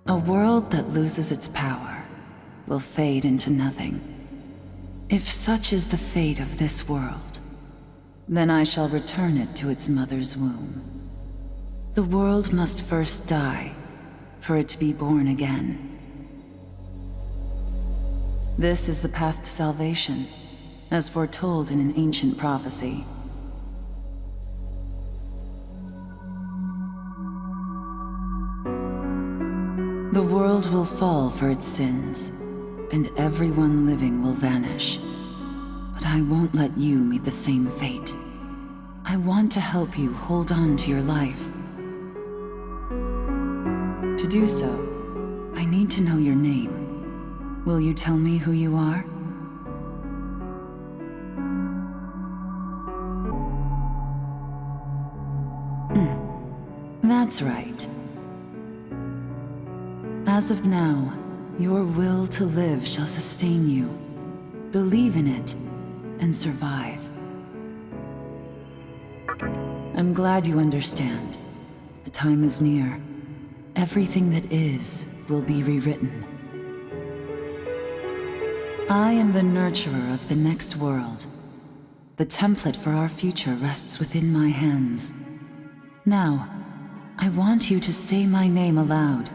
A world that loses its power will fade into nothing. If such is the fate of this world, then I shall return it to its mother's womb. The world must first die for it to be born again. This is the path to salvation, as foretold in an ancient prophecy. The world will fall for its sins, and everyone living will vanish. But I won't let you meet the same fate. I want to help you hold on to your life. To do so, I need to know your name. Will you tell me who you are? That's right. As of now, your will to live shall sustain you. Believe in it, and survive. I'm glad you understand. The time is near. Everything that is will be rewritten. I am the nurturer of the next world. The template for our future rests within my hands. Now, I want you to say my name aloud.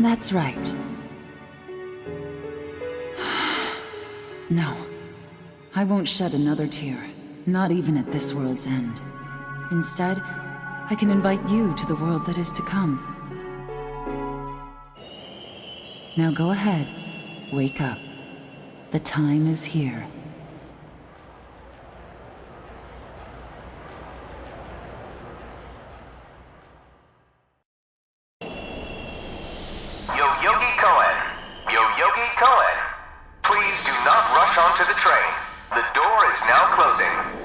That's right. No, I won't shed another tear, not even at this world's end. Instead, I can invite you to the world that is to come. Now go ahead, wake up. The time is here. Please do not rush onto the train. The door is now closing.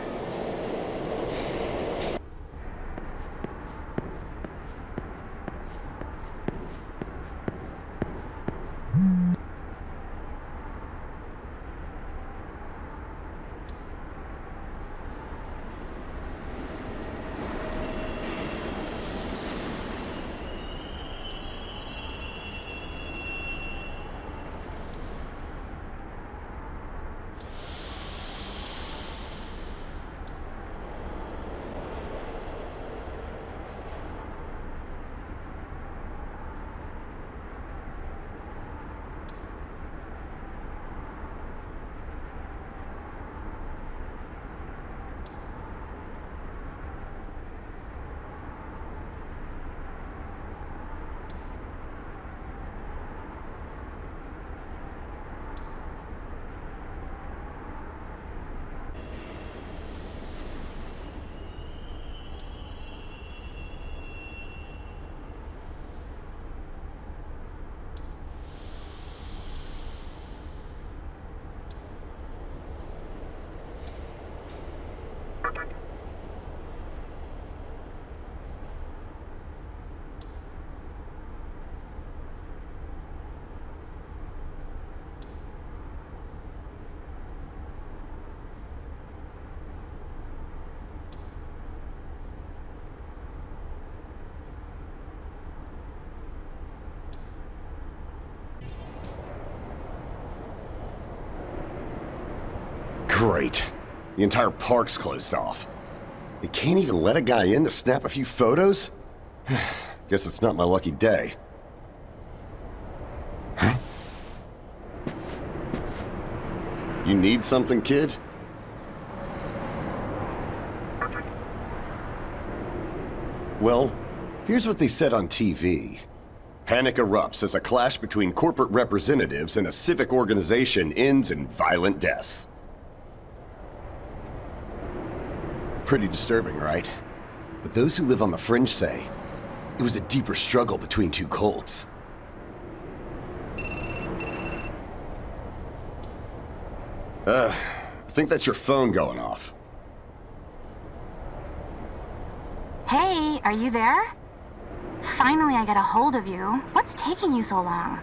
Great. The entire park's closed off. They can't even let a guy in to snap a few photos? Guess it's not my lucky day. Huh? You need something, kid? Well, here's what they said on TV. Panic erupts as a clash between corporate representatives and a civic organization ends in violent deaths. Pretty disturbing, right? But those who live on the fringe say it was a deeper struggle between two cults. I think that's your phone going off. Hey, are you there? Finally, I got a hold of you. What's taking you so long?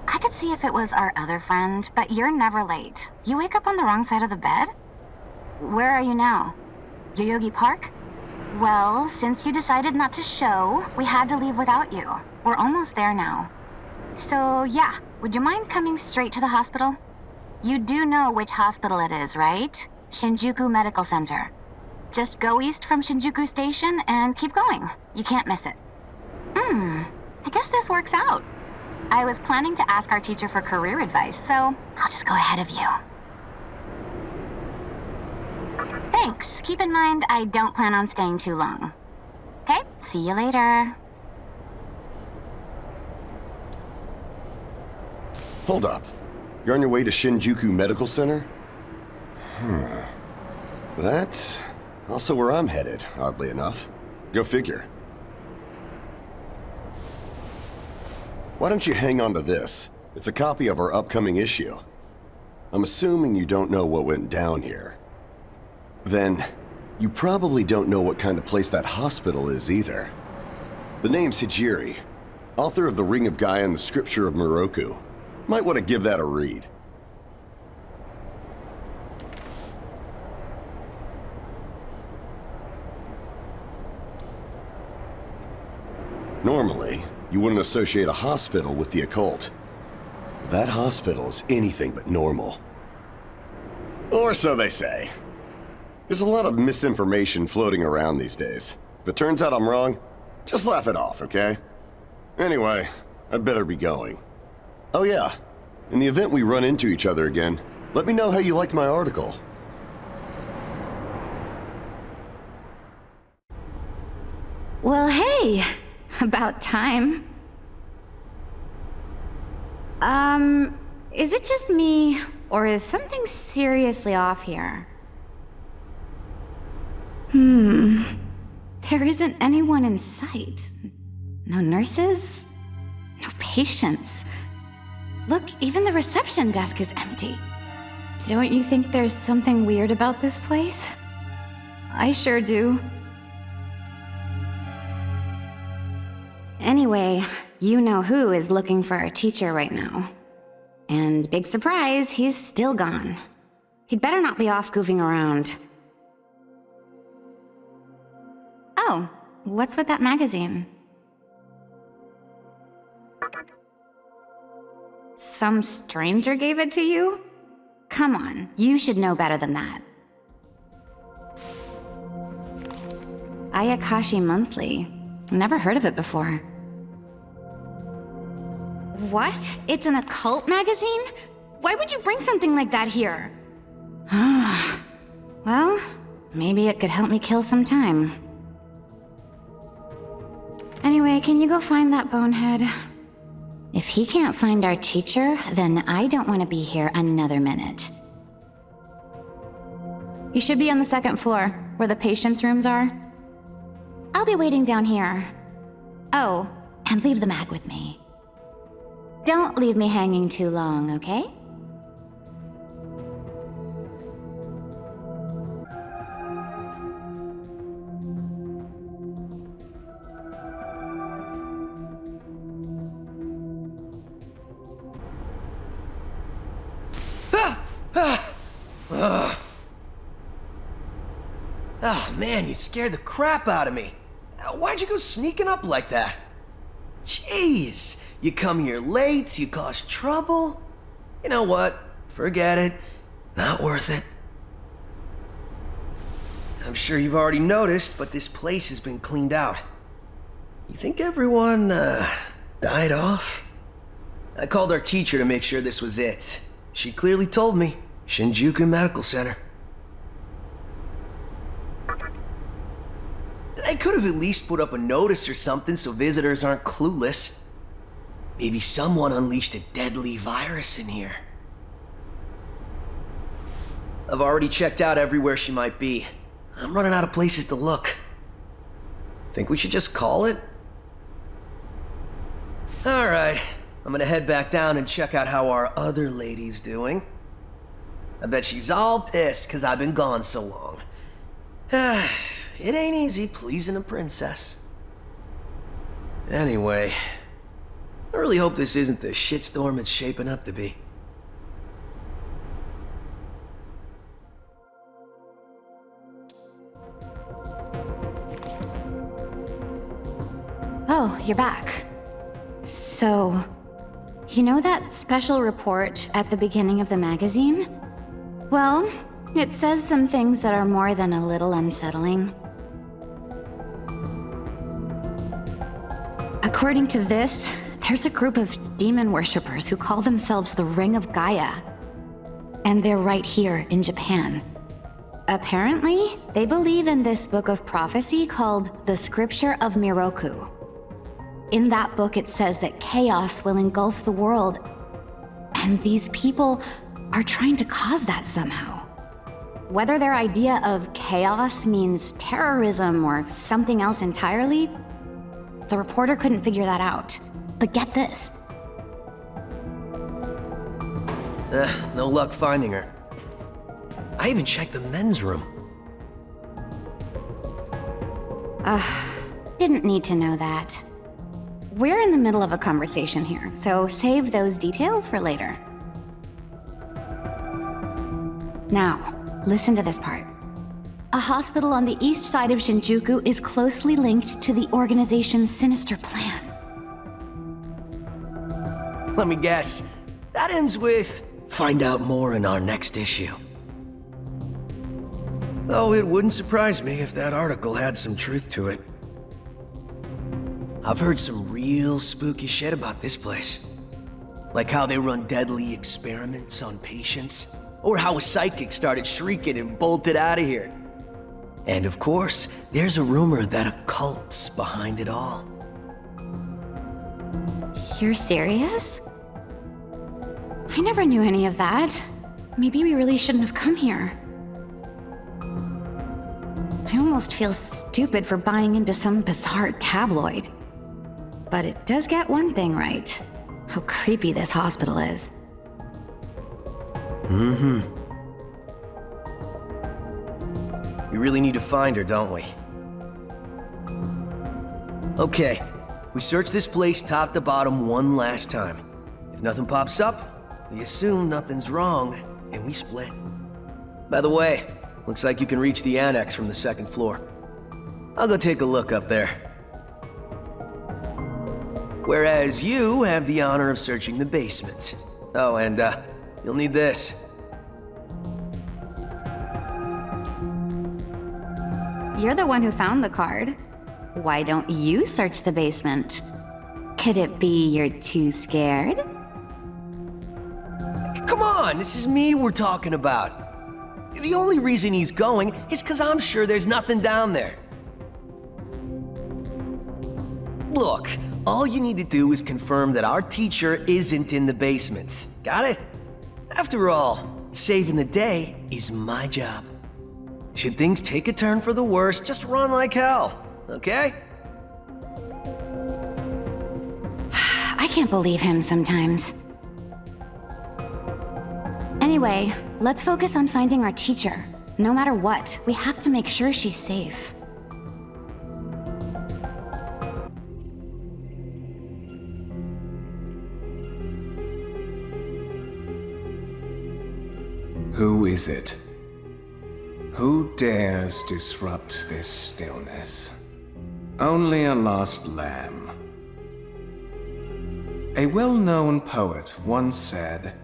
I could see if it was our other friend, but you're never late. You wake up on the wrong side of the bed? Where are you now? Yoyogi Park? Well, since you decided not to show, we had to leave without you. We're almost there now. So yeah, would you mind coming straight to the hospital? You do know which hospital it is, right? Shinjuku Medical Center. Just go east from Shinjuku Station and keep going. You can't miss it. I guess this works out. I was planning to ask our teacher for career advice, so I'll just go ahead of you. Thanks. Keep in mind, I don't plan on staying too long. Okay, see you later. Hold up. You're on your way to Shinjuku Medical Center? That's also where I'm headed, oddly enough. Go figure. Why don't you hang on to this? It's a copy of our upcoming issue. I'm assuming you don't know what went down here. Then, you probably don't know what kind of place that hospital is either. The name's Hijiri, author of The Ring of Gaea and the Scripture of Moroku. Might want to give that a read. Normally, you wouldn't associate a hospital with the occult. That hospital is anything but normal. Or so they say. There's a lot of misinformation floating around these days. If it turns out I'm wrong, just laugh it off, okay? Anyway, I'd better be going. Oh yeah, in the event we run into each other again, let me know how you liked my article. Well, hey! About time. Is it just me, or is something seriously off here? There isn't anyone in sight. No nurses? No patients. Look, even the reception desk is empty. Don't you think there's something weird about this place? I sure do. Anyway, you know who is looking for our teacher right now. And big surprise, he's still gone. He'd better not be off goofing around. Oh, what's with that magazine? Some stranger gave it to you? Come on, you should know better than that. Ayakashi Monthly. Never heard of it before. What? It's an occult magazine? Why would you bring something like that here? Well, maybe it could help me kill some time. Anyway, can you go find that bonehead? If he can't find our teacher, then I don't want to be here another minute. You should be on the second floor, where the patients' rooms are. I'll be waiting down here. Oh, and leave the mag with me. Don't leave me hanging too long, okay? Oh man, you scared the crap out of me. Why'd you go sneaking up like that? Jeez, you come here late, you cause trouble. You know what? Forget it. Not worth it. I'm sure you've already noticed, but this place has been cleaned out. You think everyone, died off? I called our teacher to make sure this was it. She clearly told me. Shinjuku Medical Center. They could have at least put up a notice or something so visitors aren't clueless. Maybe someone unleashed a deadly virus in here. I've already checked out everywhere she might be. I'm running out of places to look. Think we should just call it? Alright, I'm gonna head back down and check out how our other lady's doing. I bet she's all pissed because I've been gone so long. It ain't easy pleasing a princess. Anyway, really hope this isn't the shitstorm it's shaping up to be. Oh, you're back. So, you know that special report at the beginning of the magazine? Well, it says some things that are more than a little unsettling. According to this, there's a group of demon worshippers who call themselves the Ring of Gaea. And they're right here in Japan. Apparently, they believe in this book of prophecy called the Scripture of Miroku. In that book, it says that chaos will engulf the world, and these people are trying to cause that somehow. Whether their idea of chaos means terrorism or something else entirely, the reporter couldn't figure that out. But get this. No luck finding her. I even checked the men's room. Didn't need to know that. We're in the middle of a conversation here, so save those details for later. Now, listen to this part. A hospital on the east side of Shinjuku is closely linked to the organization's sinister plan. Let me guess. That ends with, find out more in our next issue. Though it wouldn't surprise me if that article had some truth to it. I've heard some real spooky shit about this place. Like how they run deadly experiments on patients, or how a psychic started shrieking and bolted out of here. And of course, there's a rumor that a cult's behind it all. You're serious? I never knew any of that. Maybe we really shouldn't have come here. I almost feel stupid for buying into some bizarre tabloid. But it does get one thing right. How creepy this hospital is. We really need to find her, don't we? Okay, we search this place top to bottom one last time. If nothing pops up, we assume nothing's wrong, and we split. By the way, looks like you can reach the annex from the second floor. I'll go take a look up there. Whereas you have the honor of searching the basement. Oh, and you'll need this. You're the one who found the card. Why don't you search the basement? Could it be you're too scared? Come on, this is me we're talking about. The only reason he's going is because I'm sure there's nothing down there. Look, all you need to do is confirm that our teacher isn't in the basement. Got it? After all, saving the day is my job. Should things take a turn for the worse, just run like hell, okay? I can't believe him sometimes. Anyway, let's focus on finding our teacher. No matter what, we have to make sure she's safe. Who is it? Who dares disrupt this stillness? Only a lost lamb. A well-known poet once said,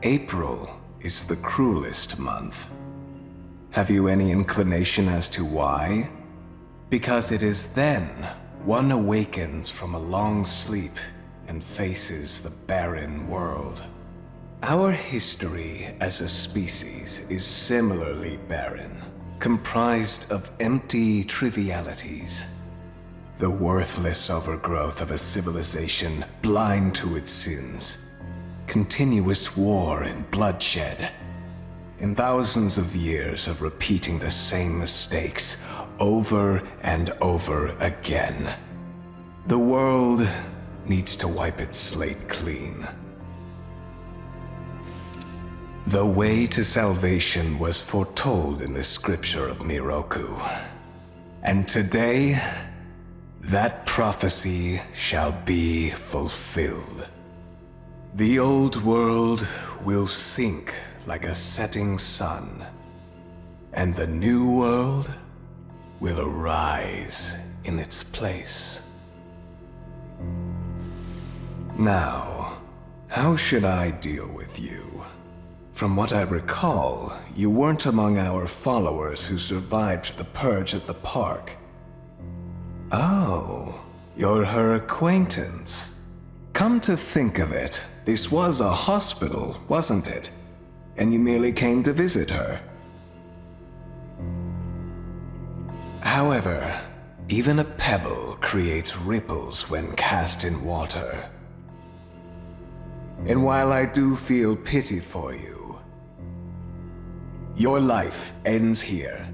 "April is the cruelest month." Have you any inclination as to why? Because it is then one awakens from a long sleep and faces the barren world. Our history as a species is similarly barren, comprised of empty trivialities. The worthless overgrowth of a civilization blind to its sins. Continuous war and bloodshed. In thousands of years of repeating the same mistakes over and over again. The world needs to wipe its slate clean. The way to salvation was foretold in the scripture of Miroku. And today, That prophecy shall be fulfilled. The old world will sink like a setting sun, and the new world will arise in its place. Now, how should I deal with you? From what I recall, you weren't among our followers who survived the purge at the park. Oh, you're her acquaintance. Come to think of it, this was a hospital, wasn't it? And you merely came to visit her. However, even a pebble creates ripples when cast in water. And while I do feel pity for you, your life ends here.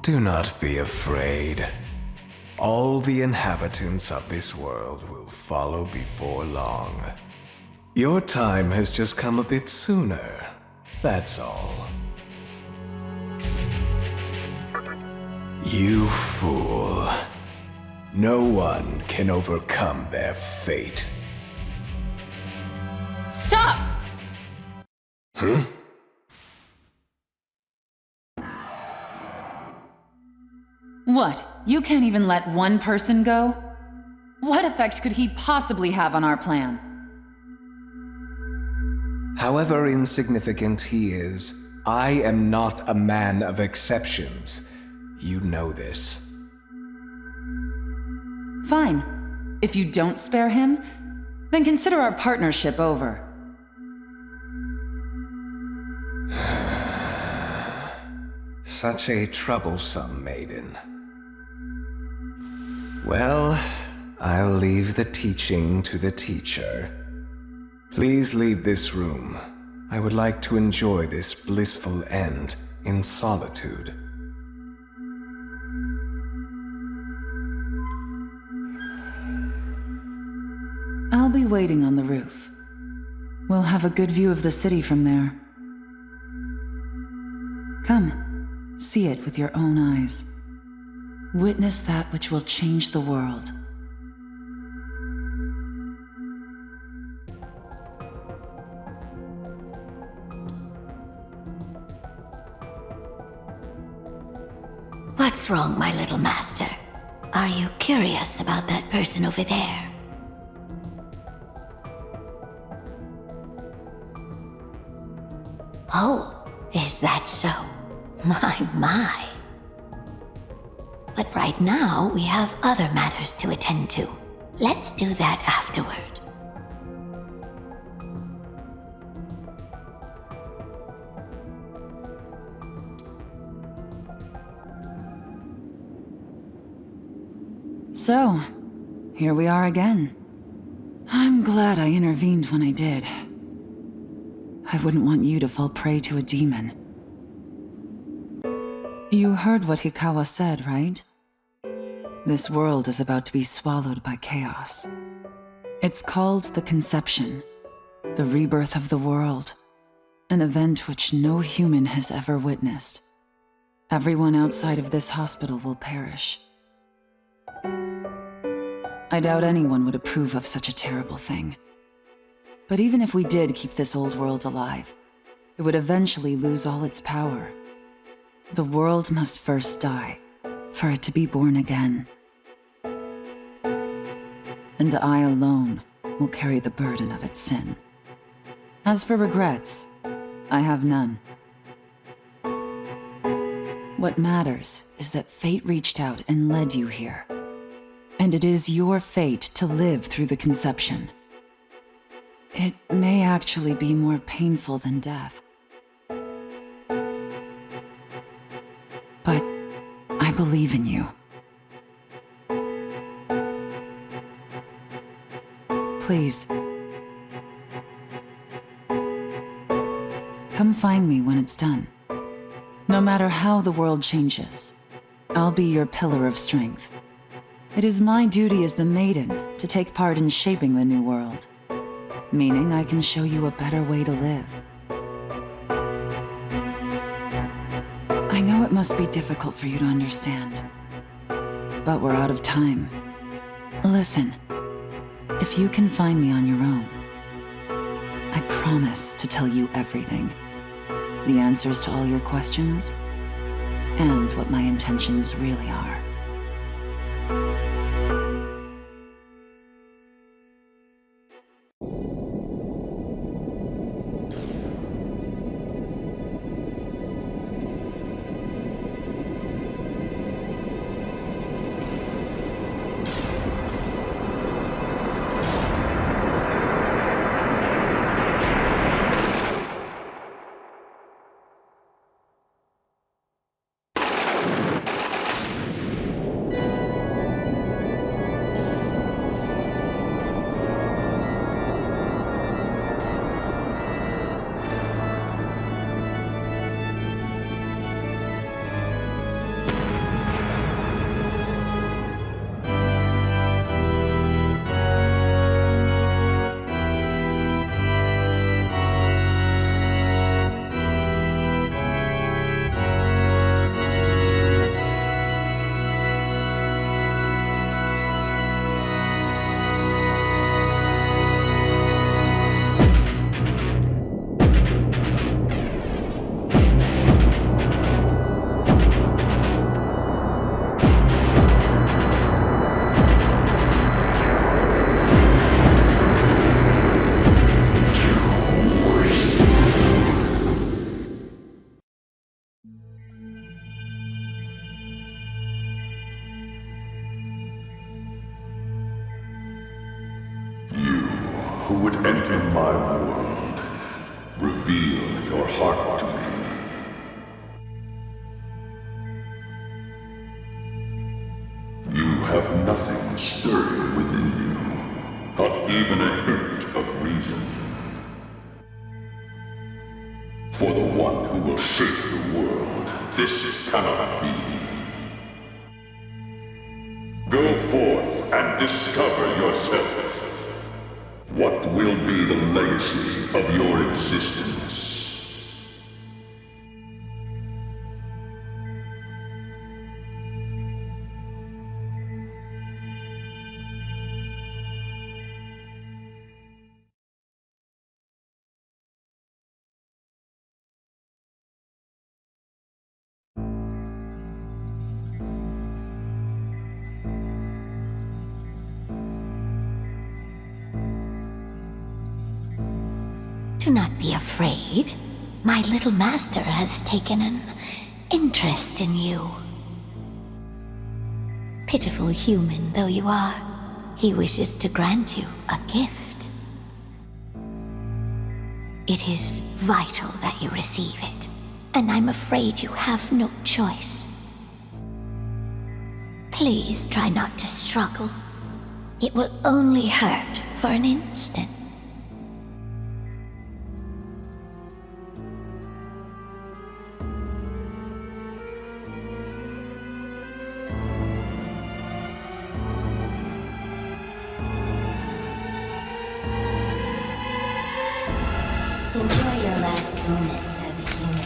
Do not be afraid. All the inhabitants of this world will follow before long. Your time has just come a bit sooner, that's all. You fool. No one can overcome their fate. Stop! Huh? What? You can't even let one person go? What effect could he possibly have on our plan? However insignificant he is, I am not a man of exceptions. You know this. Fine. If you don't spare him, then consider our partnership over. Such a troublesome maiden. Well, I'll leave the teaching to the teacher. Please leave this room. I would like to enjoy this blissful end in solitude. I'll be waiting on the roof. We'll have a good view of the city from there. Come, see it with your own eyes. Witness that which will change the world. What's wrong, my little master? Are you curious about that person over there? Oh, is that so? My. But right now, we have other matters to attend to. Let's do that afterward. So, here we are again. I'm glad I intervened when I did. I wouldn't want you to fall prey to a demon. You heard what Hikawa said, right? This world is about to be swallowed by chaos. It's called the Conception, the rebirth of the world, an event which no human has ever witnessed. Everyone outside of this hospital will perish. I doubt anyone would approve of such a terrible thing. But even if we did keep this old world alive, it would eventually lose all its power. The world must first die, for it to be born again. And I alone will carry the burden of its sin. As for regrets, I have none. What matters is that fate reached out and led you here. And it is your fate to live through the Conception. It may actually be more painful than death. But I believe in you. Please. Come find me when it's done. No matter how the world changes, I'll be your pillar of strength. It is my duty as the Maiden to take part in shaping the new world, meaning I can show you a better way to live. I know it must be difficult for you to understand, but we're out of time. Listen, if you can find me on your own, I promise to tell you everything. The answers to all your questions, and what my intentions really are. Who would enter my world, reveal your heart to me. You have nothing stirring within you, not even a hint of reason. For the one who will shape the world, this cannot be. Go forth and discover yourself. What will be the legacy of your existence? Do not be afraid. My little master has taken an interest in you. Pitiful human though you are, he wishes to grant you a gift. It is vital that you receive it, and I'm afraid you have no choice. Please try not to struggle. It will only hurt for an instant. Enjoy your last moments as a human.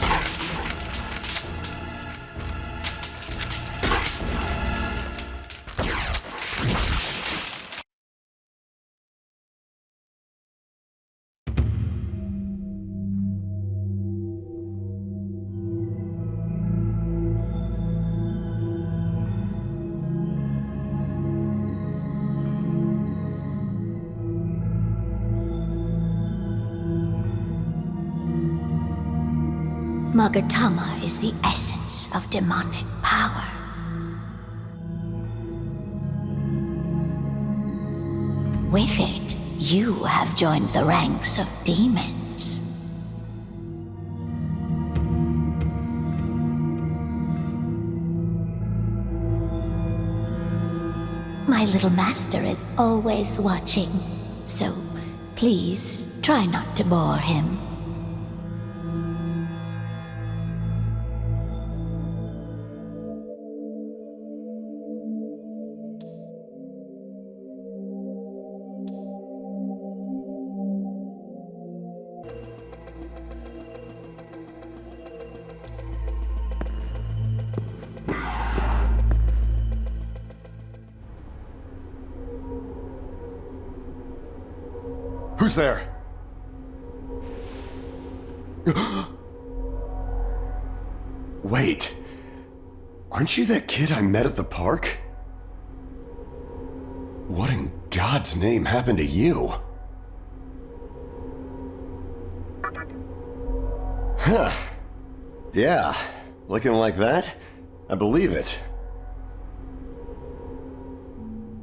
Magatama is the essence of demonic power. With it, you have joined the ranks of demons. My little master is always watching, so please try not to bore him. Who's there? Wait. Aren't you that kid I met at the park? What in God's name happened to you? Huh. Yeah, looking like that? I believe it.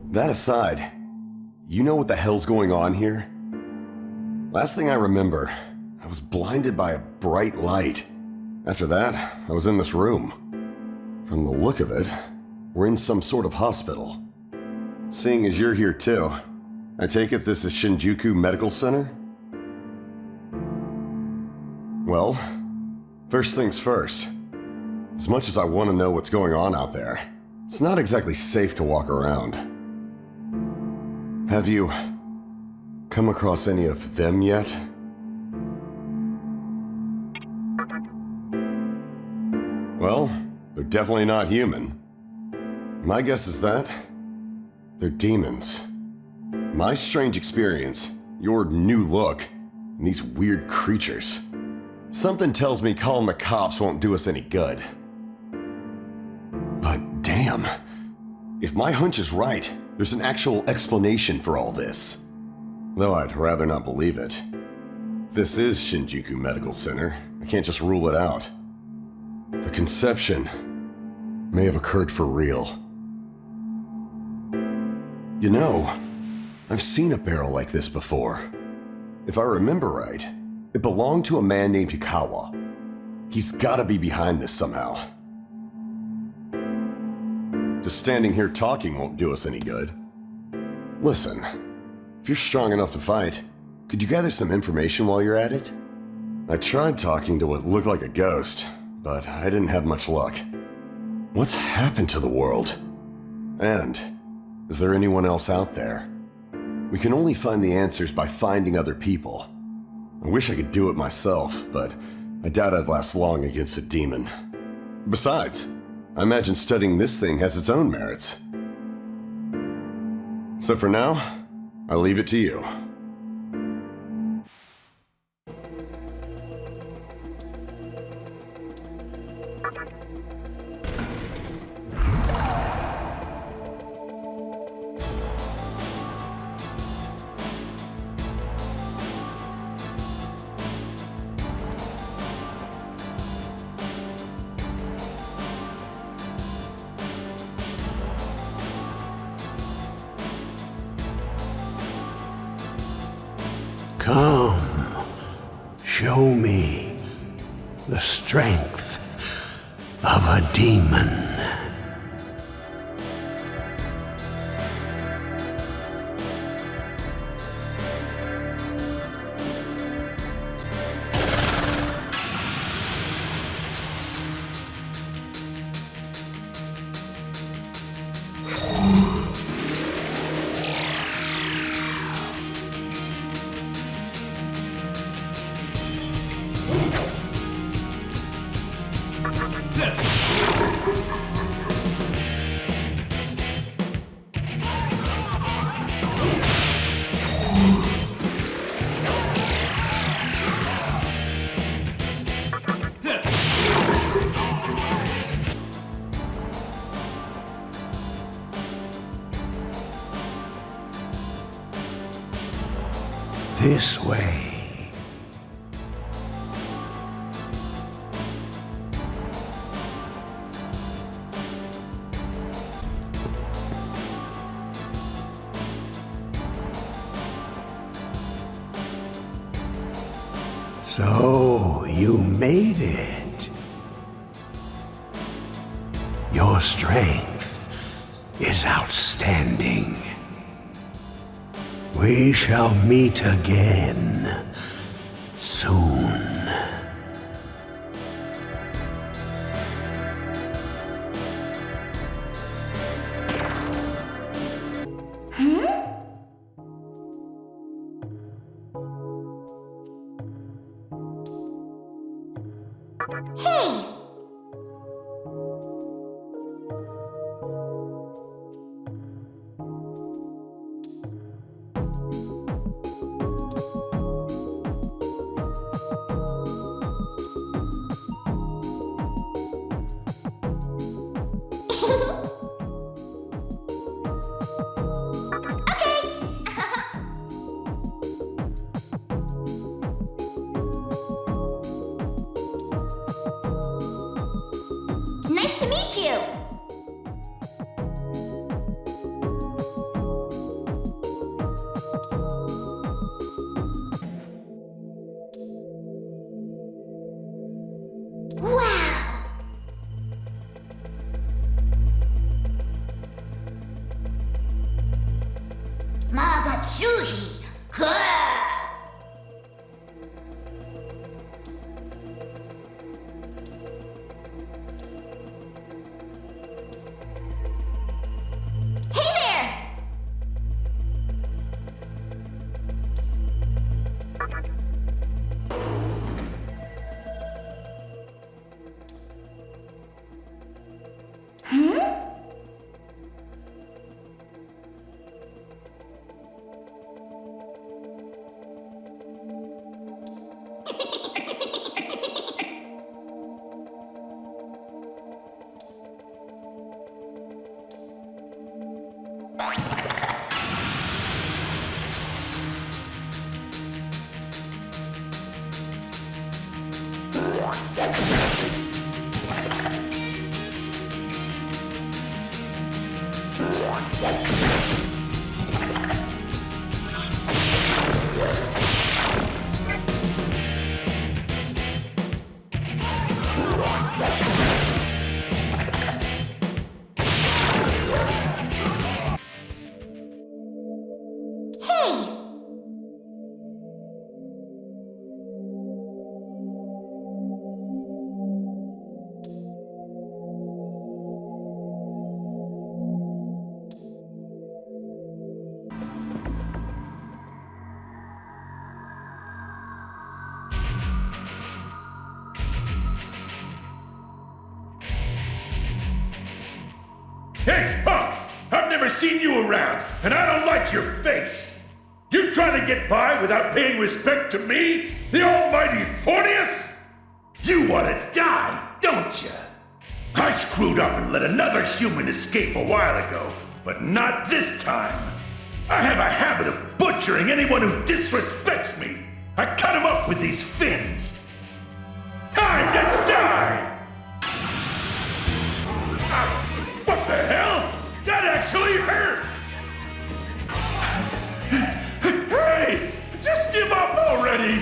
That aside, you know what the hell's going on here? Last thing I remember, I was blinded by a bright light. After that, I was in this room. From the look of it, we're in some sort of hospital. Seeing as you're here too, I take it this is Shinjuku Medical Center? Well, first things first. As much as I want to know what's going on out there, it's not exactly safe to walk around. Have you come across any of them yet? Well, they're definitely not human. My guess is that they're demons. My strange experience, your new look, and these weird creatures. Something tells me calling the cops won't do us any good. But damn, if my hunch is right, there's an actual explanation for all this. Though I'd rather not believe it. If this is Shinjuku Medical Center, I can't just rule it out. The conception may have occurred for real. You know, I've seen a barrel like this before. If I remember right, it belonged to a man named Hikawa. He's gotta be behind this somehow. Just standing here talking won't do us any good. Listen, if you're strong enough to fight, could you gather some information while you're at it? I tried talking to what looked like a ghost, but I didn't have much luck. What's happened to the world? And is there anyone else out there? We can only find the answers by finding other people. I wish I could do it myself, but I doubt I'd last long against a demon. Besides, I imagine studying this thing has its own merits. So for now, I leave it to you. Come, show me the strength of a demon. This way. So, you made it. Your strength is outstanding. We shall meet again soon. Magatsuhi! Hey there! Hey, punk! I've never seen you around, and I don't like your face! You trying to get by without paying respect to me, the almighty Fornius? You want to die, don't you? I screwed up and let another human escape a while ago, but not this time. I have a habit of butchering anyone who disrespects me. I cut him up with these fins. Time to die! What the hell? That actually hurt! Hey! Just give up already!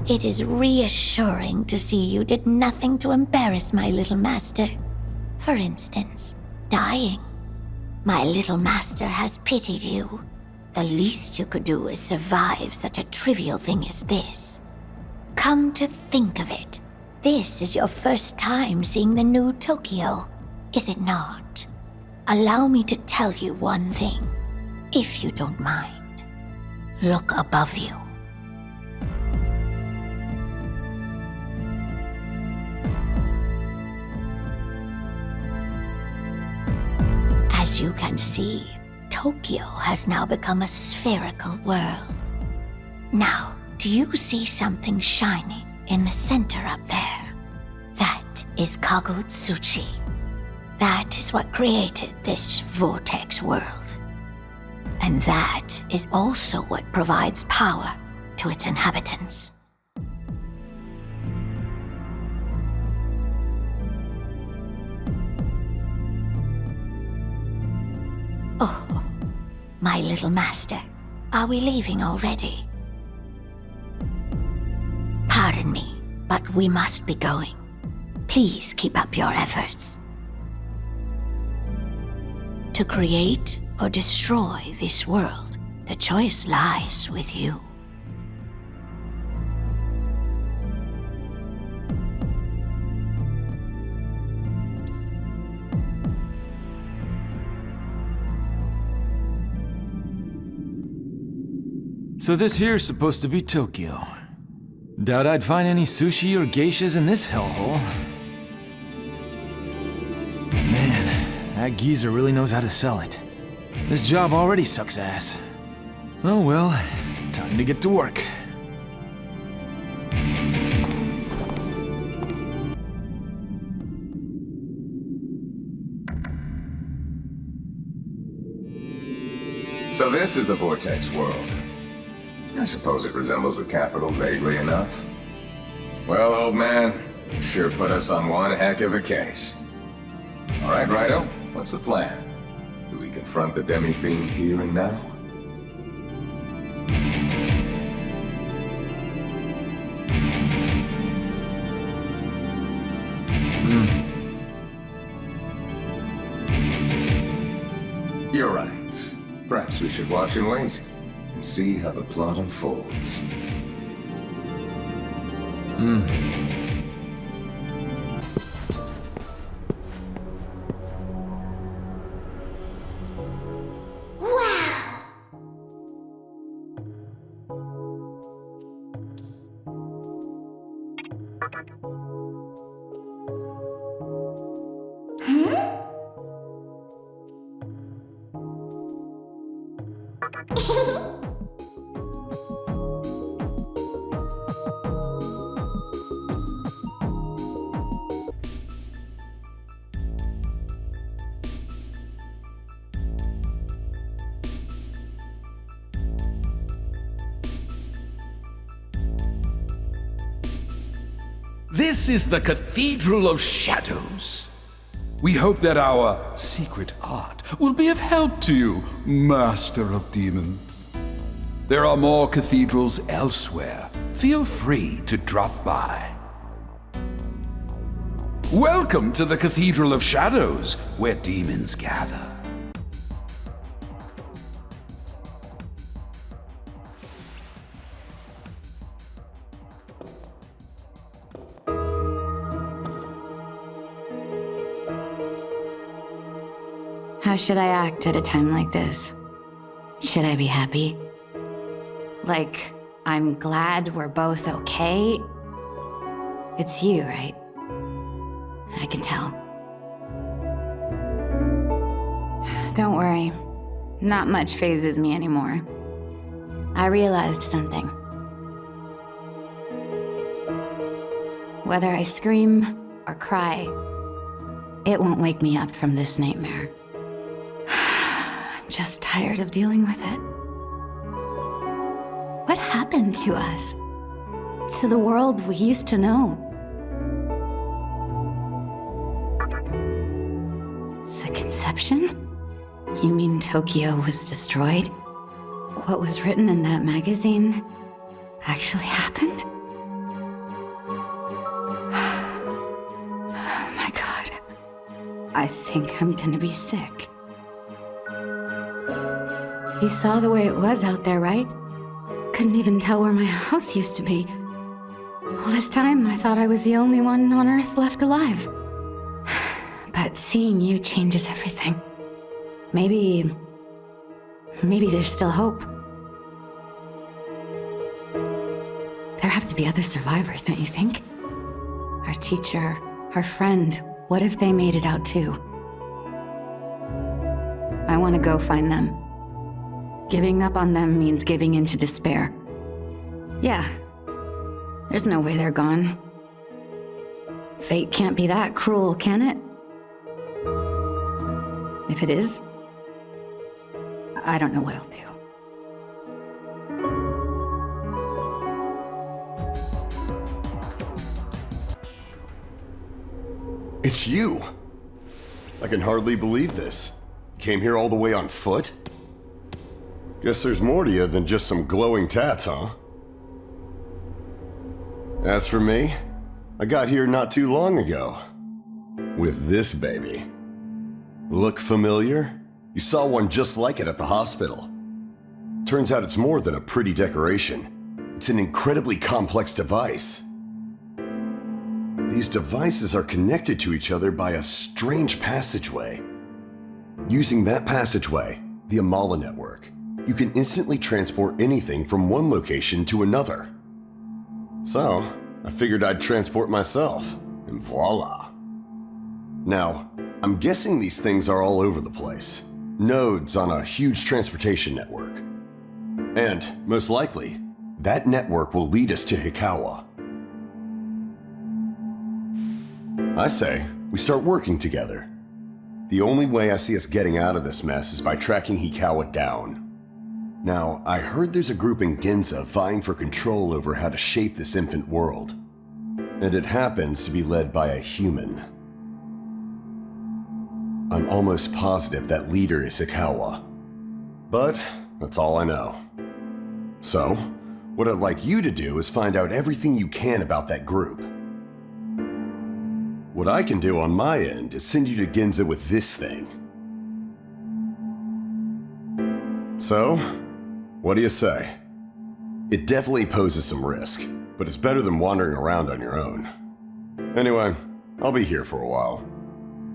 It is reassuring to see you did nothing to embarrass my little master. For instance, dying. My little master has pitied you. The least you could do is survive such a trivial thing as this. Come to think of it, this is your first time seeing the new Tokyo, is it not? Allow me to tell you one thing, if you don't mind. Look above you. As you can see, Tokyo has now become a spherical world. Now, do you see something shining in the center up there? That is Kagutsuchi. That is what created this vortex world. And that is also what provides power to its inhabitants. Oh, my little master, are we leaving already? Pardon me, but we must be going. Please keep up your efforts. To create or destroy this world, the choice lies with you. So this here's supposed to be Tokyo. Doubt I'd find any sushi or geishas in this hellhole. Man, that geezer really knows how to sell it. This job already sucks ass. Oh well, time to get to work. So this is the Vortex world. I suppose it resembles the capital vaguely enough. Well, old man, you sure put us on one heck of a case. All right, Raidou, what's the plan? Do we confront the demi-fiend here and now? You're right. Perhaps we should watch and wait, and see how the plot unfolds. This is the Cathedral of Shadows. We hope that our secret art will be of help to you, Master of Demons. There are more cathedrals elsewhere. Feel free to drop by. Welcome to the Cathedral of Shadows, where demons gather. How should I act at a time like this? Should I be happy? Like, I'm glad we're both okay? It's you, right? I can tell. Don't worry. Not much phases me anymore. I realized something. Whether I scream or cry, it won't wake me up from this nightmare. I'm just tired of dealing with it. What happened to us? To the world we used to know? The conception? You mean Tokyo was destroyed? What was written in that magazine actually happened? Oh my god. I think I'm gonna be sick. You saw the way it was out there, right? Couldn't even tell where my house used to be. All this time, I thought I was the only one on Earth left alive. But seeing you changes everything. Maybe there's still hope. There have to be other survivors, don't you think? Our teacher, our friend, what if they made it out too? I want to go find them. Giving up on them means giving in to despair. Yeah, there's no way they're gone. Fate can't be that cruel, can it? If it is, I don't know what I'll do. It's you! I can hardly believe this. Came here all the way on foot? Guess there's more to you than just some glowing tats, huh? As for me, I got here not too long ago. With this baby. Look familiar? You saw one just like it at the hospital. Turns out it's more than a pretty decoration. It's an incredibly complex device. These devices are connected to each other by a strange passageway. Using that passageway, the Amala network, you can instantly transport anything from one location to another. So, I figured I'd transport myself, and voila. Now, I'm guessing these things are all over the place. Nodes on a huge transportation network. And, most likely, that network will lead us to Hikawa. I say, we start working together. The only way I see us getting out of this mess is by tracking Hikawa down. Now, I heard there's a group in Ginza vying for control over how to shape this infant world. And it happens to be led by a human. I'm almost positive that leader is Hikawa. But that's all I know. So, what I'd like you to do is find out everything you can about that group. What I can do on my end is send you to Ginza with this thing. So, what do you say? It definitely poses some risk, but it's better than wandering around on your own. Anyway, I'll be here for a while.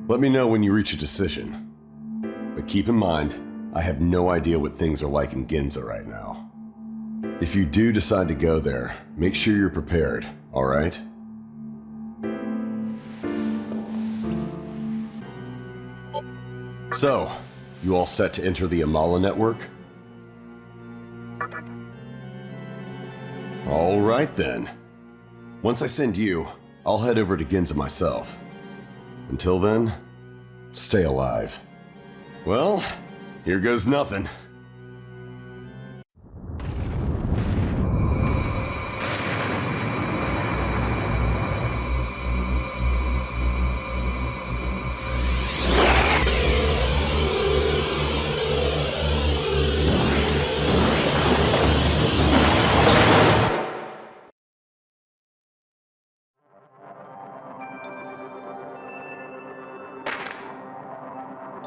Let me know when you reach a decision. But keep in mind, I have no idea what things are like in Ginza right now. If you do decide to go there, make sure you're prepared, alright? So, you all set to enter the Amala network? Alright then. Once I send you, I'll head over to Ginza myself. Until then, stay alive. Well, here goes nothing.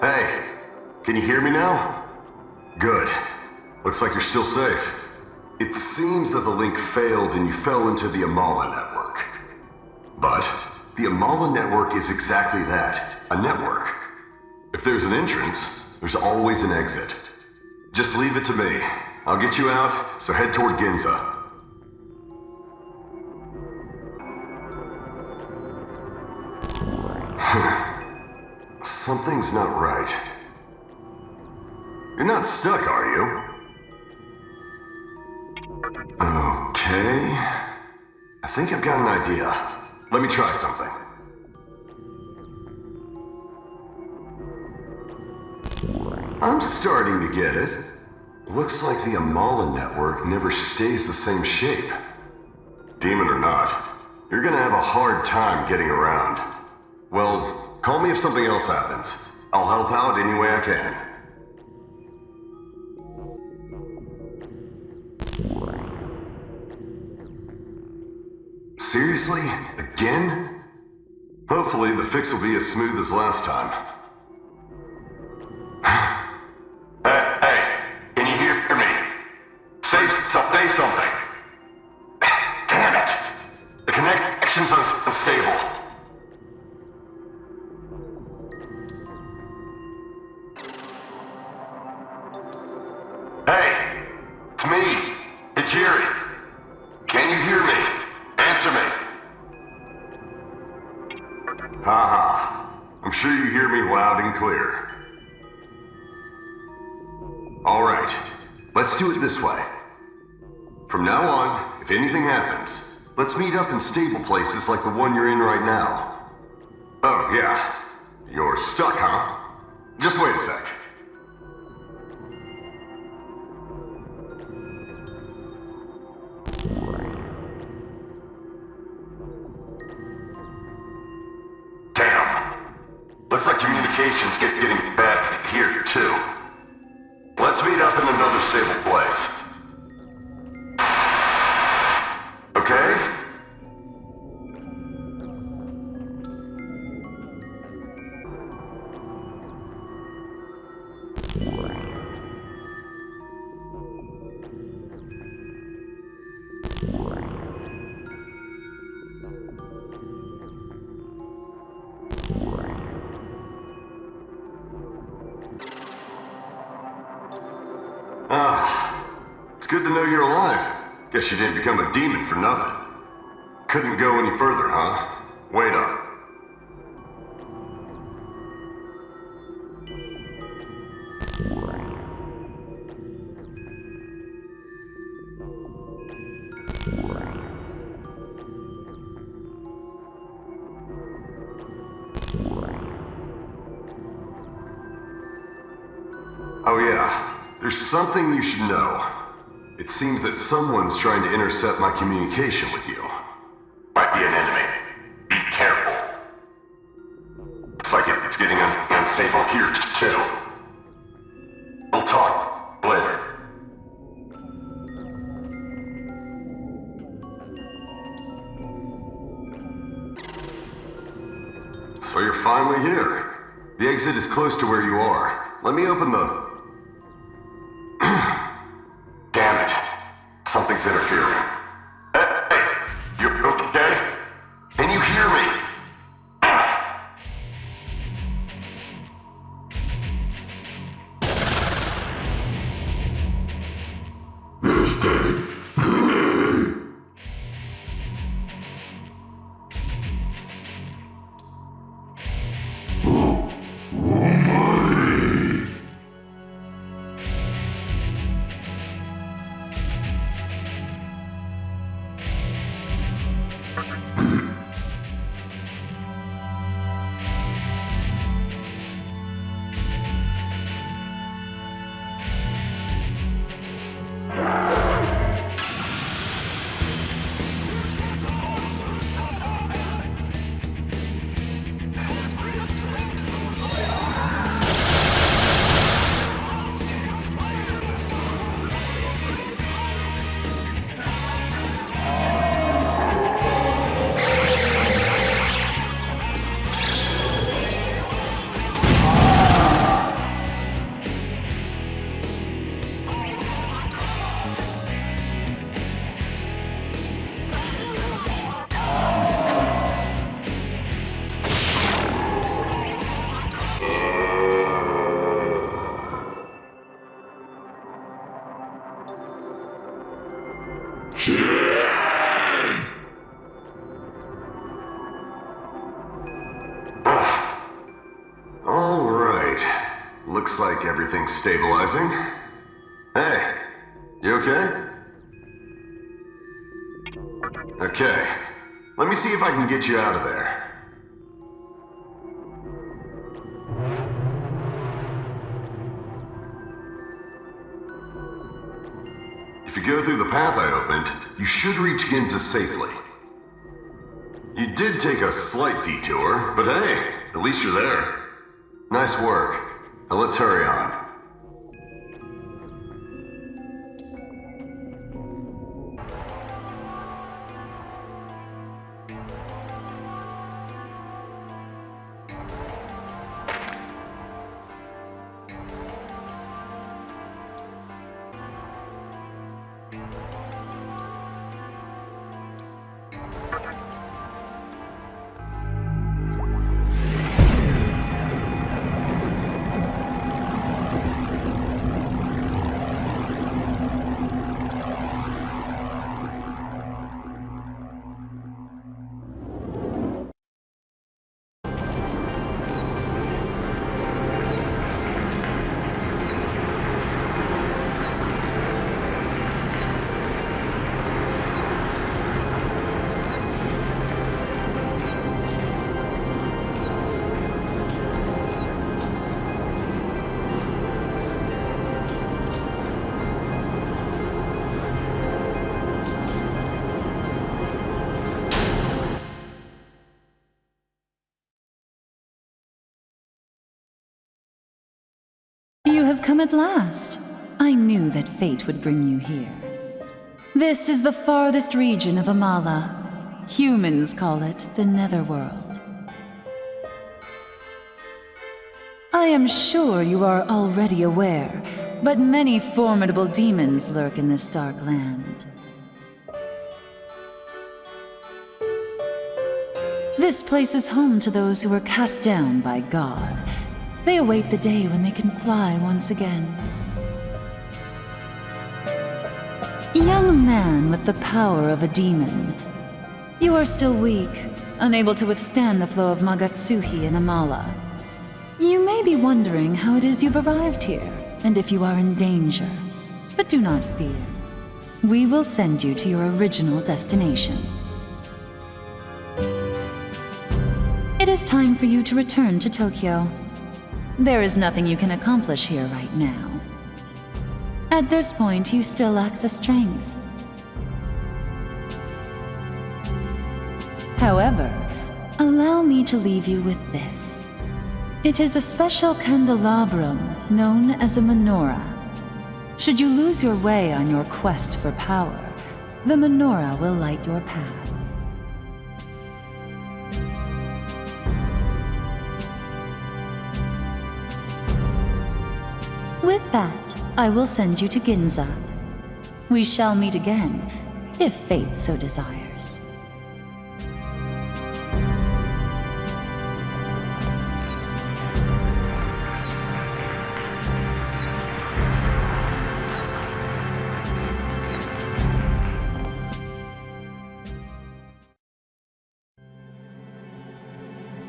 Hey, can you hear me now? Good. Looks like you're still safe. It seems that the link failed and you fell into the Amala network. But the Amala network is exactly that, a network. If there's an entrance, there's always an exit. Just leave it to me. I'll get you out, so head toward Ginza. Something's not right. You're not stuck, are you? Okay. I think I've got an idea. Let me try something. I'm starting to get it. Looks like the Amala network never stays the same shape. Demon or not, you're gonna have a hard time getting around. Well, call me if something else happens. I'll help out any way I can. Seriously? Again? Hopefully the fix will be as smooth as last time. Hey, can you hear me? Say something. Damn it! The connection's unstable. Hey, it's me, Hijiri. Can you hear me? Answer me. Haha, I'm sure you hear me loud and clear. Alright, let's do it this way. From now on, if anything happens, let's meet up in stable places like the one you're in right now. Oh yeah, you're stuck, huh? Just wait a sec. Looks like communications getting bad here, too. Let's meet up in another stable place. Okay? It's good to know you're alive. Guess you didn't become a demon for nothing. Couldn't go any further, huh? Wait up. Oh yeah. There's something you should know. It seems that someone's trying to intercept my communication with you. Might be an enemy. Be careful. Looks like it's getting unsafe up here, too. We'll talk later. So you're finally here. The exit is close to where you are. Let me open the... Damn it. Something's interfering. Hey, you okay? Can you hear me? Looks like everything's stabilizing. Hey, you okay? Okay, let me see if I can get you out of there. If you go through the path I opened, you should reach Ginza safely. You did take a slight detour, but hey, at least you're there. Nice work. Now let's hurry on. You have come at last. I knew that fate would bring you here. This is the farthest region of Amala. Humans call it the Netherworld. I am sure you are already aware, but many formidable demons lurk in this dark land. This place is home to those who were cast down by God. They await the day when they can fly once again. Young man with the power of a demon, you are still weak, unable to withstand the flow of Magatsuhi and Amala. You may be wondering how it is you've arrived here, and if you are in danger. But do not fear. We will send you to your original destination. It is time for you to return to Tokyo. There is nothing you can accomplish here right now. At this point, you still lack the strength. However, allow me to leave you with this. It is a special candelabrum known as a menorah. Should you lose your way on your quest for power, the menorah will light your path. With that, I will send you to Ginza. We shall meet again, if fate so desires.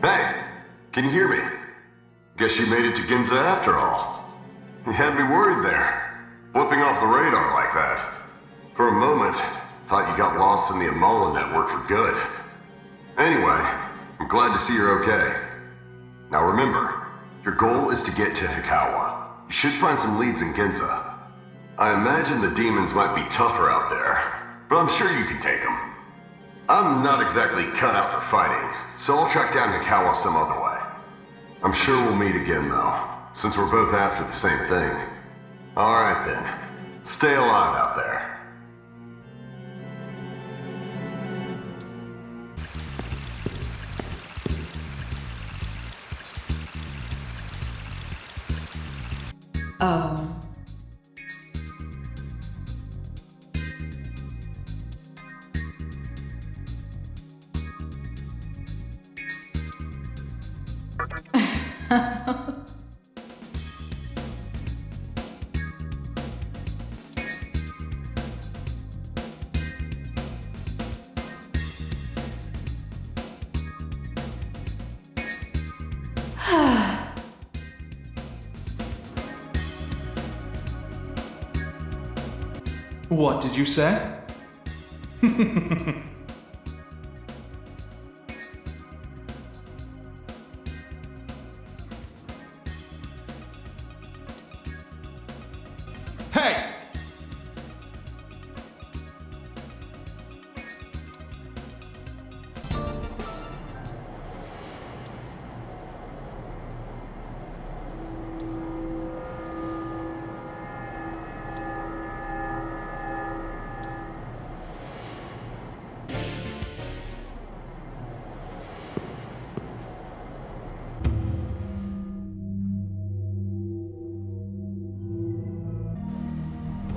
Hey, can you hear me? Guess you made it to Ginza after all. You had me worried there, flipping off the radar like that. For a moment, thought you got lost in the Amala network for good. Anyway, I'm glad to see you're okay. Now remember, your goal is to get to Hikawa. You should find some leads in Ginza. I imagine the demons might be tougher out there, but I'm sure you can take them. I'm not exactly cut out for fighting, so I'll track down Hikawa some other way. I'm sure we'll meet again though, since we're both after the same thing. Alright then, stay alive out there. Oh. What did you say? Hey!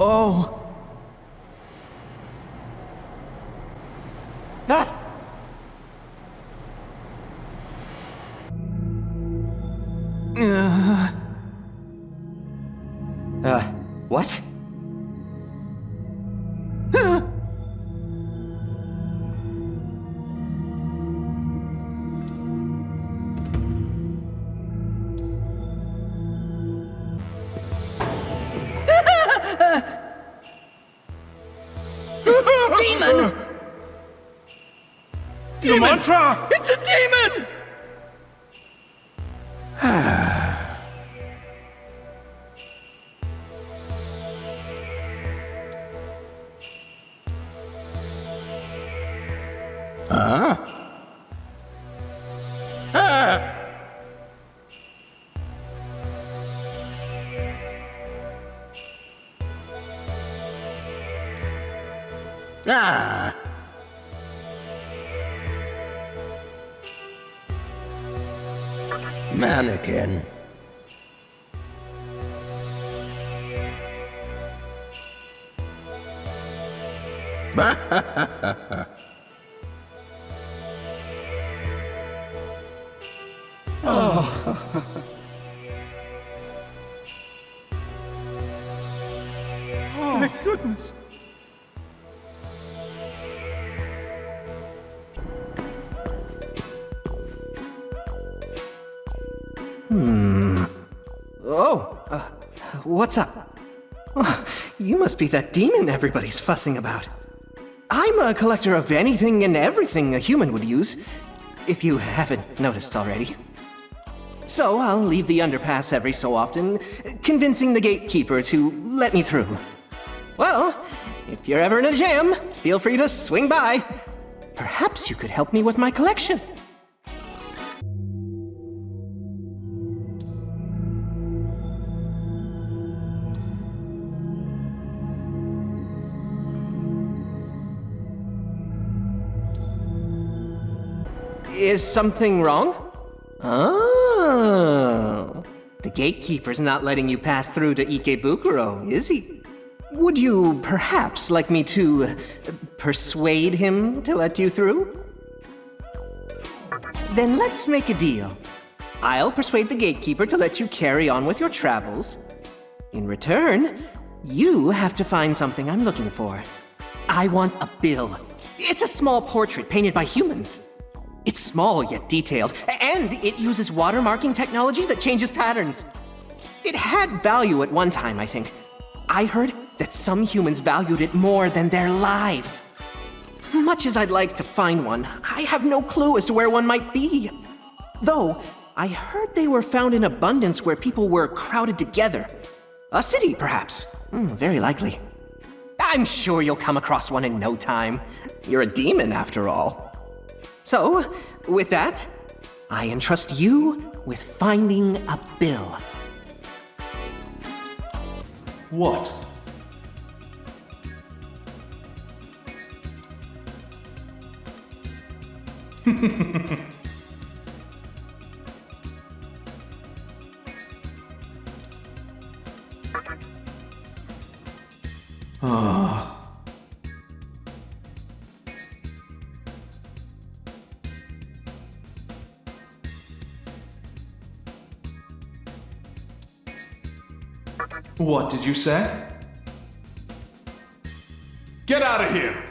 Oh. Ah! What? Demon! The mantra! It's a demon! Manikin. Thank goodness. What's up? Oh, you must be that demon everybody's fussing about. I'm a collector of anything and everything a human would use, if you haven't noticed already. So I'll leave the underpass every so often, convincing the gatekeeper to let me through. Well, if you're ever in a jam, feel free to swing by. Perhaps you could help me with my collection. Is something wrong? Oh. The gatekeeper's not letting you pass through to Ikebukuro, is he? Would you perhaps like me to persuade him to let you through? Then let's make a deal. I'll persuade the gatekeeper to let you carry on with your travels. In return, you have to find something I'm looking for. I want a bill. It's a small portrait painted by humans. It's small yet detailed, and it uses watermarking technology that changes patterns. It had value at one time, I think. I heard that some humans valued it more than their lives. Much as I'd like to find one, I have no clue as to where one might be. Though, I heard they were found in abundance where people were crowded together. A city, perhaps. Very likely. I'm sure you'll come across one in no time. You're a demon, after all. So, with that, I entrust you with finding a bill. What? What did you say? Get out of here!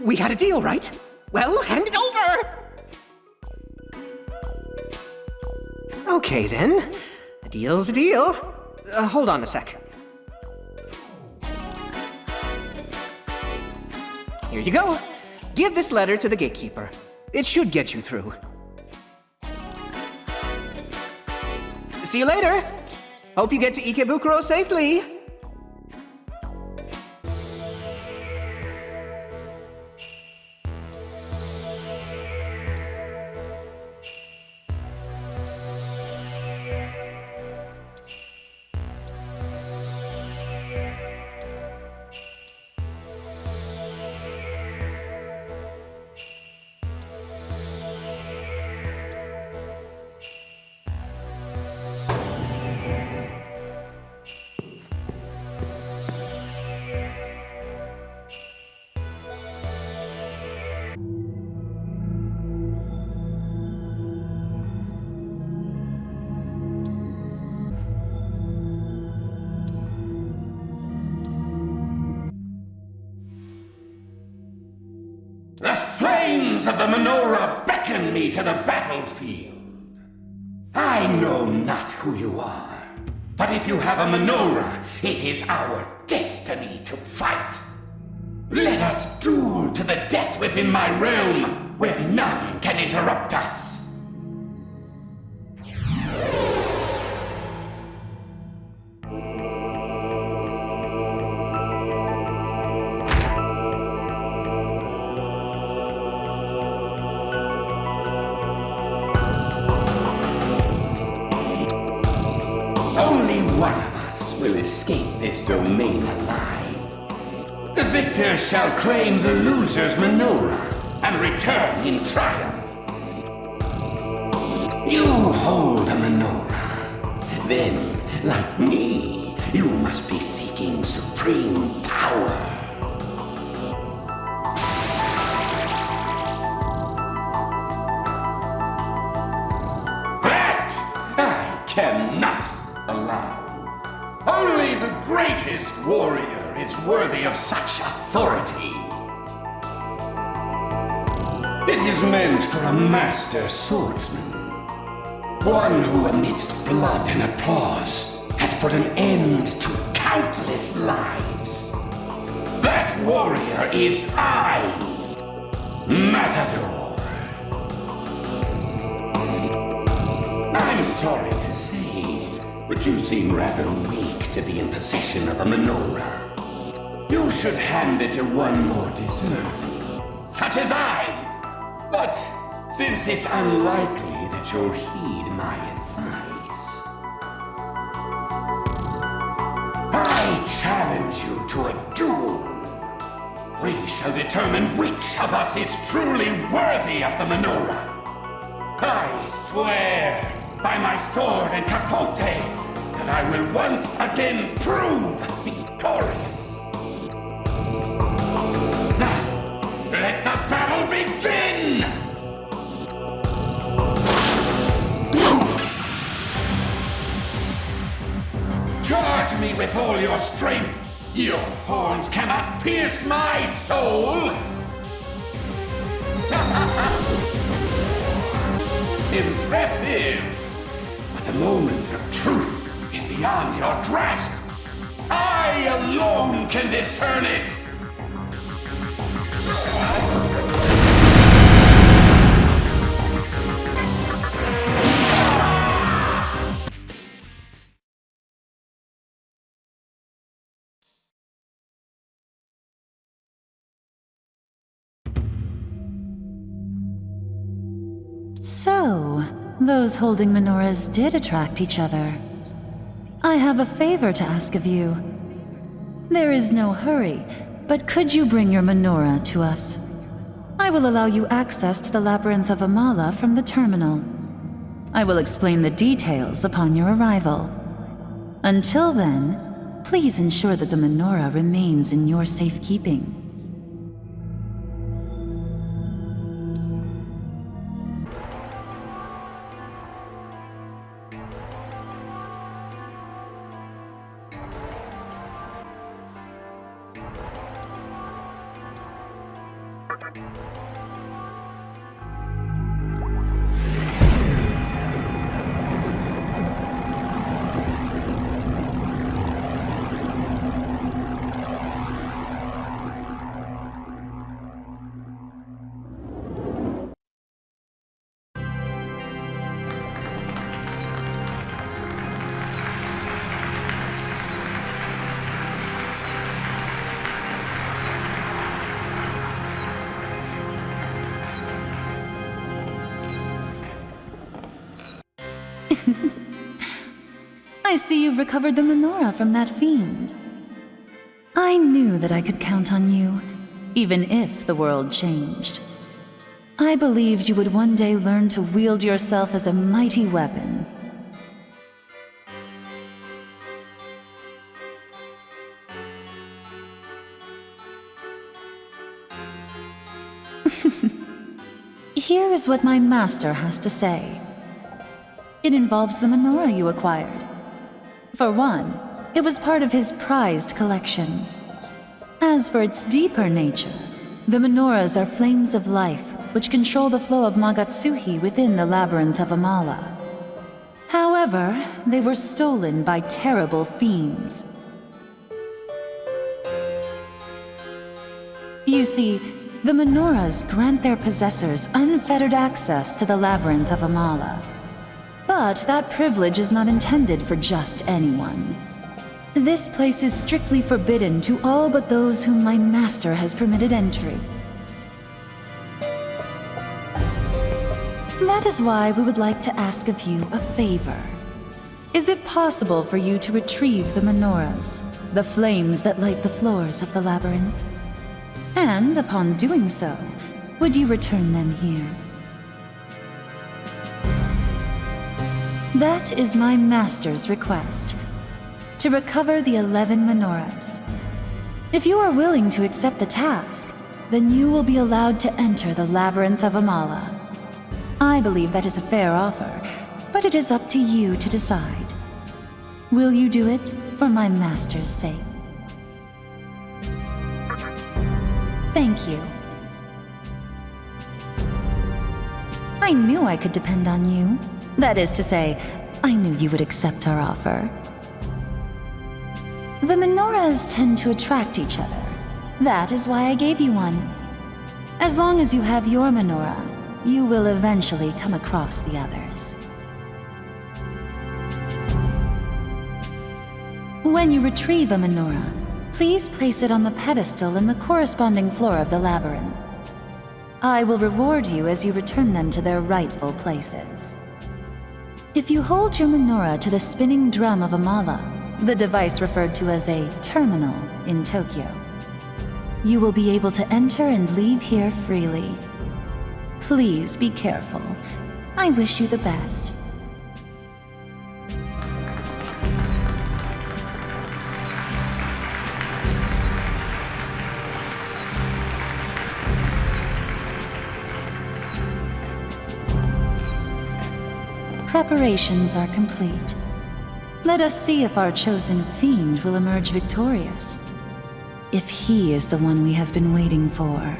We had a deal, right? Well, hand it over! Okay, then. A deal's a deal. Hold on a sec. Here you go. Give this letter to the gatekeeper. It should get you through. See you later. Hope you get to Ikebukuro safely. The flames of the menorah beckon me to the battlefield. I know not who you are, but if you have a menorah, it is our destiny to fight. Let us duel to the death within my realm, where none can interrupt us. Escape this domain alive. The victor shall claim the loser's menorah and return in triumph. You hold a menorah. Then, like me, you must be seeking supreme power. cannot allow. Only the greatest warrior is worthy of such authority. It is meant for a master swordsman. One who amidst blood and applause has put an end to countless lives. That warrior is I, Matador. I'm sorry to say, but you seem rather weak to be in possession of a menorah. You should hand it to one more deserving, such as I. But since it's unlikely that you'll heed my advice, I challenge you to a duel. We shall determine which of us is truly worthy of the menorah. I swear by my sword and capote that I will once again prove victorious. Now, let the battle begin! Charge me with all your strength! Your horns cannot pierce my soul! Impressive! But the moment of truth is beyond your grasp. I alone can discern it! So, those holding menorahs did attract each other. I have a favor to ask of you. There is no hurry, but could you bring your menorah to us? I will allow you access to the Labyrinth of Amala from the terminal. I will explain the details upon your arrival. Until then, please ensure that the menorah remains in your safekeeping. I see you've recovered the menorah from that fiend. I knew that I could count on you, even if the world changed. I believed you would one day learn to wield yourself as a mighty weapon. Here is what my master has to say. It involves the menorah you acquired. For one, it was part of his prized collection. As for its deeper nature, the menorahs are flames of life which control the flow of Magatsuhi within the Labyrinth of Amala. However, they were stolen by terrible fiends. You see, the menorahs grant their possessors unfettered access to the Labyrinth of Amala. But that privilege is not intended for just anyone. This place is strictly forbidden to all but those whom my master has permitted entry. That is why we would like to ask of you a favor. Is it possible for you to retrieve the menorahs, the flames that light the floors of the labyrinth? And upon doing so, would you return them here? That is my master's request, to recover the 11 menorahs. If you are willing to accept the task, then you will be allowed to enter the Labyrinth of Amala. I believe that is a fair offer, but it is up to you to decide. Will you do it for my master's sake? Thank you. I knew I could depend on you. That is to say, I knew you would accept our offer. The menorahs tend to attract each other. That is why I gave you one. As long as you have your menorah, you will eventually come across the others. When you retrieve a menorah, please place it on the pedestal in the corresponding floor of the labyrinth. I will reward you as you return them to their rightful places. If you hold your menorah to the spinning drum of Amala, the device referred to as a terminal in Tokyo, you will be able to enter and leave here freely. Please be careful. I wish you the best. Preparations are complete. Let us see if our chosen fiend will emerge victorious. If he is the one we have been waiting for.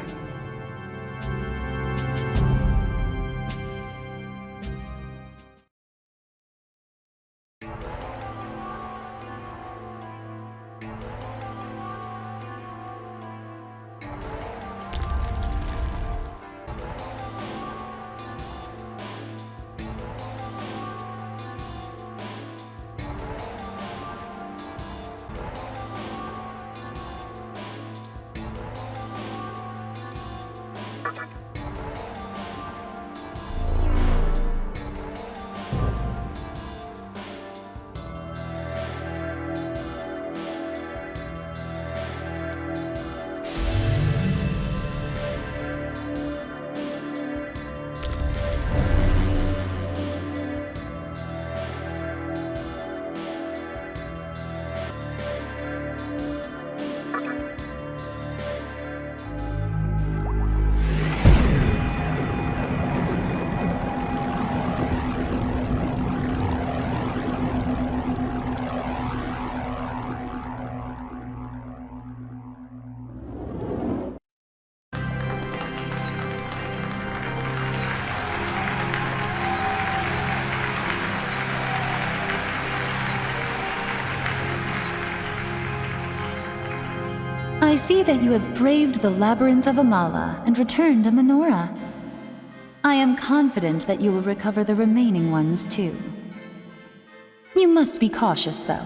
I see that you have braved the Labyrinth of Amala and returned a menorah. I am confident that you will recover the remaining ones too. You must be cautious, though.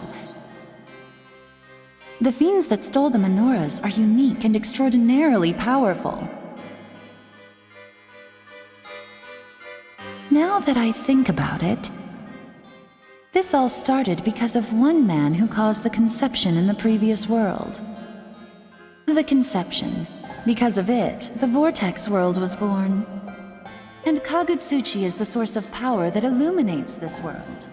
The fiends that stole the menorahs are unique and extraordinarily powerful. Now that I think about it, this all started because of one man who caused the conception in the previous world. The conception. Because of it, the vortex world was born. And Kagutsuchi is the source of power that illuminates this world.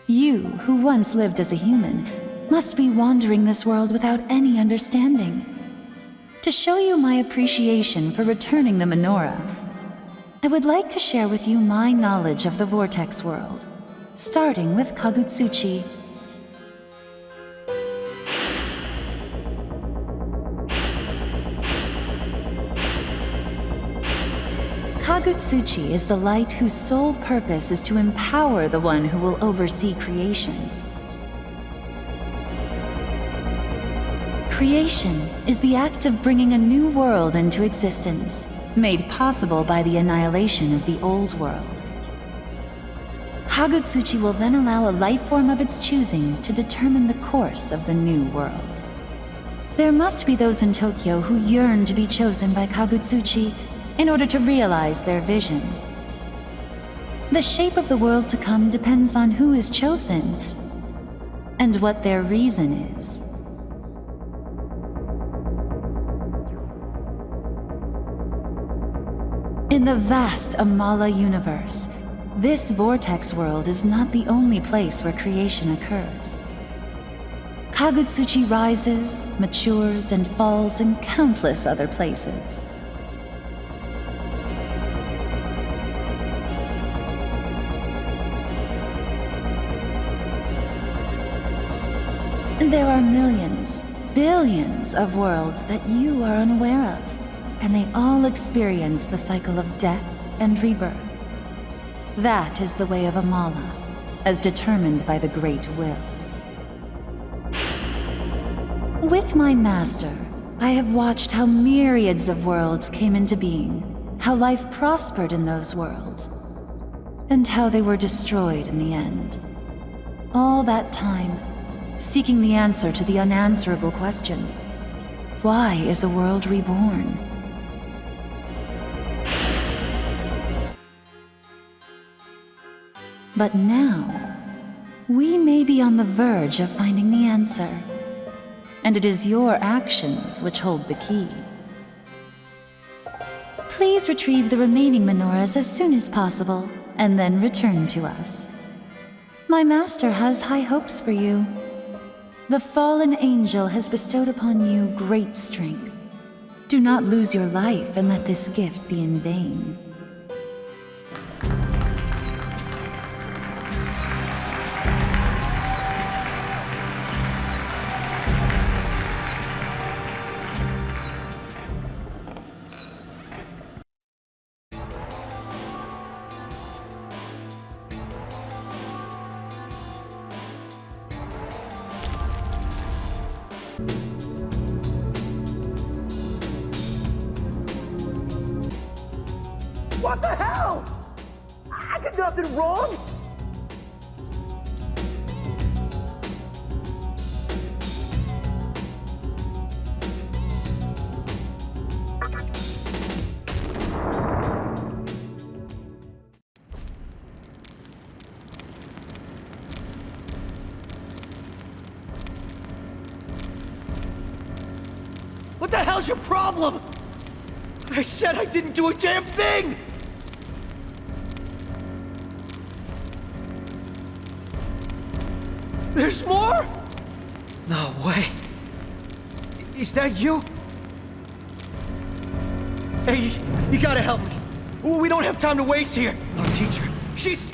You, who once lived as a human, must be wandering this world without any understanding. To show you my appreciation for returning the menorah, I would like to share with you my knowledge of the vortex world, starting with Kagutsuchi. Kagutsuchi is the light whose sole purpose is to empower the one who will oversee creation. Creation is the act of bringing a new world into existence, made possible by the annihilation of the old world. Kagutsuchi will then allow a life form of its choosing to determine the course of the new world. There must be those in Tokyo who yearn to be chosen by Kagutsuchi in order to realize their vision. The shape of the world to come depends on who is chosen and what their reason is. In the vast Amala universe, this vortex world is not the only place where creation occurs. Kagutsuchi rises, matures, and falls in countless other places. There are millions, billions of worlds that you are unaware of, and they all experience the cycle of death and rebirth. That is the way of Amala, as determined by the Great Will. With my master, I have watched how myriads of worlds came into being, how life prospered in those worlds, and how they were destroyed in the end. All that time, seeking the answer to the unanswerable question, why is a world reborn? But now, we may be on the verge of finding the answer. And it is your actions which hold the key. Please retrieve the remaining menorahs as soon as possible, and then return to us. My master has high hopes for you. The fallen angel has bestowed upon you great strength. Do not lose your life and let this gift be in vain. What the hell? I did nothing wrong! What the hell's your problem? I said I didn't do a damn thing! There's more? No way. Is that you? Hey, you gotta help me. We don't have time to waste here. Our teacher, she's...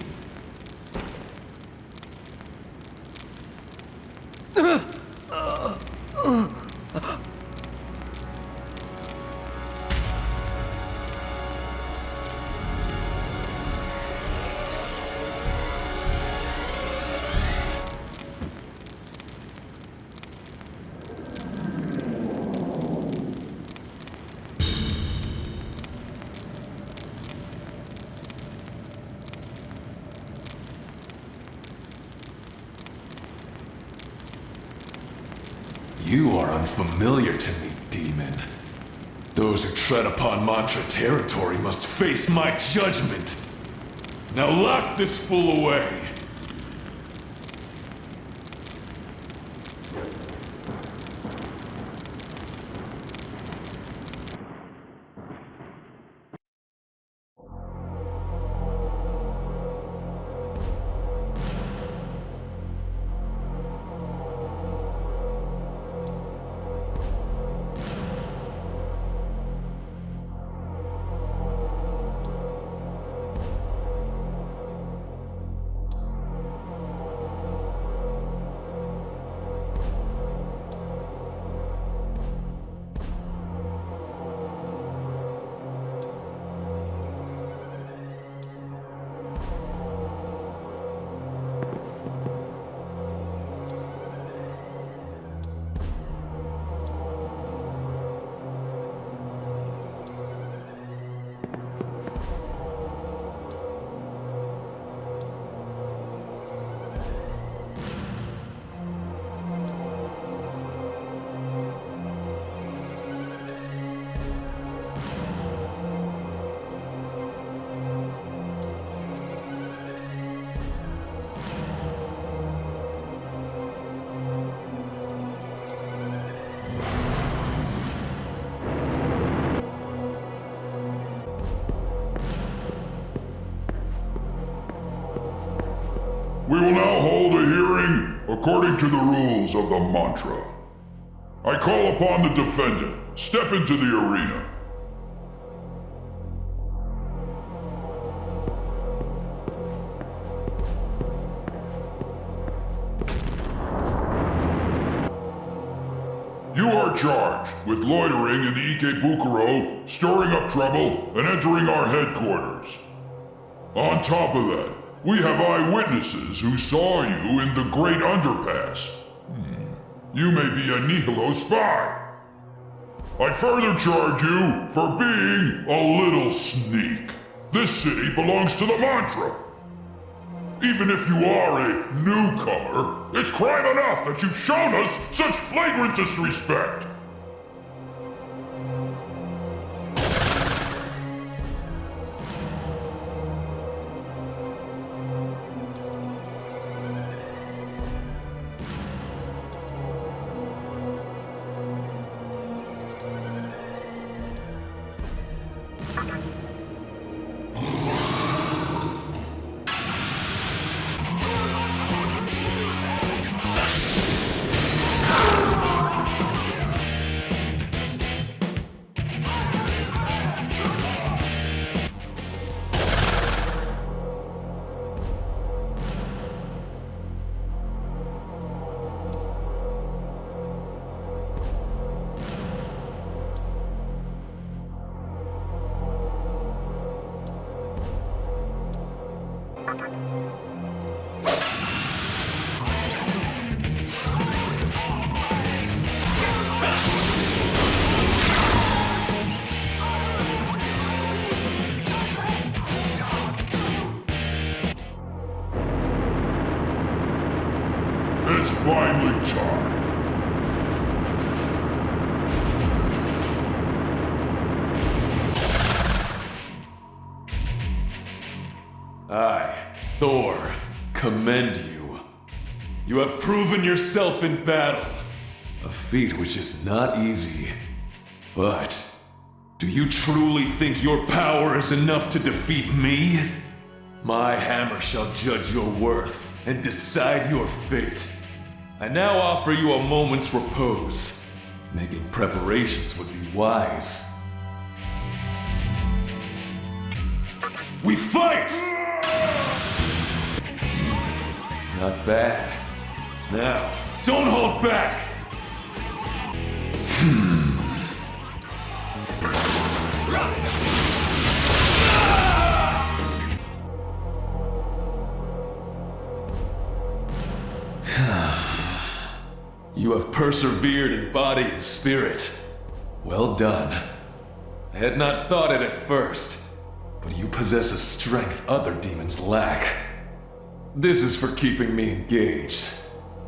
You are unfamiliar to me, demon. Those who tread upon mantra territory must face my judgment. Now lock this fool away. We will now hold a hearing according to the rules of the mantra. I call upon the defendant. Step into the arena. are charged with loitering in the Ikebukuro, stirring up trouble, and entering our headquarters. On top of that, we have eyewitnesses who saw you in the Great Underpass. You may be a Nihilo spy. I further charge you for being a little sneak. This city belongs to the Mantra. Even if you are a newcomer, it's crime enough that you've shown us such flagrant disrespect. It's finally time. I, Thor, commend you. You have proven yourself in battle. A feat which is not easy. But, do you truly think your power is enough to defeat me? My hammer shall judge your worth and decide your fate. I now offer you a moment's repose. Making preparations would be wise. We fight! Not bad. Now, don't hold back! You have persevered in body and spirit. Well done. I had not thought it at first, but you possess a strength other demons lack. This is for keeping me engaged.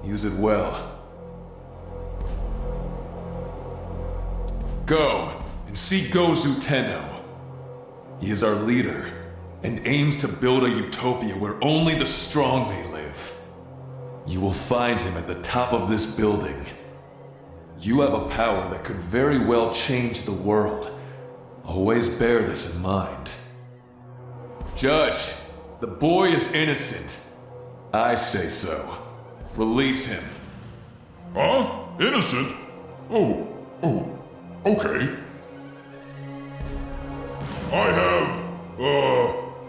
Use it well. Go and see Gozu-Tenno. He is our leader and aims to build a utopia where only the strong may live. You will find him at the top of this building. You have a power that could very well change the world. Always bear this in mind. Judge, the boy is innocent. I say so. Release him. Huh? Innocent? Oh, okay. I have,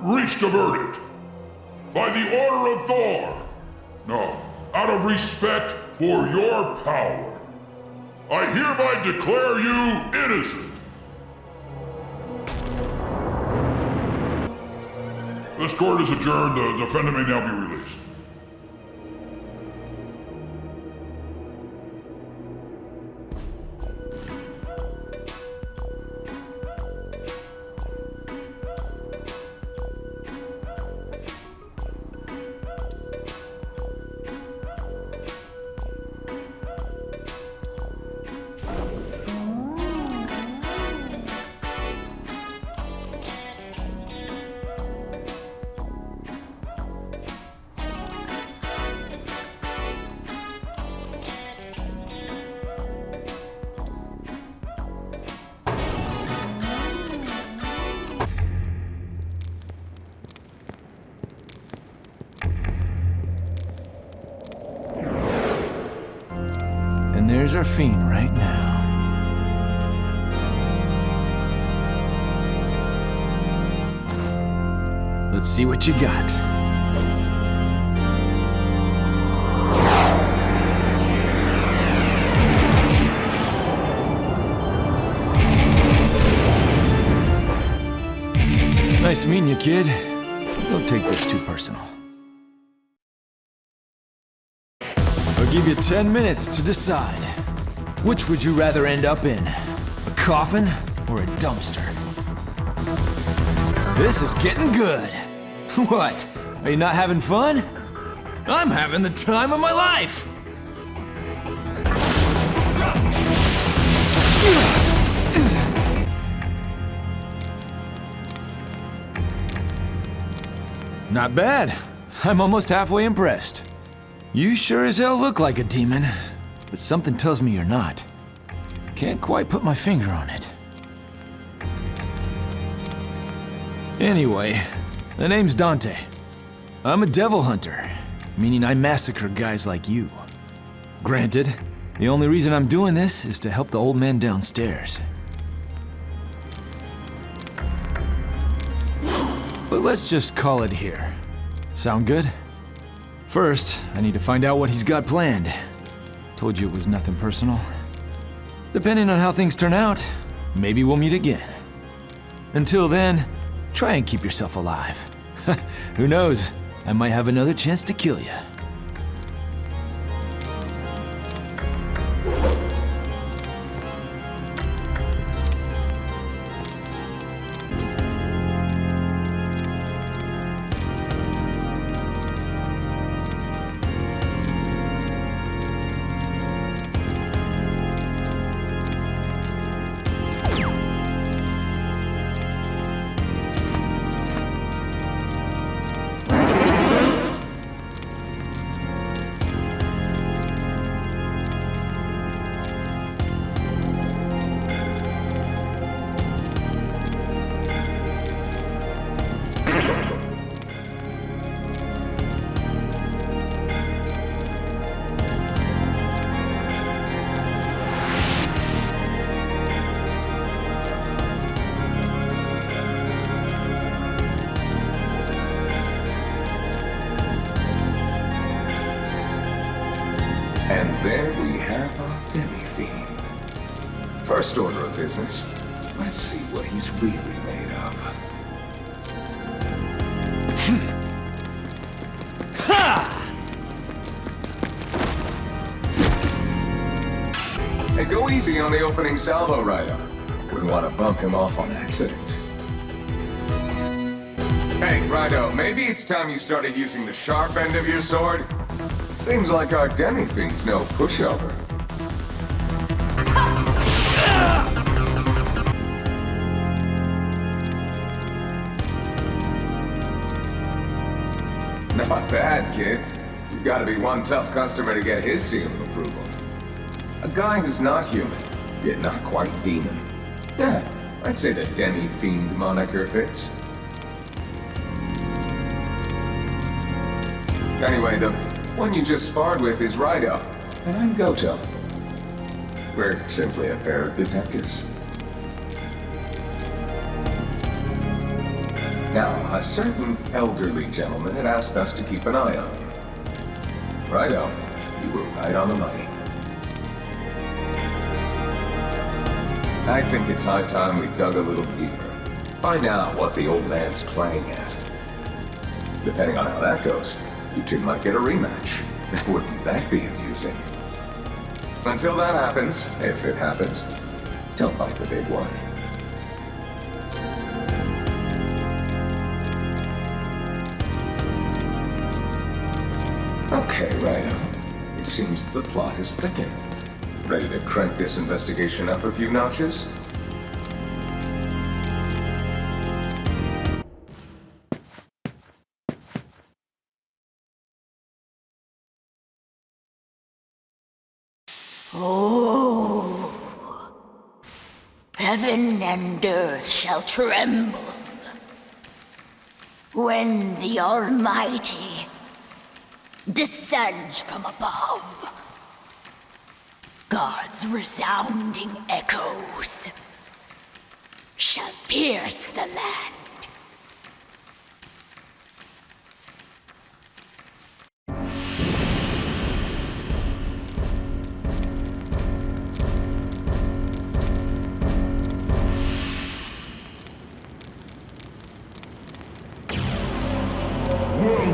reached a verdict. By the order of Thor. No, out of respect for your power. I hereby declare you innocent. This court is adjourned. The defendant may now be released. There's our fiend right now. Let's see what you got. Nice meeting you, kid. Don't take this too personal. I'll give you 10 minutes to decide. Which would you rather end up in? A coffin or a dumpster? This is getting good. What? Are you not having fun? I'm having the time of my life! Not bad. I'm almost halfway impressed. You sure as hell look like a demon, but something tells me you're not. Can't quite put my finger on it. Anyway, the name's Dante. I'm a devil hunter, meaning I massacre guys like you. Granted, the only reason I'm doing this is to help the old man downstairs. But let's just call it here. Sound good? First, I need to find out what he's got planned. Told you it was nothing personal. Depending on how things turn out, maybe we'll meet again. Until then, try and keep yourself alive. Who knows? I might have another chance to kill you. And there we have our demi-fiend. First order of business, let's see what he's really made of. Hey, go easy on the opening salvo, Raidou. Wouldn't want to bump him off on accident. Hey, Raidou, maybe it's time you started using the sharp end of your sword? Seems like our demi-fiend's no pushover. Not bad, kid. You've got to be one tough customer to get his seal of approval. A guy who's not human, yet not quite demon. Yeah, I'd say the demi-fiend moniker fits. Anyway, the one you just sparred with is Raidou, and I'm Goto. We're simply a pair of detectives. Now, a certain elderly gentleman had asked us to keep an eye on you. Raidou, you were right on the money. I think it's high time we dug a little deeper. Find out what the old man's playing at. Depending on how that goes, you two might get a rematch. Wouldn't that be amusing? Until that happens, if it happens, don't bite the big one. Okay, Raidou. It seems the plot is thickened. Ready to crank this investigation up a few notches? Oh, heaven and earth shall tremble when the Almighty descends from above. God's resounding echoes shall pierce the land.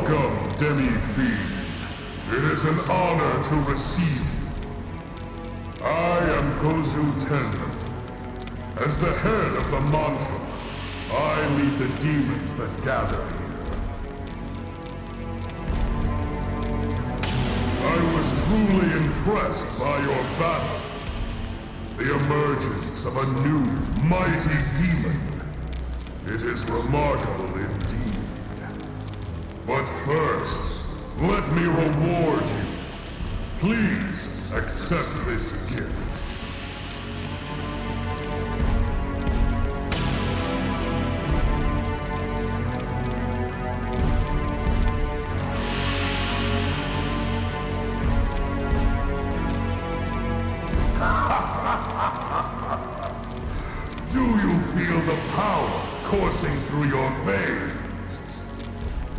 Welcome, Demi-Fiend. It is an honor to receive you. I am Gozu-Tenno. As the head of the mantra, I lead the demons that gather here. I was truly impressed by your battle. The emergence of a new, mighty demon. It is remarkable indeed. But first, let me reward you. Please accept this gift. Do you feel the power coursing through your veins?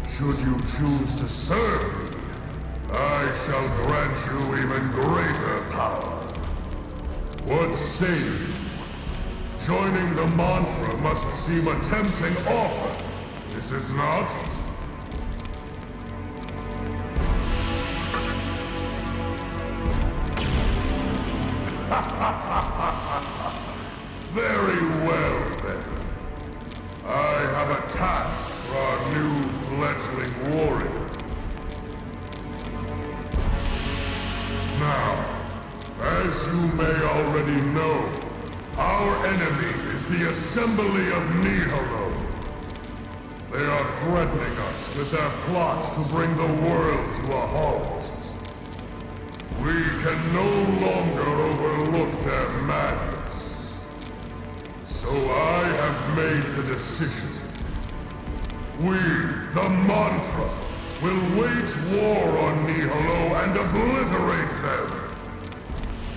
Should you choose to serve me, I shall grant you even greater power. What say you? Joining the mantra must seem a tempting offer, is it not? Very well, then. I have a task for our new fledgling warrior. Now, as you may already know, our enemy is the Assembly of Nihilo. They are threatening us with their plots to bring the world to a halt. We can no longer overlook their madness. So I have made the decision. We, the mantra, will wage war on Nihilo and obliterate them.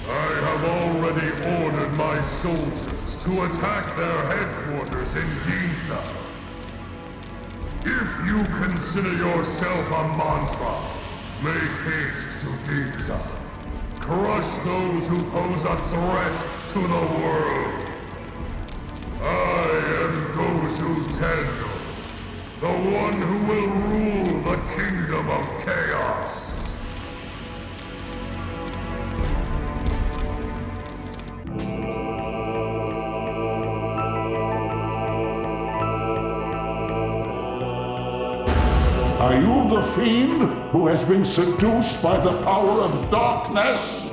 I have already ordered my soldiers to attack their headquarters in Ginza. If you consider yourself a mantra, make haste to Ginza. Crush those who pose a threat to the world. I am Gozu-Tenno, the one who will rule the kingdom of chaos. Are you the fiend who has been seduced by the power of darkness?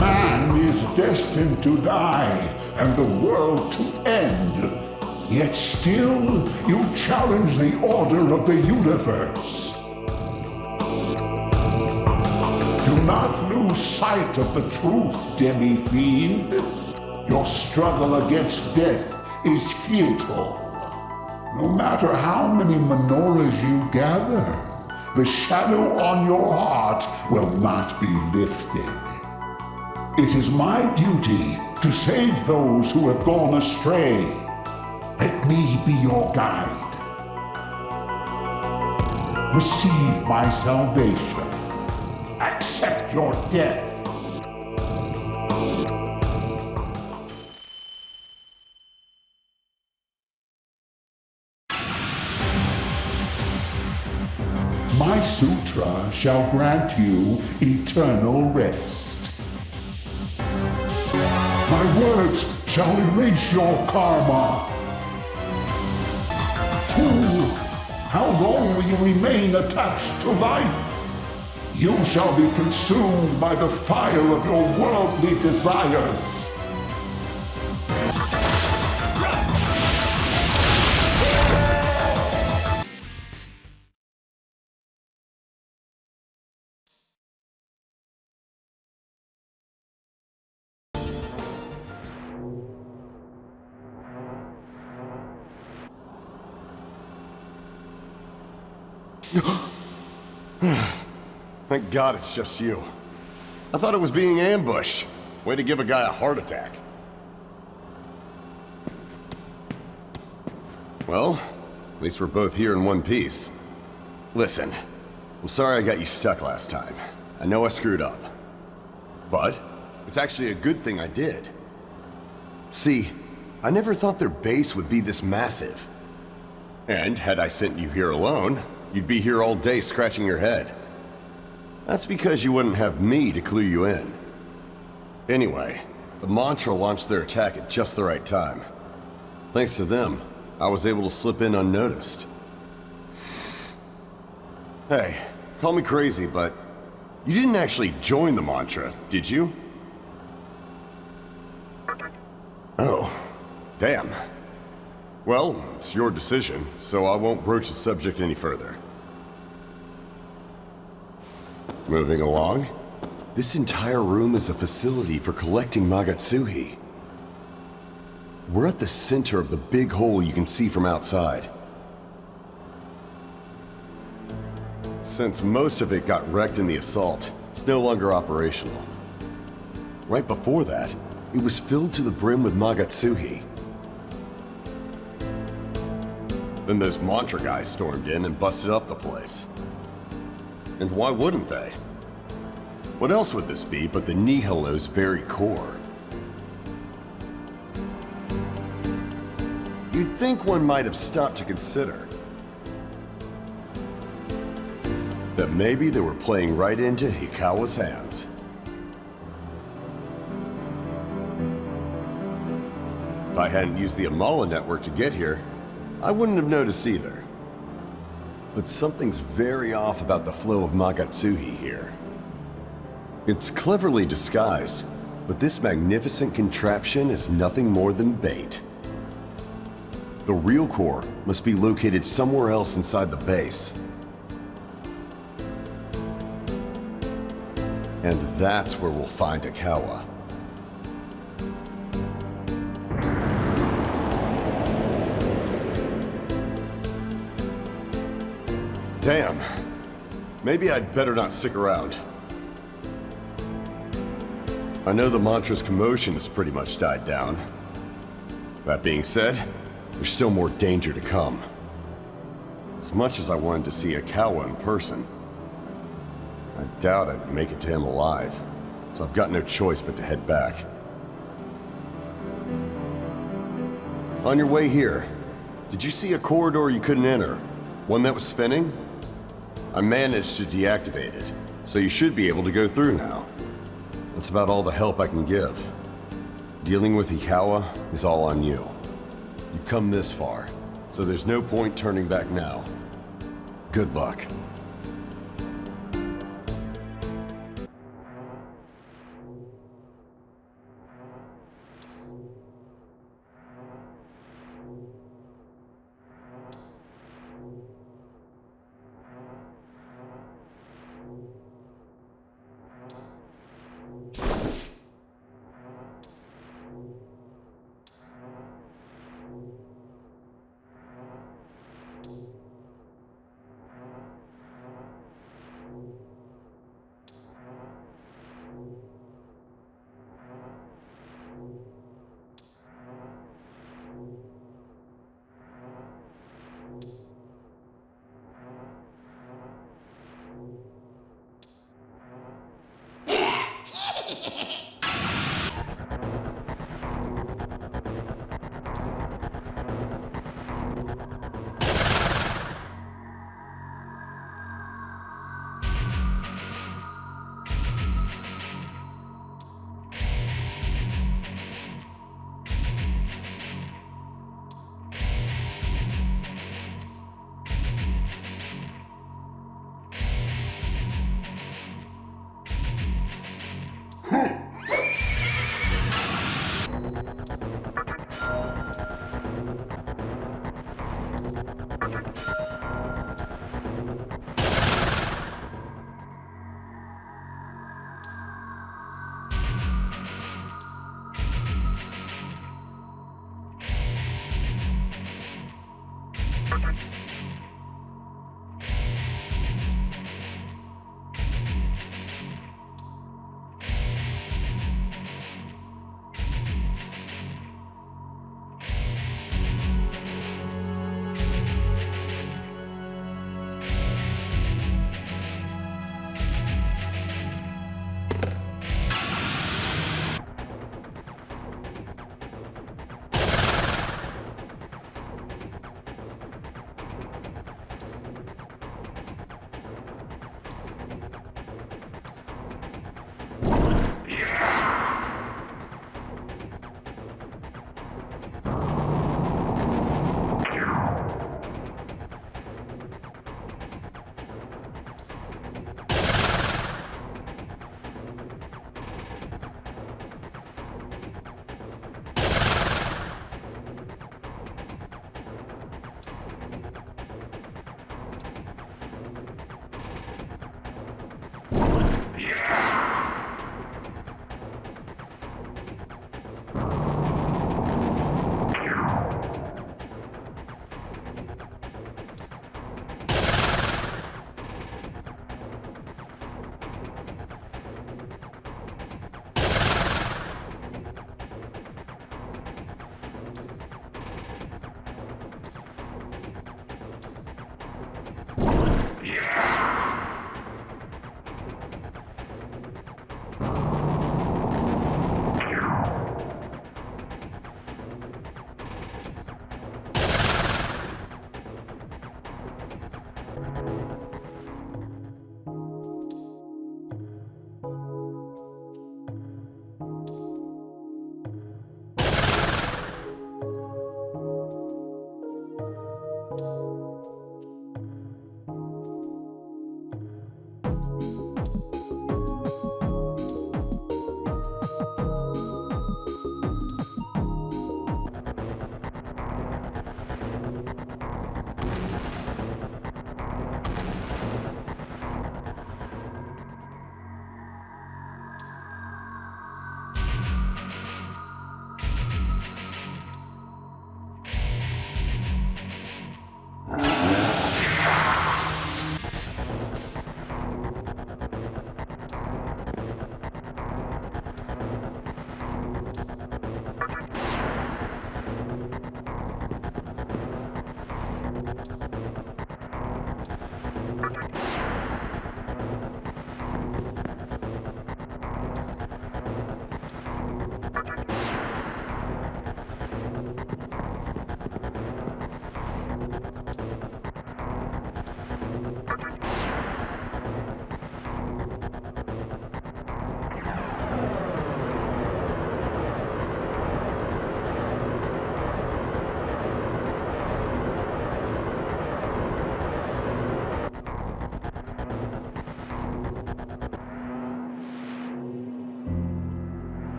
Man is destined to die and the world to end. Yet still, you challenge the order of the universe. Do not lose sight of the truth, Demi-Fiend. Your struggle against death is futile. No matter how many menorahs you gather, the shadow on your heart will not be lifted. It is my duty to save those who have gone astray. Let me be your guide. Receive my salvation. Accept your death. My sutra shall grant you eternal rest. My words shall erase your karma. Fool, how long will you remain attached to life? You shall be consumed by the fire of your worldly desires. Thank God it's just you. I thought it was being ambushed. Way to give a guy a heart attack. Well, at least we're both here in one piece. Listen, I'm sorry I got you stuck last time. I know I screwed up. But it's actually a good thing I did. See, I never thought their base would be this massive. And had I sent you here alone, you'd be here all day scratching your head. That's because you wouldn't have me to clue you in. Anyway, the Mantra launched their attack at just the right time. Thanks to them, I was able to slip in unnoticed. Hey, call me crazy, but you didn't actually join the Mantra, did you? Oh, damn. Well, it's your decision, so I won't broach the subject any further. Moving along, this entire room is a facility for collecting Magatsuhi. We're at the center of the big hole you can see from outside. Since most of it got wrecked in the assault, it's no longer operational. Right before that, it was filled to the brim with Magatsuhi. Then those Mantra guys stormed in and busted up the place. And why wouldn't they? What else would this be but the Nihilo's very core? You'd think one might have stopped to consider that maybe they were playing right into Hikawa's hands. If I hadn't used the Amala network to get here, I wouldn't have noticed either. But something's very off about the flow of Magatsuhi here. It's cleverly disguised, but this magnificent contraption is nothing more than bait. The real core must be located somewhere else inside the base. And that's where we'll find Hikawa. Damn. Maybe I'd better not stick around. I know the Mantra's commotion has pretty much died down. That being said, there's still more danger to come. As much as I wanted to see Hikawa in person, I doubt I'd make it to him alive, so I've got no choice but to head back. On your way here, did you see a corridor you couldn't enter? One that was spinning? I managed to deactivate it, so you should be able to go through now. That's about all the help I can give. Dealing with Hikawa is all on you. You've come this far, so there's no point turning back now. Good luck.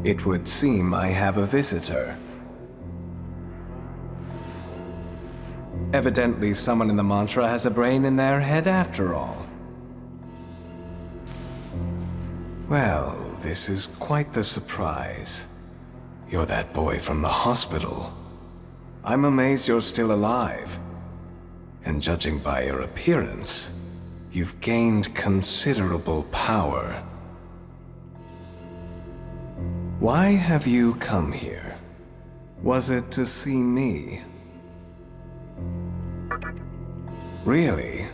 It would seem I have a visitor. Evidently, someone in the mantra has a brain in their head after all. Well, this is quite the surprise. You're that boy from the hospital. I'm amazed you're still alive. And judging by your appearance, you've gained considerable power. Why have you come here? Was it to see me? Really?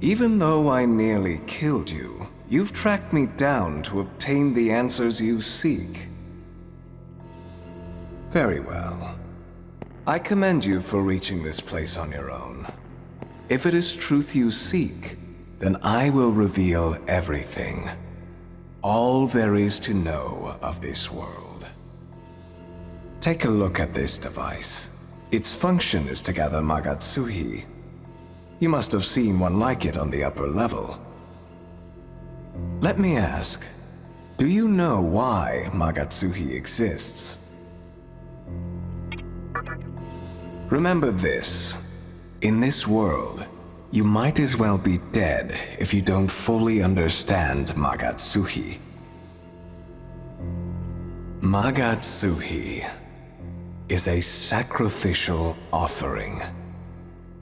Even though I nearly killed you, you've tracked me down to obtain the answers you seek. Very well. I commend you for reaching this place on your own. If it is truth you seek, then I will reveal everything. All there is to know of this world. Take a look at this device. Its function is to gather Magatsuhi. You must have seen one like it on the upper level. Let me ask, do you know why Magatsuhi exists? Remember this. In this world, you might as well be dead if you don't fully understand Magatsuhi. Magatsuhi is a sacrificial offering.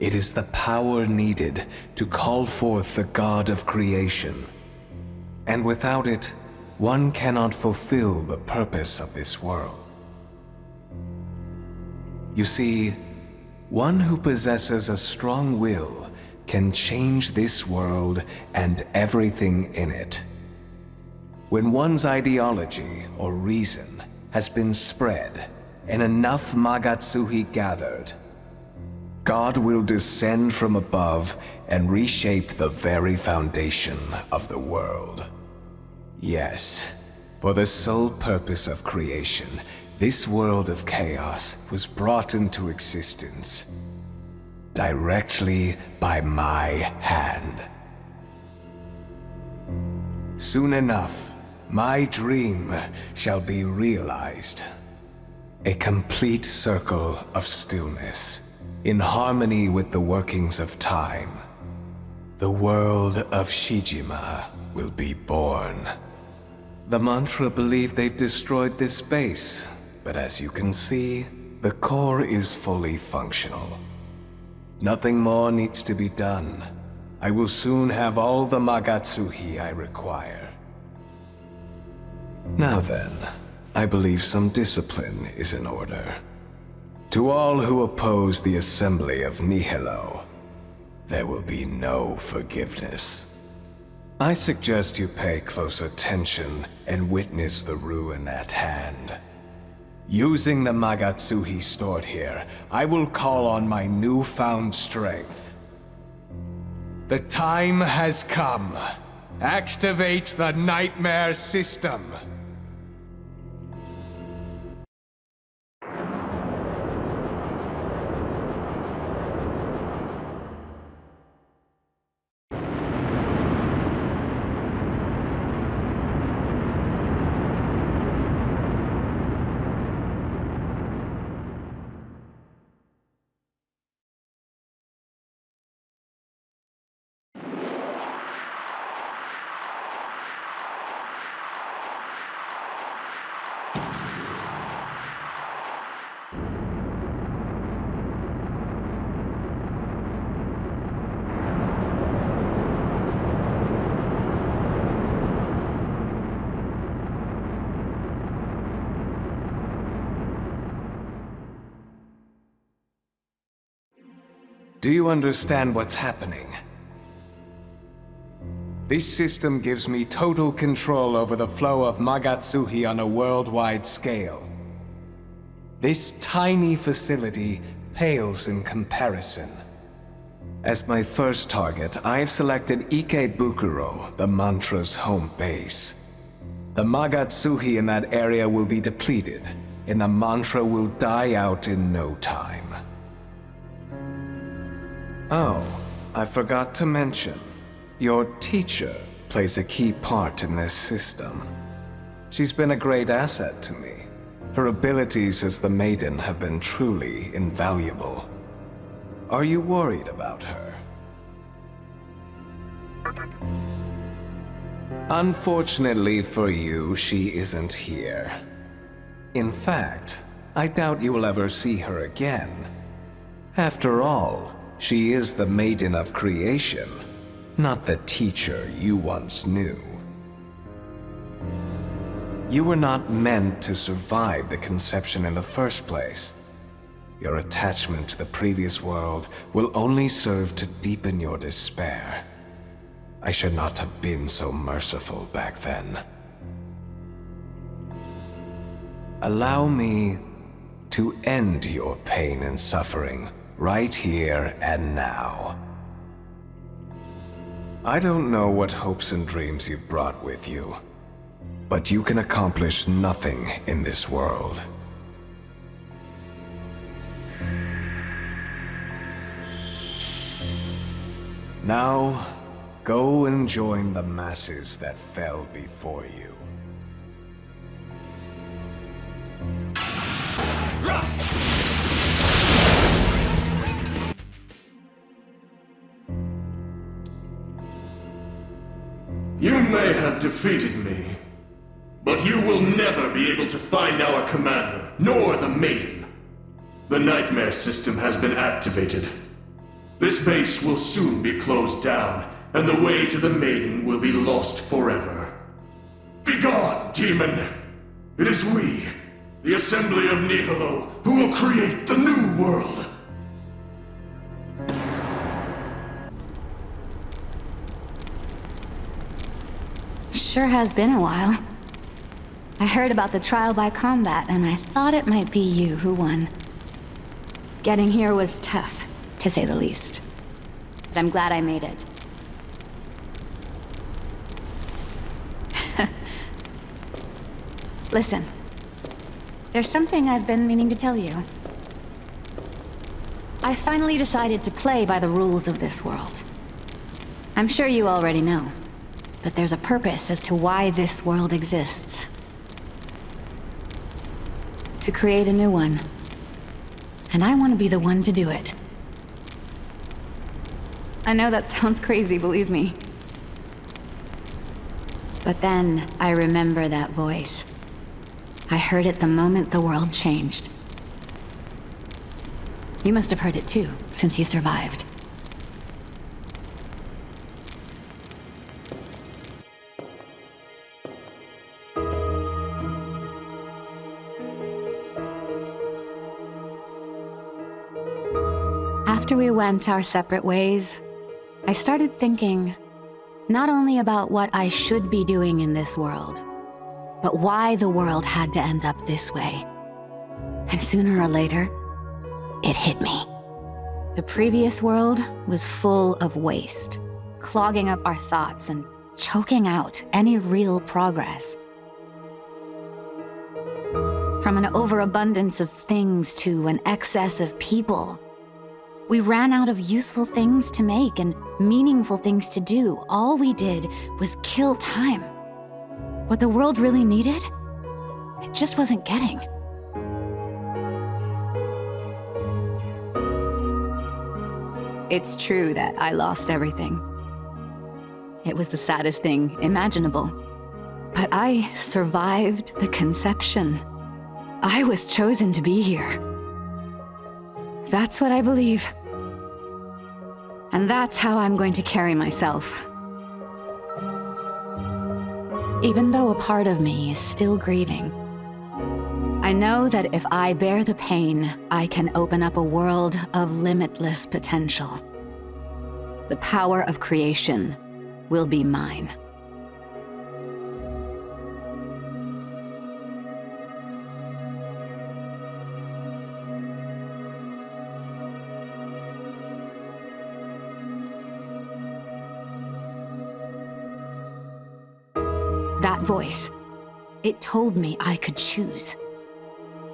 It is the power needed to call forth the god of creation. And without it, one cannot fulfill the purpose of this world. You see, one who possesses a strong will can change this world and everything in it. When one's ideology or reason has been spread and enough Magatsuhi gathered, God will descend from above and reshape the very foundation of the world. Yes, for the sole purpose of creation, this world of chaos was brought into existence directly by my hand. Soon enough, my dream shall be realized. A complete circle of stillness, in harmony with the workings of time. The world of Shijima will be born. The mantra believe they've destroyed this space, but as you can see, the core is fully functional. Nothing more needs to be done. I will soon have all the Magatsuhi I require. Now then, I believe some discipline is in order. To all who oppose the assembly of Nihilo, there will be no forgiveness. I suggest you pay close attention and witness the ruin at hand. Using the Magatsuhi stored here, I will call on my newfound strength. The time has come. Activate the Nightmare System. Do you understand what's happening? This system gives me total control over the flow of Magatsuhi on a worldwide scale. This tiny facility pales in comparison. As my first target, I've selected Ikebukuro, the mantra's home base. The Magatsuhi in that area will be depleted, and the mantra will die out in no time. Oh, I forgot to mention, your teacher plays a key part in this system. She's been a great asset to me. Her abilities as the Maiden have been truly invaluable. Are you worried about her? Unfortunately for you, she isn't here. In fact, I doubt you will ever see her again. After all, she is the Maiden of Creation, not the teacher you once knew. You were not meant to survive the conception in the first place. Your attachment to the previous world will only serve to deepen your despair. I should not have been so merciful back then. Allow me to end your pain and suffering right here and now. I don't know what hopes and dreams you've brought with you, but you can accomplish nothing in this world. Now, go and join the masses that fell before you. You may have defeated me, but you will never be able to find our commander, nor the Maiden. The Nightmare System has been activated. This base will soon be closed down, and the way to the Maiden will be lost forever. Begone, demon! It is we, the Assembly of Nihilo, who will create the new world! Sure has been a while. I heard about the trial by combat, and I thought it might be you who won. Getting here was tough, to say the least. But I'm glad I made it. Listen. There's something I've been meaning to tell you. I finally decided to play by the rules of this world. I'm sure you already know. But there's a purpose as to why this world exists. to create a new one. And I want to be the one to do it. I know that sounds crazy, believe me. But then I remember that voice. I heard it the moment the world changed. You must have heard it too, since you survived. After we went our separate ways, I started thinking not only about what I should be doing in this world, but why the world had to end up this way. And sooner or later, it hit me. The previous world was full of waste, clogging up our thoughts and choking out any real progress. From an overabundance of things to an excess of people, we ran out of useful things to make and meaningful things to do. All we did was kill time. What the world really needed, it just wasn't getting. It's true that I lost everything. It was the saddest thing imaginable. But I survived the conception. I was chosen to be here. That's what I believe. And that's how I'm going to carry myself. Even though a part of me is still grieving, I know that if I bear the pain, I can open up a world of limitless potential. The power of creation will be mine. That voice, it told me I could choose.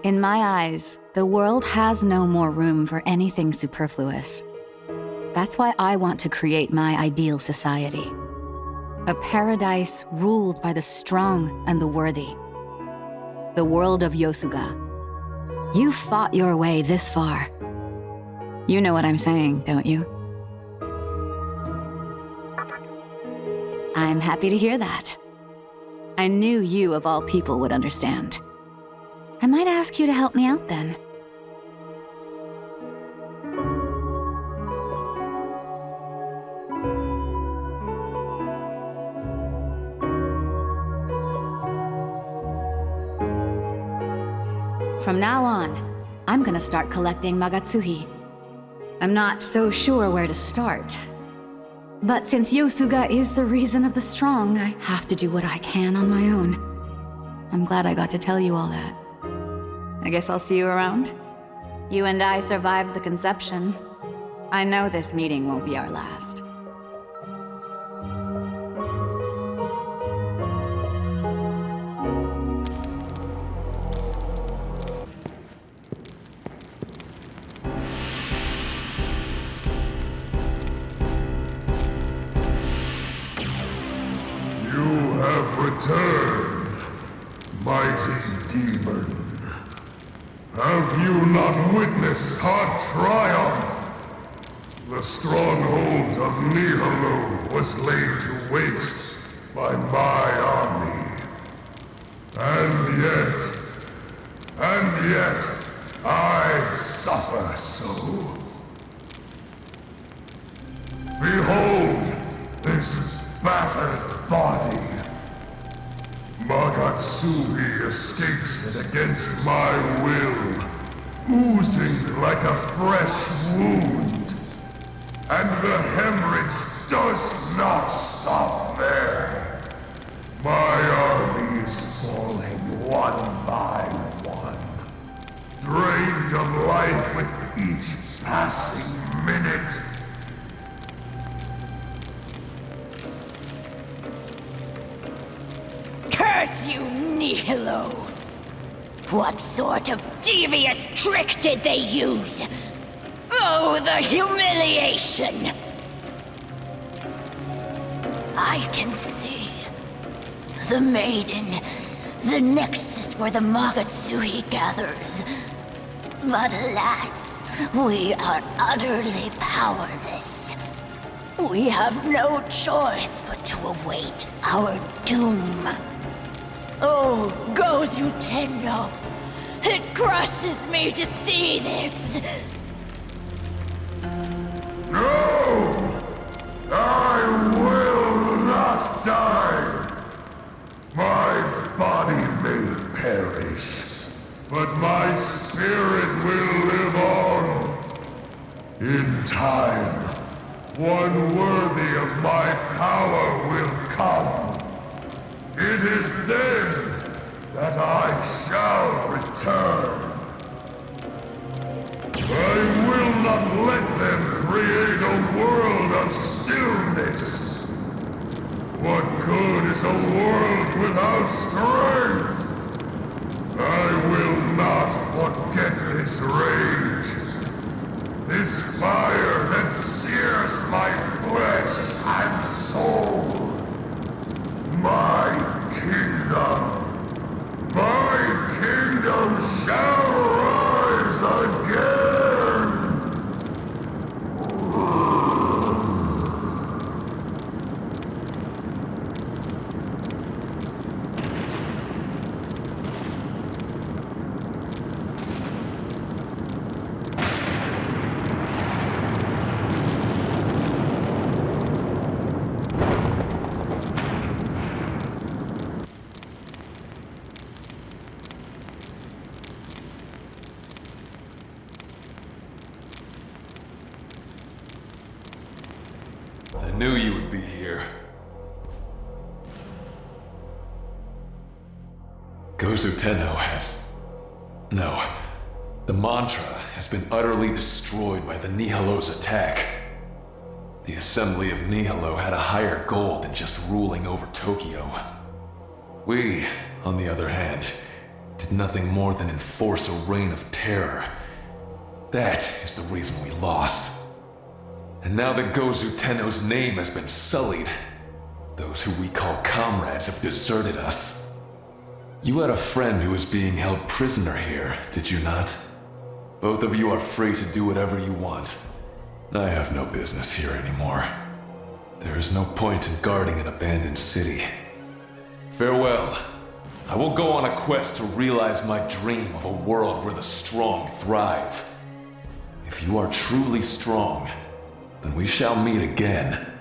In my eyes, the world has no more room for anything superfluous. That's why I want to create my ideal society. A paradise ruled by the strong and the worthy. The world of Yosuga. You fought your way this far. You know what I'm saying, don't you? I'm happy to hear that. I knew you, of all people, would understand. I might ask you to help me out, then. From now on, I'm gonna start collecting Magatsuhi. I'm not so sure where to start. But since Yosuga is the reason of the strong, I have to do what I can on my own. I'm glad I got to tell you all that. I guess I'll see you around. You and I survived the conception. I know this meeting won't be our last. Return, mighty demon. Have you not witnessed our triumph? The stronghold of Nihilo was laid to waste by my army. And yet, I suffer so. Behold this battered body. Magatsuhi escapes it against my will, oozing like a fresh wound. And the hemorrhage does not stop there. My army is falling one by one, drained of life with each passing minute. Curse you, Nihilo! What sort of devious trick did they use? Oh, the humiliation! I can see the maiden the nexus where the Magatsuhi gathers. But alas, we are utterly powerless. We have no choice but to await our doom. Oh, Gozu-Tenno, it crushes me to see this. No! I will not die! My body may perish, but my spirit will live on. In time, one worthy of my power will come. It is then that I shall return. I will not let them create a world of stillness. What good is a world without strength? I will not forget this rage. This fire that sears my flesh and soul. My kingdom shall rise again! I knew you would be here. Gozu-Tenno has... No. The mantra has been utterly destroyed by the Nihilo's attack. The Assembly of Nihilo had a higher goal than just ruling over Tokyo. We, on the other hand, did nothing more than enforce a reign of terror. That is the reason we lost. And now that Gozu-Tenno's name has been sullied, those who we call comrades have deserted us. You had a friend who was being held prisoner here, did you not? Both of you are free to do whatever you want. I have no business here anymore. There is no point in guarding an abandoned city. Farewell. I will go on a quest to realize my dream of a world where the strong thrive. If you are truly strong, then we shall meet again.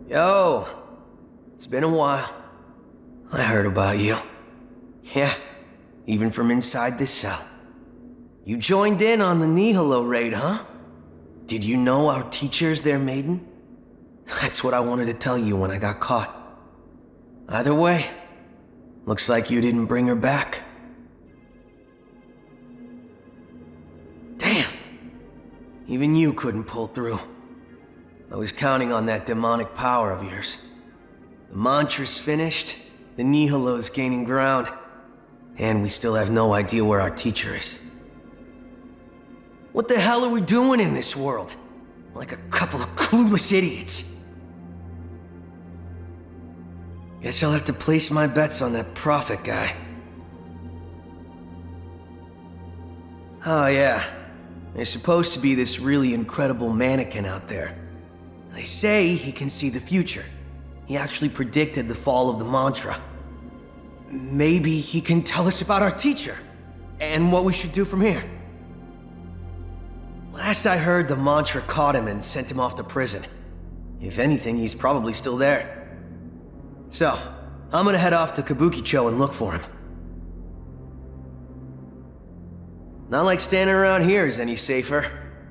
Yo, it's been a while. I heard about you. Yeah, even from inside this cell. You joined in on the Nihilo raid, huh? Did you know our teacher's their maiden? That's what I wanted to tell you when I got caught. Either way, looks like you didn't bring her back. Damn! Even you couldn't pull through. I was counting on that demonic power of yours. The mantra's finished, the Nihilo's gaining ground, and we still have no idea where our teacher is. What the hell are we doing in this world? Like a couple of clueless idiots. Guess I'll have to place my bets on that prophet guy. Oh yeah, there's supposed to be this really incredible Manikin out there. They say he can see the future. He actually predicted the fall of the mantra. Maybe he can tell us about our teacher, and what we should do from here. Last I heard, the mantra caught him and sent him off to prison. If anything, he's probably still there. So, I'm gonna head off to Kabukicho and look for him. Not like standing around here is any safer.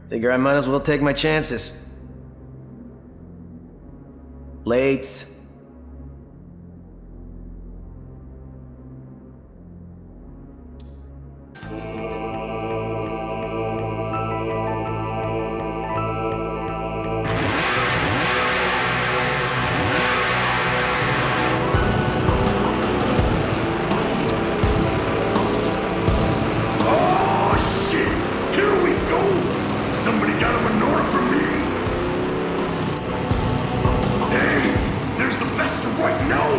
Figure I might as well take my chances. Late. Somebody got a menorah for me? Hey, Master right now!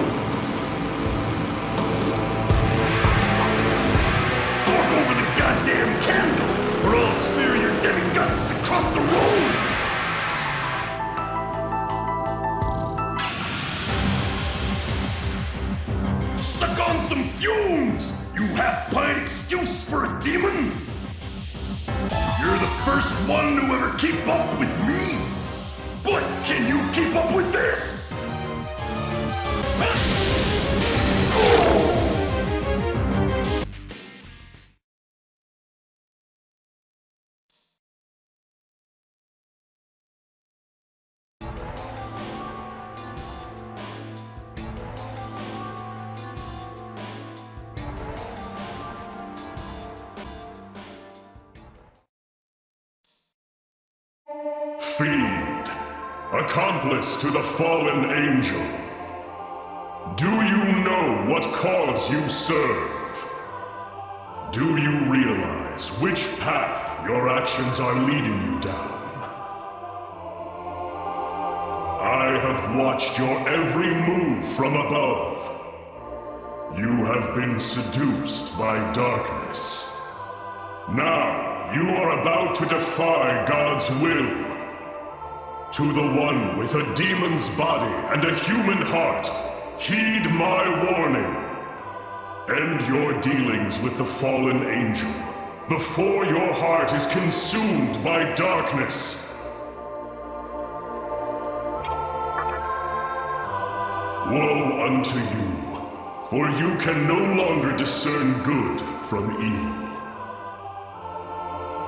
Fork over the goddamn candle, or I'll smear your dead guts across the road! Suck on some fumes, you half-pint excuse for a demon! You're the first one to ever keep up with me! But can you keep up with this? Fiend, accomplice to the fallen angel. Do you know what cause you serve? Do you realize which path your actions are leading you down? I have watched your every move from above. You have been seduced by darkness. Now, you are about to defy God's will. To the one with a demon's body and a human heart, heed my warning. End your dealings with the fallen angel before your heart is consumed by darkness. Woe unto you, for you can no longer discern good from evil.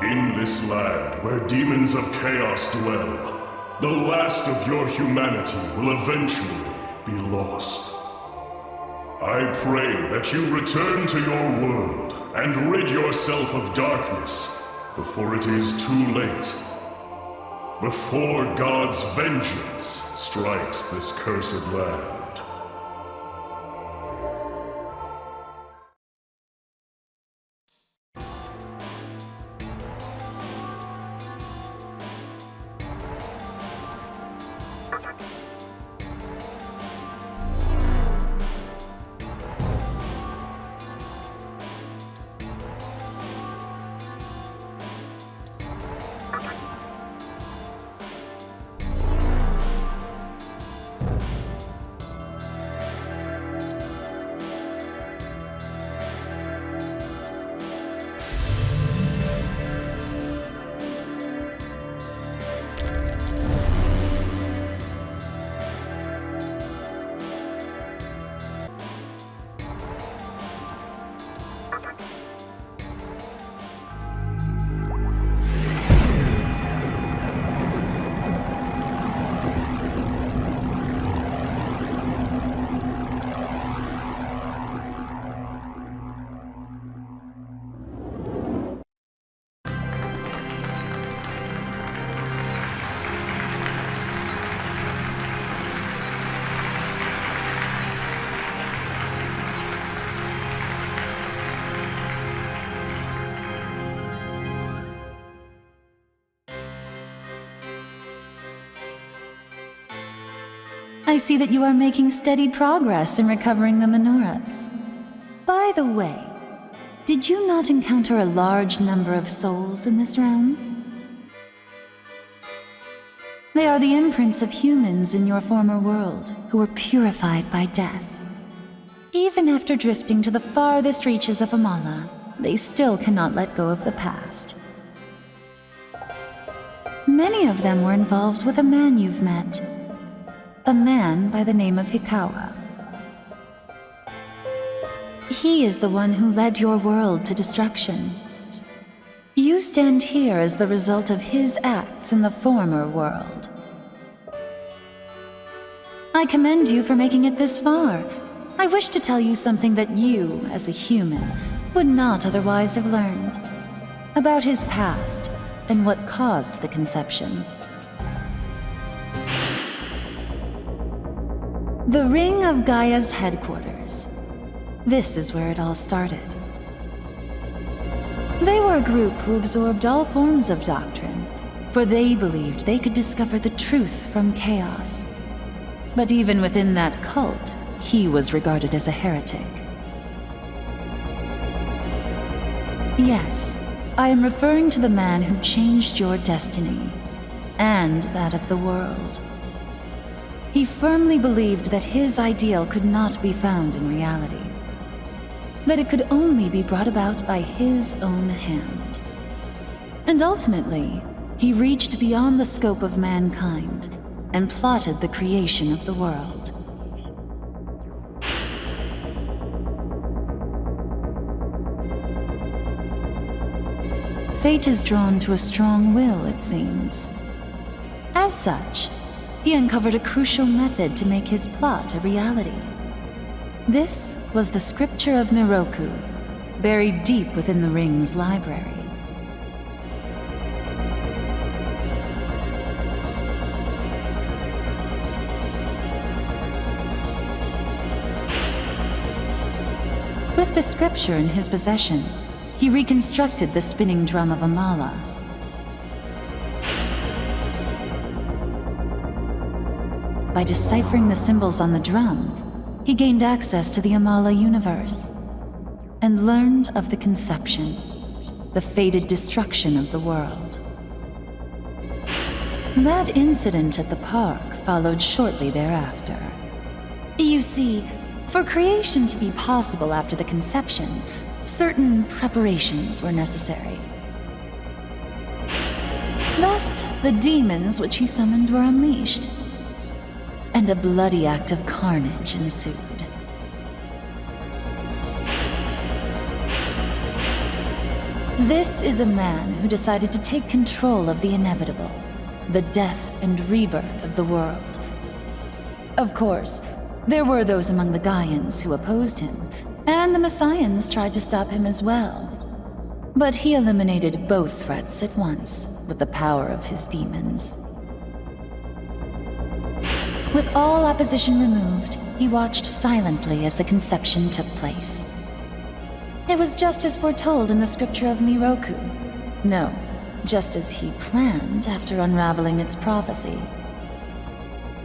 In this land where demons of chaos dwell, the last of your humanity will eventually be lost. I pray that you return to your world and rid yourself of darkness before it is too late. Before God's vengeance strikes this cursed land. I see that you are making steady progress in recovering the menorahs. By the way, did you not encounter a large number of souls in this realm? They are the imprints of humans in your former world, who were purified by death. Even after drifting to the farthest reaches of Amala, they still cannot let go of the past. Many of them were involved with a man you've met. A man by the name of Hikawa. He is the one who led your world to destruction. You stand here as the result of his acts in the former world. I commend you for making it this far. I wish to tell you something that you, as a human, would not otherwise have learned. About his past, and what caused the conception. The Ring of Gaea's headquarters. This is where it all started. They were a group who absorbed all forms of doctrine, for they believed they could discover the truth from chaos. But even within that cult, he was regarded as a heretic. Yes, I am referring to the man who changed your destiny, and that of the world. He firmly believed that his ideal could not be found in reality, that it could only be brought about by his own hand. And ultimately, he reached beyond the scope of mankind and plotted the creation of the world. Fate is drawn to a strong will, it seems. As such, he uncovered a crucial method to make his plot a reality. This was the scripture of Miroku, buried deep within the ring's library. With the scripture in his possession, he reconstructed the spinning drum of Amala. By deciphering the symbols on the drum, he gained access to the Amala universe and learned of the conception, the fated destruction of the world. That incident at the park followed shortly thereafter. You see, for creation to be possible after the conception, certain preparations were necessary. Thus, the demons which he summoned were unleashed, and a bloody act of carnage ensued. This is a man who decided to take control of the inevitable, the death and rebirth of the world. Of course, there were those among the Gaeans who opposed him, and the Messians tried to stop him as well. But he eliminated both threats at once with the power of his demons. With all opposition removed, he watched silently as the conception took place. It was just as foretold in the scripture of Miroku. No, just as he planned after unraveling its prophecy.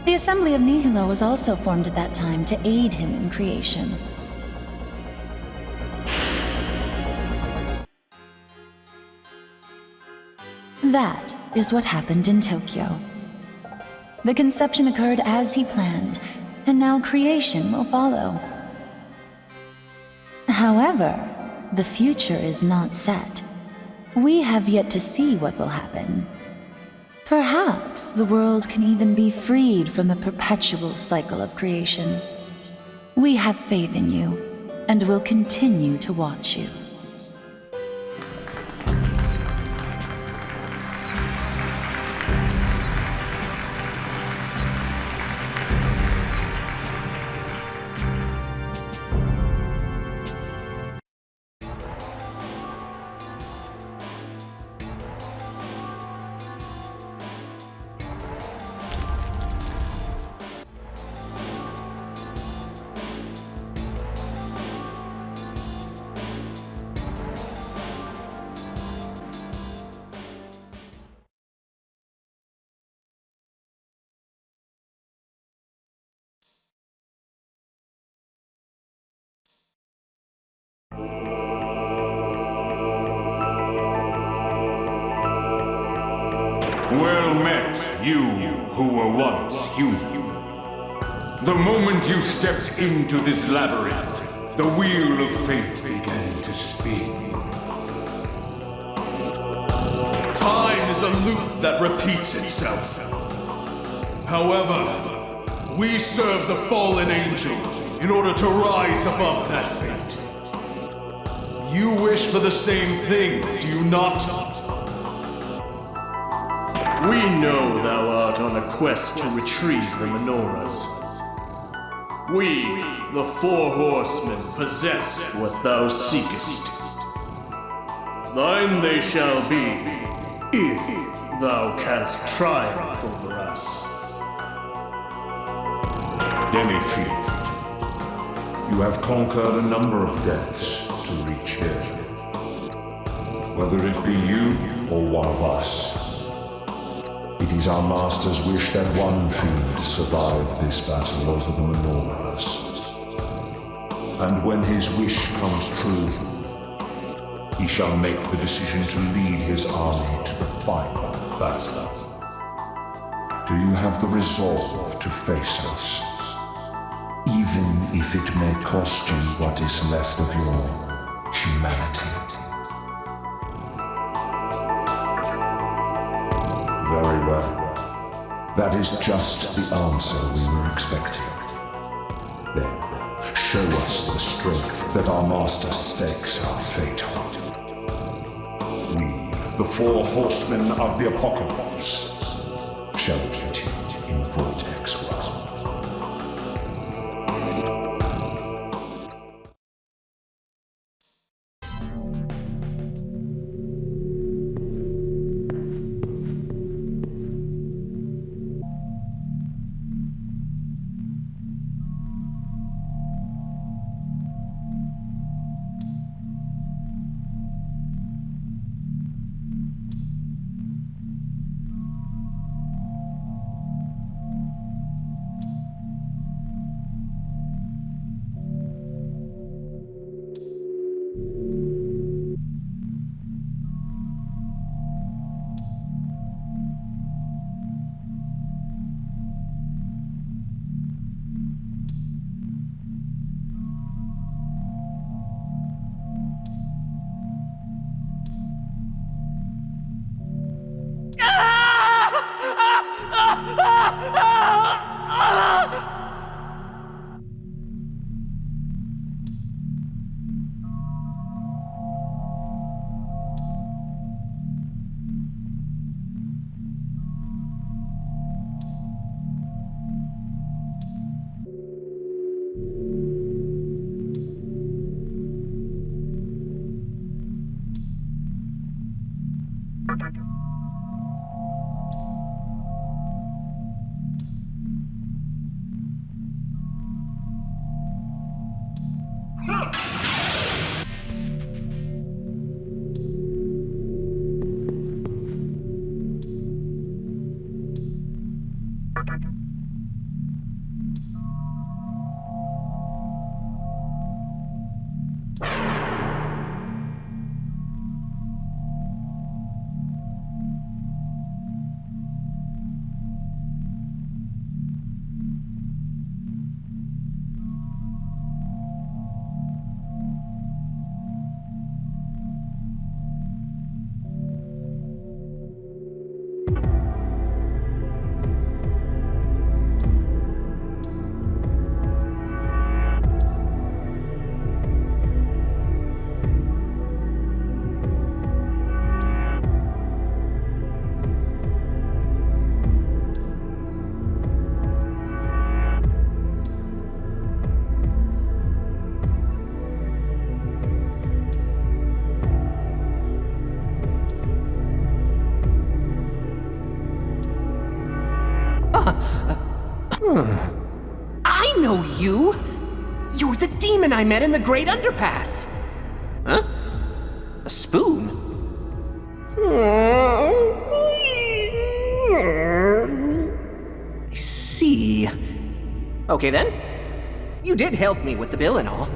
The Assembly of Nihilo was also formed at that time to aid him in creation. That is what happened in Tokyo. The conception occurred as he planned, and now creation will follow. However, the future is not set. We have yet to see what will happen. Perhaps the world can even be freed from the perpetual cycle of creation. We have faith in you, and will continue to watch you. Well met, you who were once human. The moment you stepped into this labyrinth, the wheel of fate began to spin. Time is a loop that repeats itself. However, we serve the fallen angel in order to rise above that fate. You wish for the same thing, do you not? We know thou art on a quest to retrieve the menorahs. We, the Four Horsemen, possess what thou seekest. Thine they shall be, if thou canst triumph over us. Demi-Fiend, you have conquered a number of deaths to reach here. Whether it be you or one of us, It is our master's wish that one fiend survive this battle over the Menoras. And when his wish comes true, he shall make the decision to lead his army to the final battle. Do you have the resolve to face us? Even if it may cost you what is left of your humanity. Very well. That is just the answer we were expecting. Then, show us the strength that our master stakes our fate on. We, the Four Horsemen of the Apocalypse, shall meet you in the vortex world. I know you! You're the demon I met in the Great Underpass! Huh? A spoon? I see. Okay then. You did help me with the bill and all.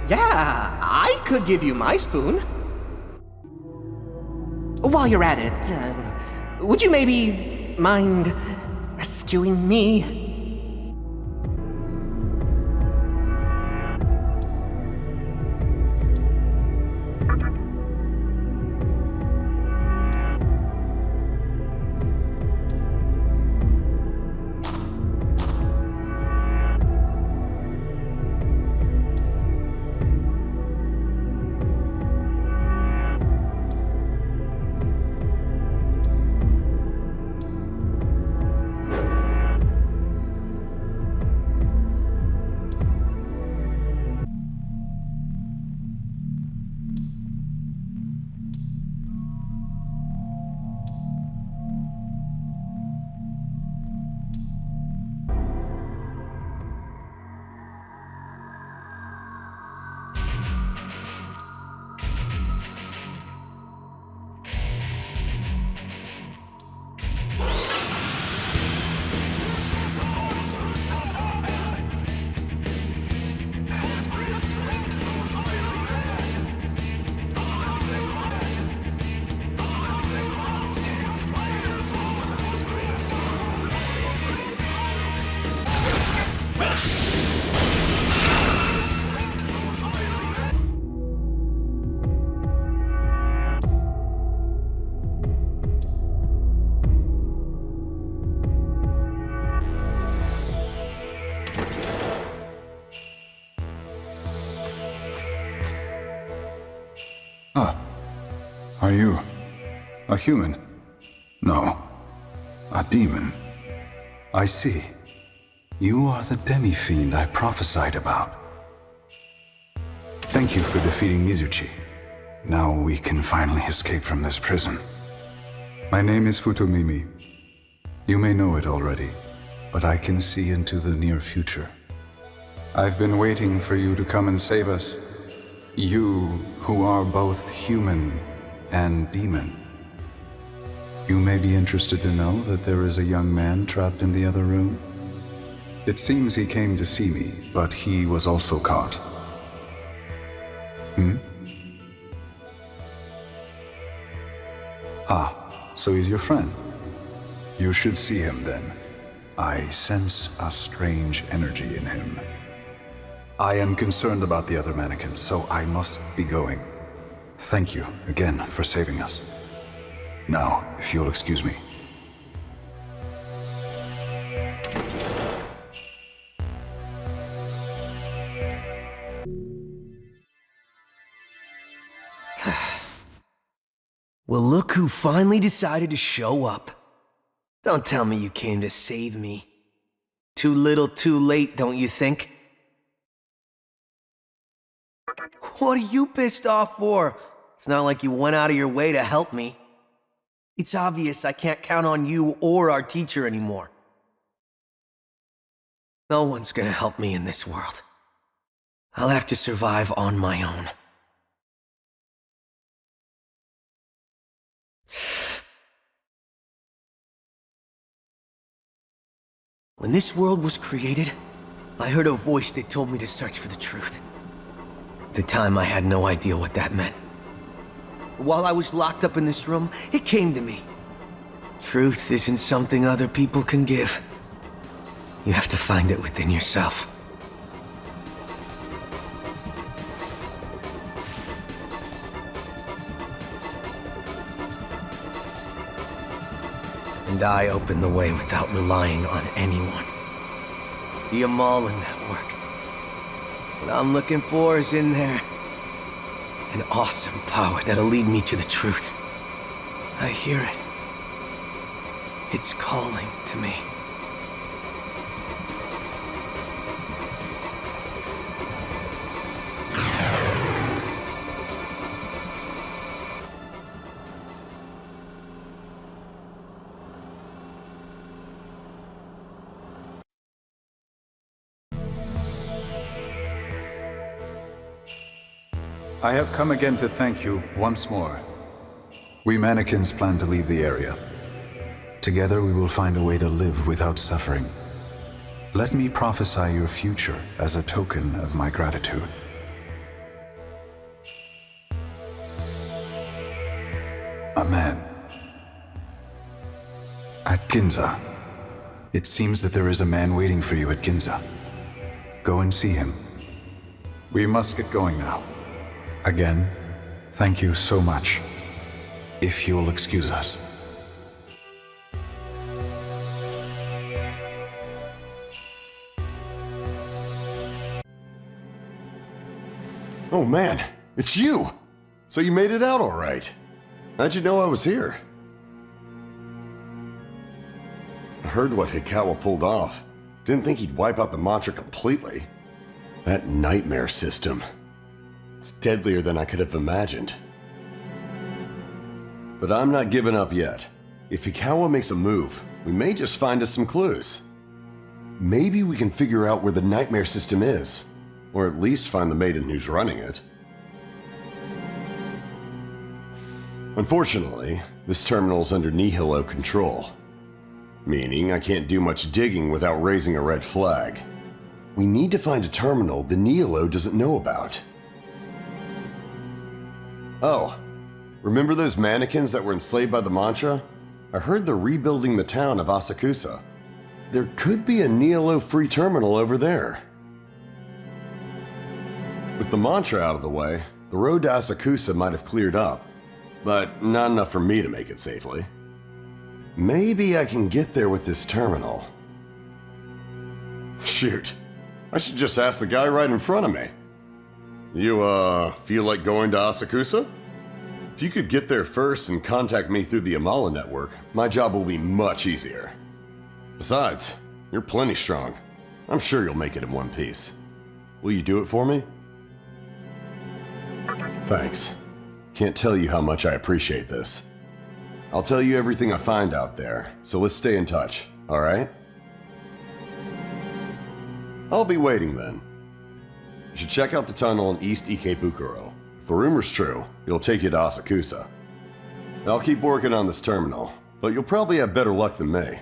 Yeah, I could give you my spoon. While you're at it, would you maybe mind rescuing me? Are you a human? No, a demon. I see. You are the demi-fiend I prophesied about. Thank you for defeating Mizuchi. Now we can finally escape from this prison. My name is Futu Mimi. You may know it already, but I can see into the near future. I've been waiting for you to come and save us. You, who are both human and demon. You may be interested to know that there is a young man trapped in the other room. It seems he came to see me, but he was also caught. Ah, so he's your friend. You should see him then. I sense a strange energy in him. I am concerned about the other mannequins, so I must be going. Thank you again for saving us. Now, if you'll excuse me. Well, look who finally decided to show up. Don't tell me you came to save me. Too little, too late, don't you think? What are you pissed off for? It's not like you went out of your way to help me. It's obvious I can't count on you or our teacher anymore. No one's gonna help me in this world. I'll have to survive on my own. When this world was created, I heard a voice that told me to search for the truth. At the time, I had no idea what that meant. While I was locked up in this room, it came to me. Truth isn't something other people can give. You have to find it within yourself. And I opened the way without relying on anyone. The Amala network. What I'm looking for is in there. An awesome power that'll lead me to the truth. I hear it. It's calling to me. I have come again to thank you once more. We mannequins plan to leave the area. Together we will find a way to live without suffering. Let me prophesy your future as a token of my gratitude. A man. At Ginza. It seems that there is a man waiting for you at Ginza. Go and see him. We must get going now. Again, thank you so much. If you'll excuse us. Oh man, it's you! So you made it out all right. How'd you know I was here? I heard what Hikawa pulled off. Didn't think he'd wipe out the mantra completely. That nightmare system. It's deadlier than I could have imagined. But I'm not giving up yet. If Hikawa makes a move, we may just find us some clues. Maybe we can figure out where the nightmare system is, or at least find the maiden who's running it. Unfortunately, this terminal's under Nihilo control, meaning I can't do much digging without raising a red flag. We need to find a terminal the Nihilo doesn't know about. Oh, remember those mannequins that were enslaved by the mantra? I heard they're rebuilding the town of Asakusa. There could be a Nihilo-free terminal over there. With the mantra out of the way, the road to Asakusa might have cleared up, but not enough for me to make it safely. Maybe I can get there with this terminal. Shoot, I should just ask the guy right in front of me. You, feel like going to Asakusa? If you could get there first and contact me through the Amala network, my job will be much easier. Besides, you're plenty strong. I'm sure you'll make it in one piece. Will you do it for me? Thanks. Can't tell you how much I appreciate this. I'll tell you everything I find out there, so let's stay in touch, alright? I'll be waiting then. You should check out the tunnel in East Ikebukuro. If the rumor's true, it'll take you to Asakusa. I'll keep working on this terminal, but you'll probably have better luck than me.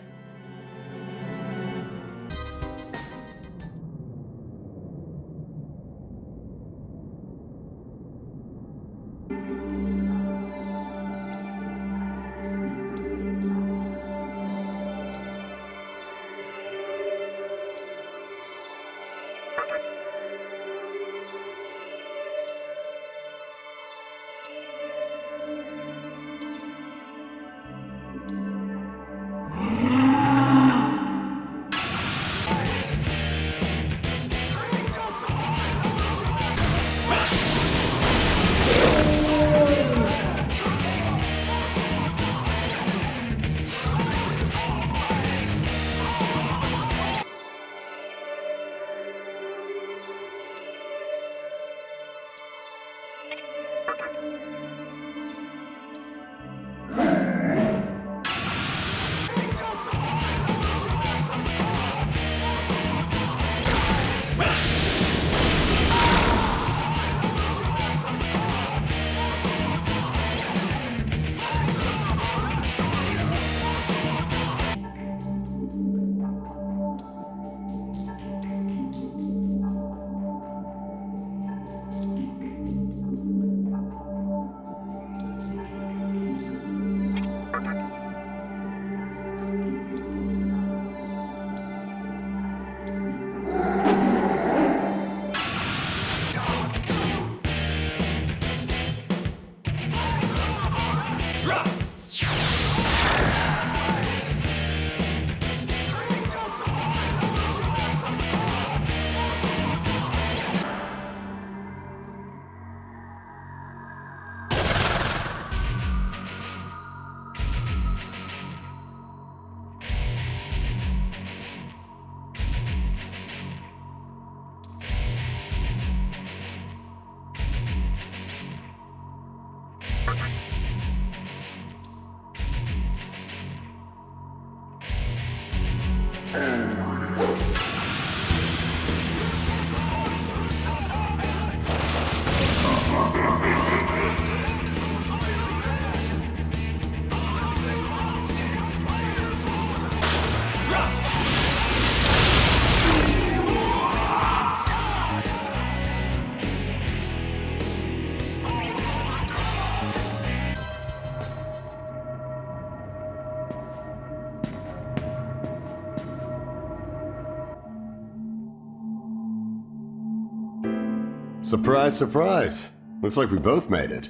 Surprise, surprise. Looks like we both made it.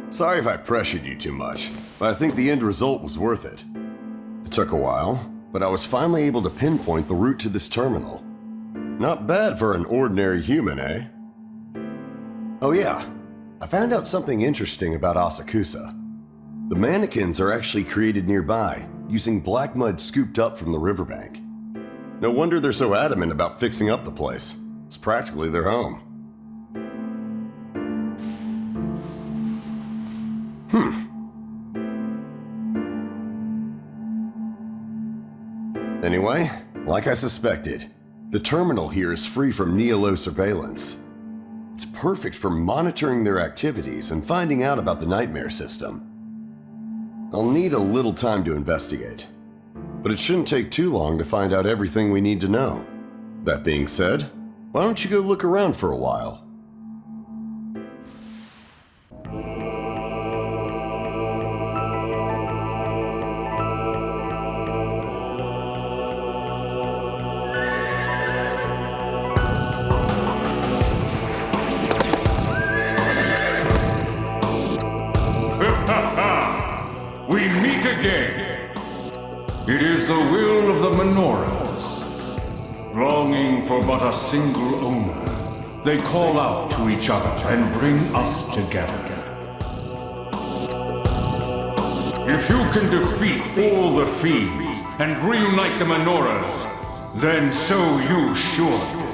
Sorry if I pressured you too much, but I think the end result was worth it. It took a while, but I was finally able to pinpoint the route to this terminal. Not bad for an ordinary human, eh? Oh yeah, I found out something interesting about Asakusa. The mannequins are actually created nearby, using black mud scooped up from the riverbank. No wonder they're so adamant about fixing up the place. It's practically their home. Anyway, like I suspected, the terminal here is free from Nihilo surveillance. It's perfect for monitoring their activities and finding out about the nightmare system. I'll need a little time to investigate, but it shouldn't take too long to find out everything we need to know. That being said, why don't you go look around for a while? We meet again. It is the will of the Minoras. Longing for but a single owner, they call out to each other and bring us together. If you can defeat all the fiends and reunite the menorahs, then so you should.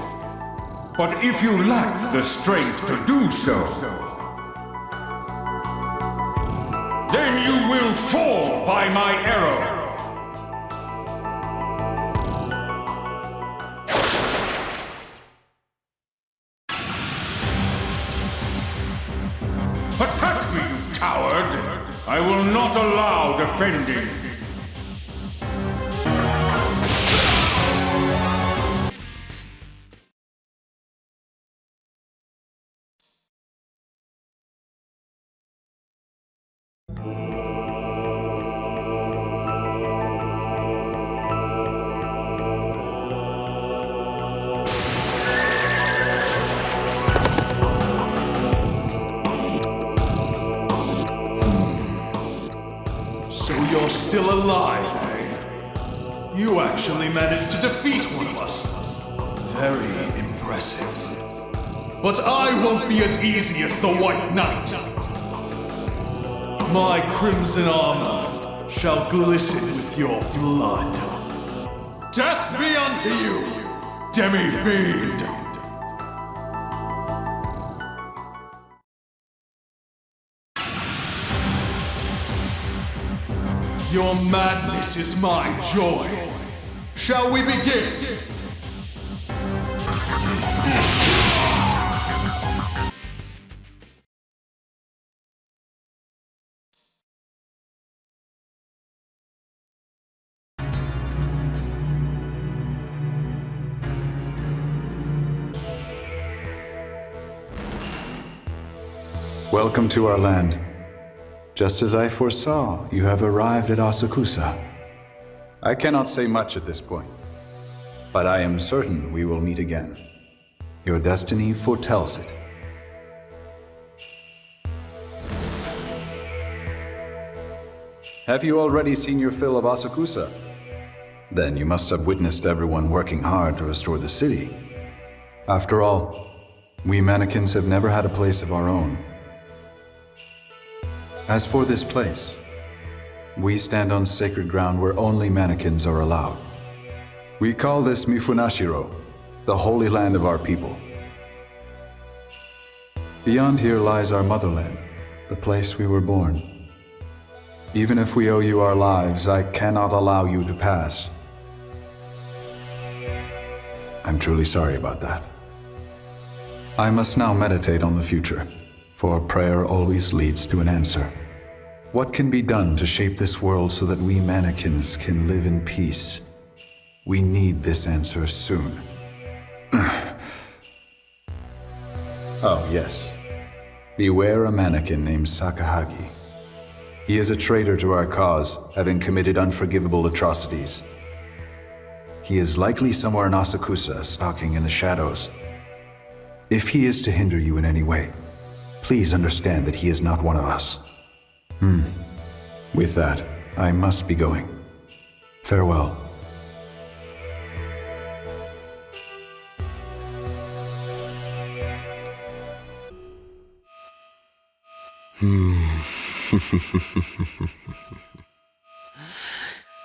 But if you lack the strength to do so, then you will fall by my arrow. Attack me, you coward! I will not allow defending. Still alive, eh? You actually managed to defeat one of us. Very impressive. But I won't be as easy as the White Knight. My crimson armor shall glisten with your blood. Death be unto you, demi-fiend! Your madness is my joy. Shall we begin? Welcome to our land. Just as I foresaw, you have arrived at Asakusa. I cannot say much at this point, but I am certain we will meet again. Your destiny foretells it. Have you already seen your fill of Asakusa? Then you must have witnessed everyone working hard to restore the city. After all, we Manikins have never had a place of our own. As for this place, we stand on sacred ground where only Manikins are allowed. We call this Mifunashiro, the holy land of our people. Beyond here lies our motherland, the place we were born. Even if we owe you our lives, I cannot allow you to pass. I'm truly sorry about that. I must now meditate on the future, for prayer always leads to an answer. What can be done to shape this world so that we Manikins can live in peace? We need this answer soon. Oh, yes. Beware a Manikin named Sakahagi. He is a traitor to our cause, having committed unforgivable atrocities. He is likely somewhere in Asakusa, stalking in the shadows. If he is to hinder you in any way, please understand that he is not one of us. With that, I must be going. Farewell.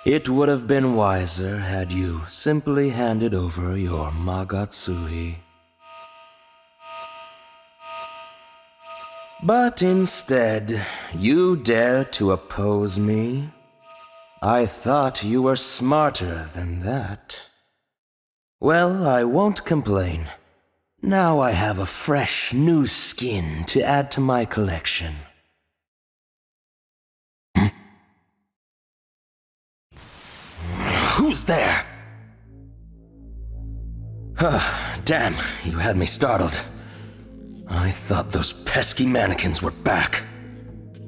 It would have been wiser had you simply handed over your Magatsuhi. But instead, you dare to oppose me? I thought you were smarter than that. Well, I won't complain. Now I have a fresh, new skin to add to my collection. Who's there? Damn, you had me startled. I thought those pesky mannequins were back.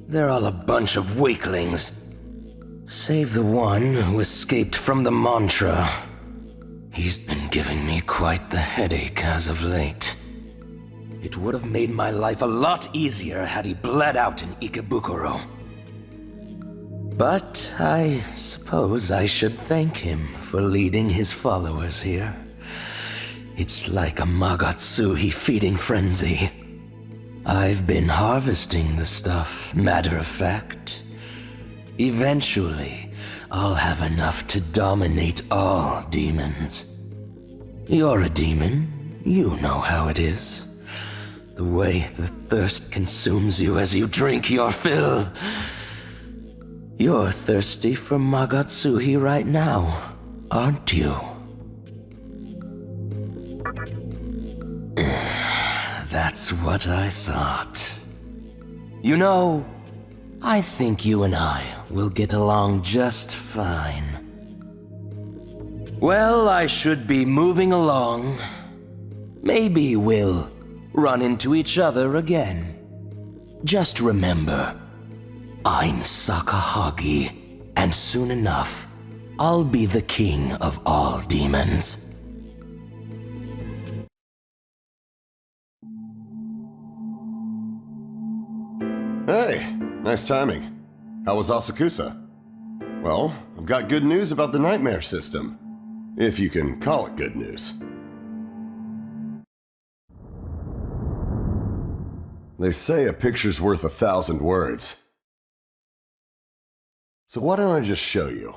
They're all a bunch of weaklings. Save the one who escaped from the mantra. He's been giving me quite the headache as of late. It would have made my life a lot easier had he bled out in Ikebukuro. But I suppose I should thank him for leading his followers here. It's like a Magatsuhi feeding frenzy. I've been harvesting the stuff, matter of fact. Eventually, I'll have enough to dominate all demons. You're a demon. You know how it is. The way the thirst consumes you as you drink your fill. You're thirsty for Magatsuhi right now, aren't you? That's what I thought. You know, I think you and I will get along just fine. Well, I should be moving along. Maybe we'll run into each other again. Just remember, I'm Sakahagi, and soon enough, I'll be the king of all demons. Hey, nice timing. How was Asakusa? Well, I've got good news about the nightmare system. If you can call it good news. They say a picture's worth 1,000 words. So why don't I just show you?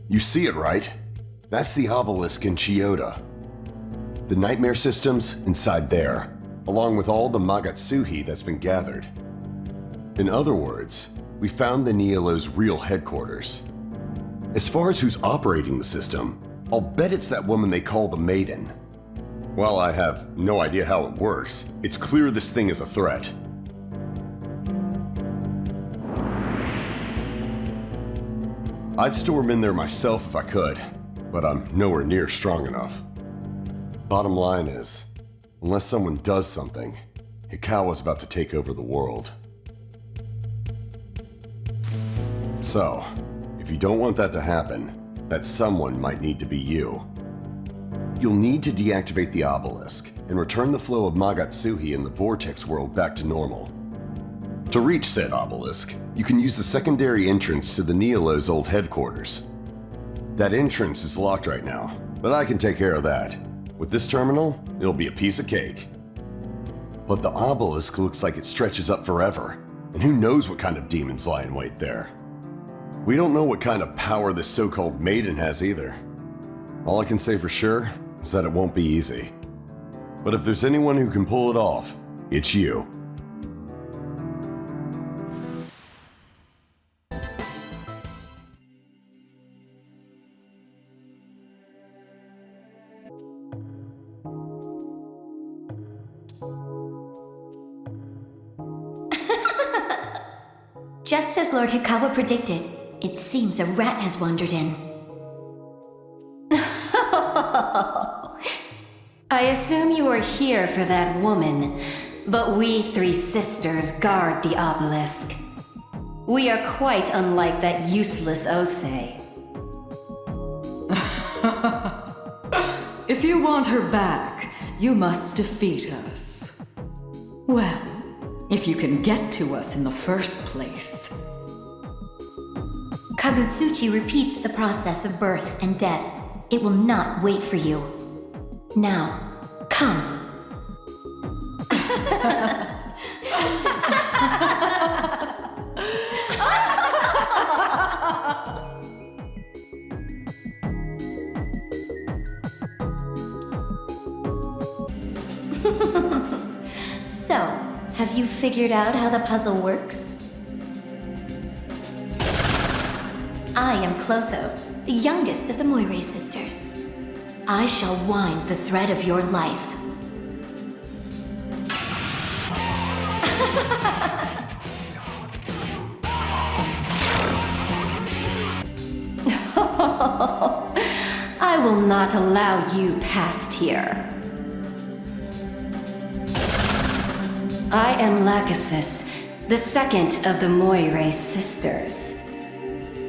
You see it, right? That's the obelisk in Chiyoda. The nightmare system's inside there, along with all the Magatsuhi that's been gathered. In other words, we found the Nihilo's real headquarters. As far as who's operating the system, I'll bet it's that woman they call the Maiden. While I have no idea how it works, it's clear this thing is a threat. I'd storm in there myself if I could, but I'm nowhere near strong enough. Bottom line is, unless someone does something, Hikawa's about to take over the world. So, if you don't want that to happen, that someone might need to be you. You'll need to deactivate the obelisk and return the flow of Magatsuhi in the vortex world back to normal. To reach said obelisk, you can use the secondary entrance to the Nihilo's old headquarters. That entrance is locked right now, but I can take care of that. With this terminal, it'll be a piece of cake. But the obelisk looks like it stretches up forever, and who knows what kind of demons lie in wait there. We don't know what kind of power this so-called maiden has either. All I can say for sure is that it won't be easy. But if there's anyone who can pull it off, it's you. Just as Lord Hikawa predicted, it seems a rat has wandered in. I assume you are here for that woman, but we three sisters guard the obelisk. We are quite unlike that useless Osei. If you want her back, you must defeat us. Well, if you can get to us in the first place. Kagutsuchi repeats the process of birth and death. It will not wait for you. Now, come. So, have you figured out how the puzzle works? I am Clotho, the youngest of the Moirae Sisters. I shall wind the thread of your life. I will not allow you past here. I am Lachesis, the second of the Moirae Sisters.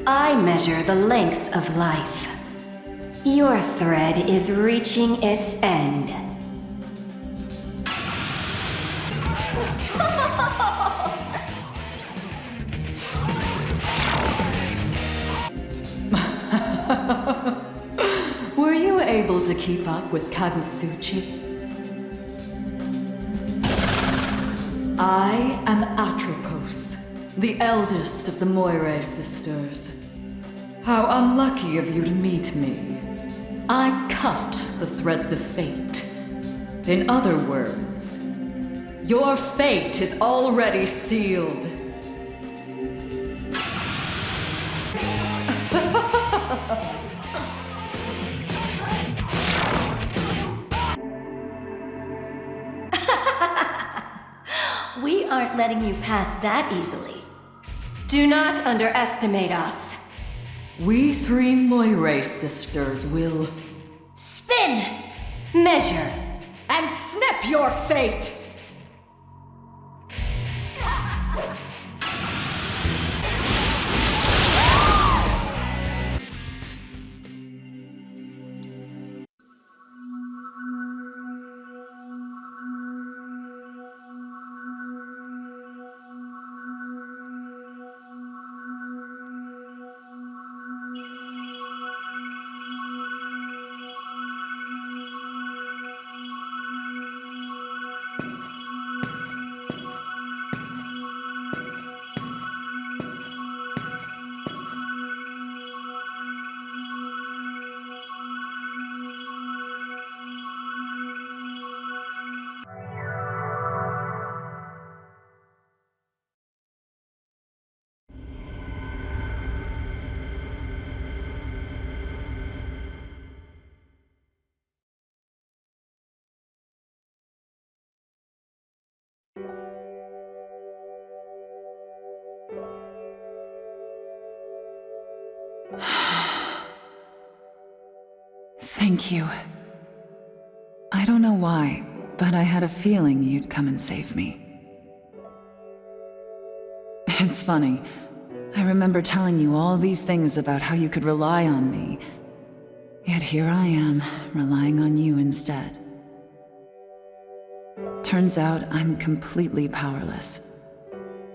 I measure the length of life. Your thread is reaching its end. keep up with Kagutsuchi? I am Atropos, the eldest of the Moirae Sisters. How unlucky of you to meet me. I cut the threads of fate. In other words, your fate is already sealed. We aren't letting you pass that easily. Do not underestimate us. We three Moirae Sisters will spin, measure, and snip your fate! Thank you. I don't know why, but I had a feeling you'd come and save me. It's funny. I remember telling you all these things about how you could rely on me. Yet here I am, relying on you instead. Turns out I'm completely powerless.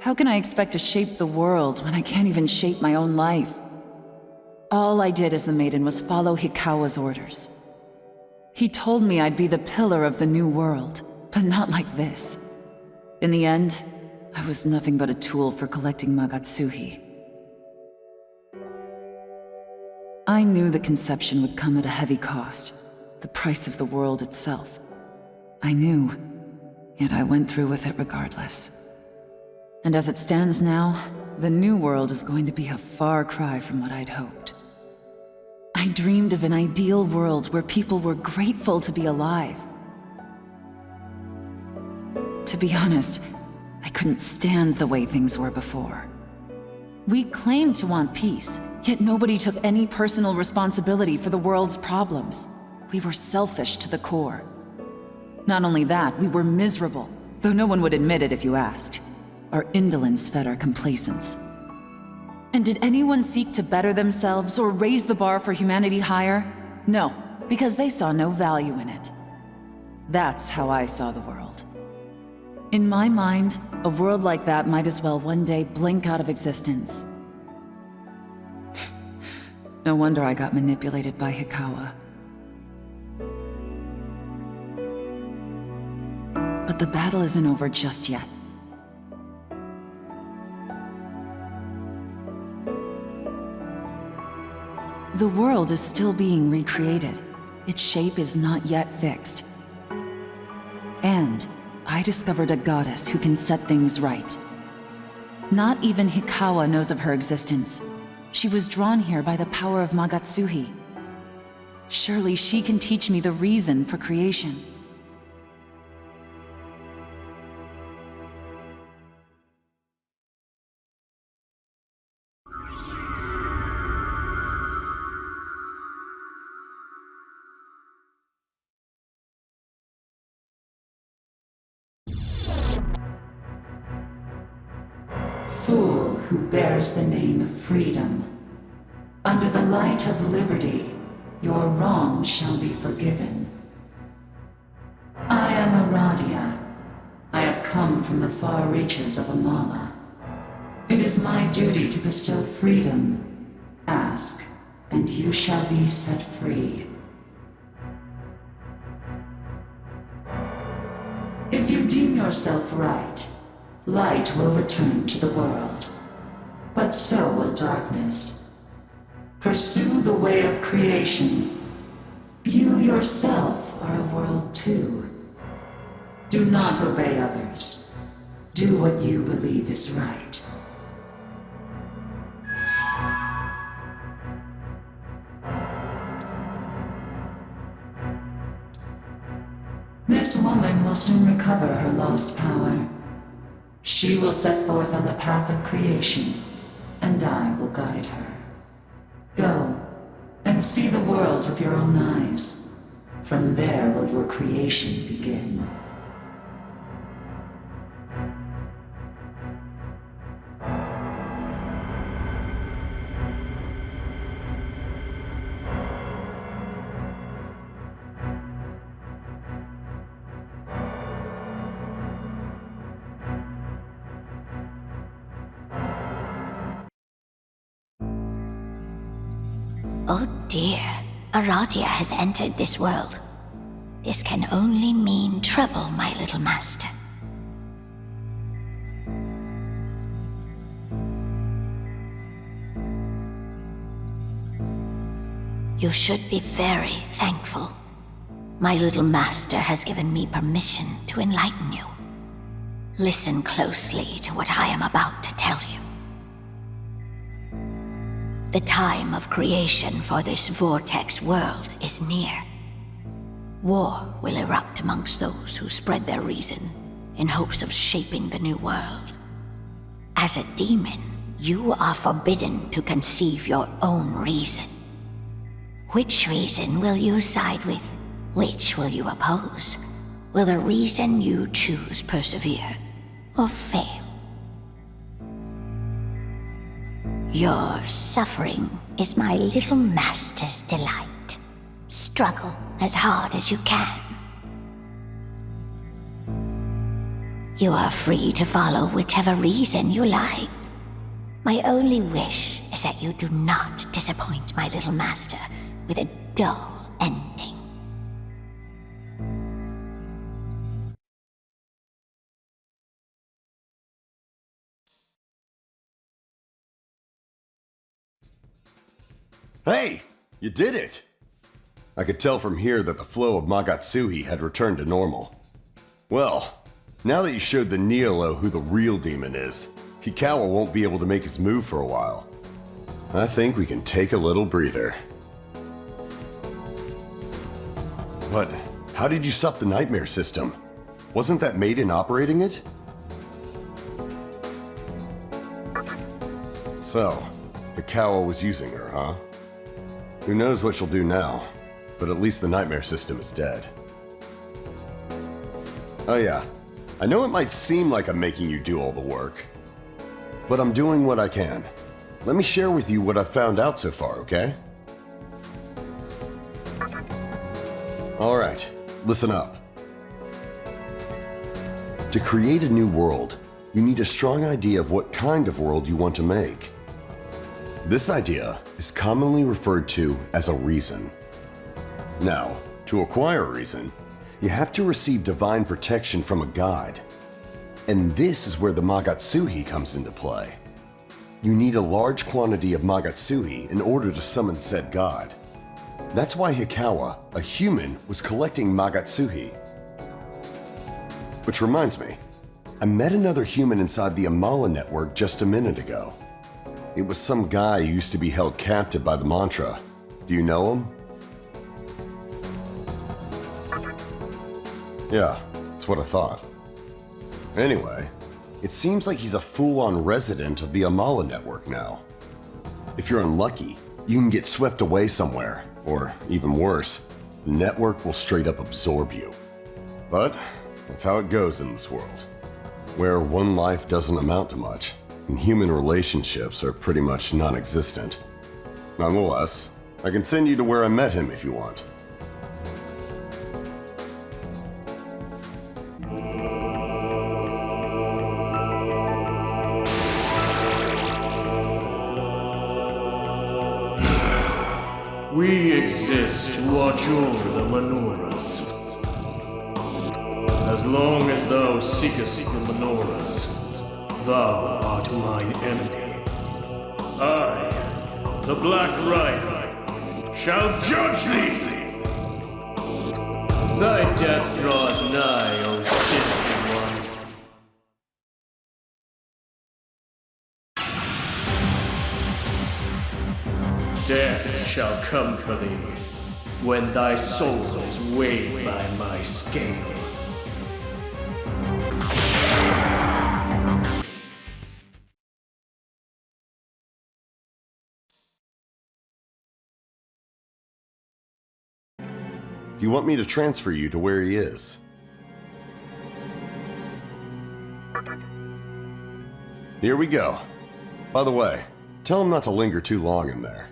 How can I expect to shape the world when I can't even shape my own life? All I did as the maiden was follow Hikawa's orders. He told me I'd be the pillar of the new world, but not like this. In the end, I was nothing but a tool for collecting Magatsuhi. I knew the conception would come at a heavy cost, the price of the world itself. I knew, yet I went through with it regardless. And as it stands now, the new world is going to be a far cry from what I'd hoped. I dreamed of an ideal world where people were grateful to be alive. To be honest, I couldn't stand the way things were before. We claimed to want peace, yet nobody took any personal responsibility for the world's problems. We were selfish to the core. Not only that, we were miserable, though no one would admit it if you asked. Our indolence fed our complacence. And did anyone seek to better themselves or raise the bar for humanity higher? No, because they saw no value in it. That's how I saw the world. In my mind, a world like that might as well one day blink out of existence. No wonder I got manipulated by Hikawa. But the battle isn't over just yet. The world is still being recreated. Its shape is not yet fixed. And I discovered a goddess who can set things right. Not even Hikawa knows of her existence. She was drawn here by the power of Magatsuhi. Surely she can teach me the reason for creation. Fool who bears the name of freedom. Under the light of liberty, your wrong shall be forgiven. I am Aradia. I have come from the far reaches of Amala. It is my duty to bestow freedom. Ask, and you shall be set free. If you deem yourself right, light will return to the world. But so will darkness. Pursue the way of creation. You yourself are a world too. Do not obey others. Do what you believe is right. This woman will soon recover her lost power. She will set forth on the path of creation, and I will guide her. Go, and see the world with your own eyes. From there will your creation begin. Oh dear, Aradia has entered this world. This can only mean trouble, my little master. You should be very thankful. My little master has given me permission to enlighten you. Listen closely to what I am about to tell you. The time of creation for this vortex world is near. War will erupt amongst those who spread their reason in hopes of shaping the new world. As a demon, you are forbidden to conceive your own reason. Which reason will you side with? Which will you oppose? Will the reason you choose persevere or fail? Your suffering is my little master's delight. Struggle as hard as you can. You are free to follow whichever reason you like. My only wish is that you do not disappoint my little master with a dull ending. Hey! You did it! I could tell from here that the flow of Magatsuhi had returned to normal. Well, now that you showed the Nihilo who the real demon is, Hikawa won't be able to make his move for a while. I think we can take a little breather. But how did you sup the nightmare system? Wasn't that Maiden operating it? So, Hikawa was using her, huh? Who knows what she'll do now, but at least the nightmare system is dead. Oh yeah, I know it might seem like I'm making you do all the work, but I'm doing what I can. Let me share with you what I've found out so far, okay? Alright, listen up. To create a new world, you need a strong idea of what kind of world you want to make. This idea is commonly referred to as a reason. Now, to acquire a reason, you have to receive divine protection from a god. And this is where the Magatsuhi comes into play. You need a large quantity of Magatsuhi in order to summon said god. That's why Hikawa, a human, was collecting Magatsuhi. Which reminds me, I met another human inside the Amala network just a minute ago. It was some guy who used to be held captive by the mantra. Do you know him? Yeah, that's what I thought. Anyway, it seems like he's a full-on resident of the Amala network now. If you're unlucky, you can get swept away somewhere, or even worse, the network will straight up absorb you. But that's how it goes in this world, where one life doesn't amount to much, and human relationships are pretty much non-existent. Nonetheless, I can send you to where I met him if you want. We exist to watch over the Menoras. As long as thou seekest the menorahs, thou art mine enemy. I, the Black Rider, shall judge thee! Thy death draweth nigh, O sinful one. Death shall come for thee, when thy soul is weighed by my scale. You want me to transfer you to where he is? Here we go. By the way, tell him not to linger too long in there.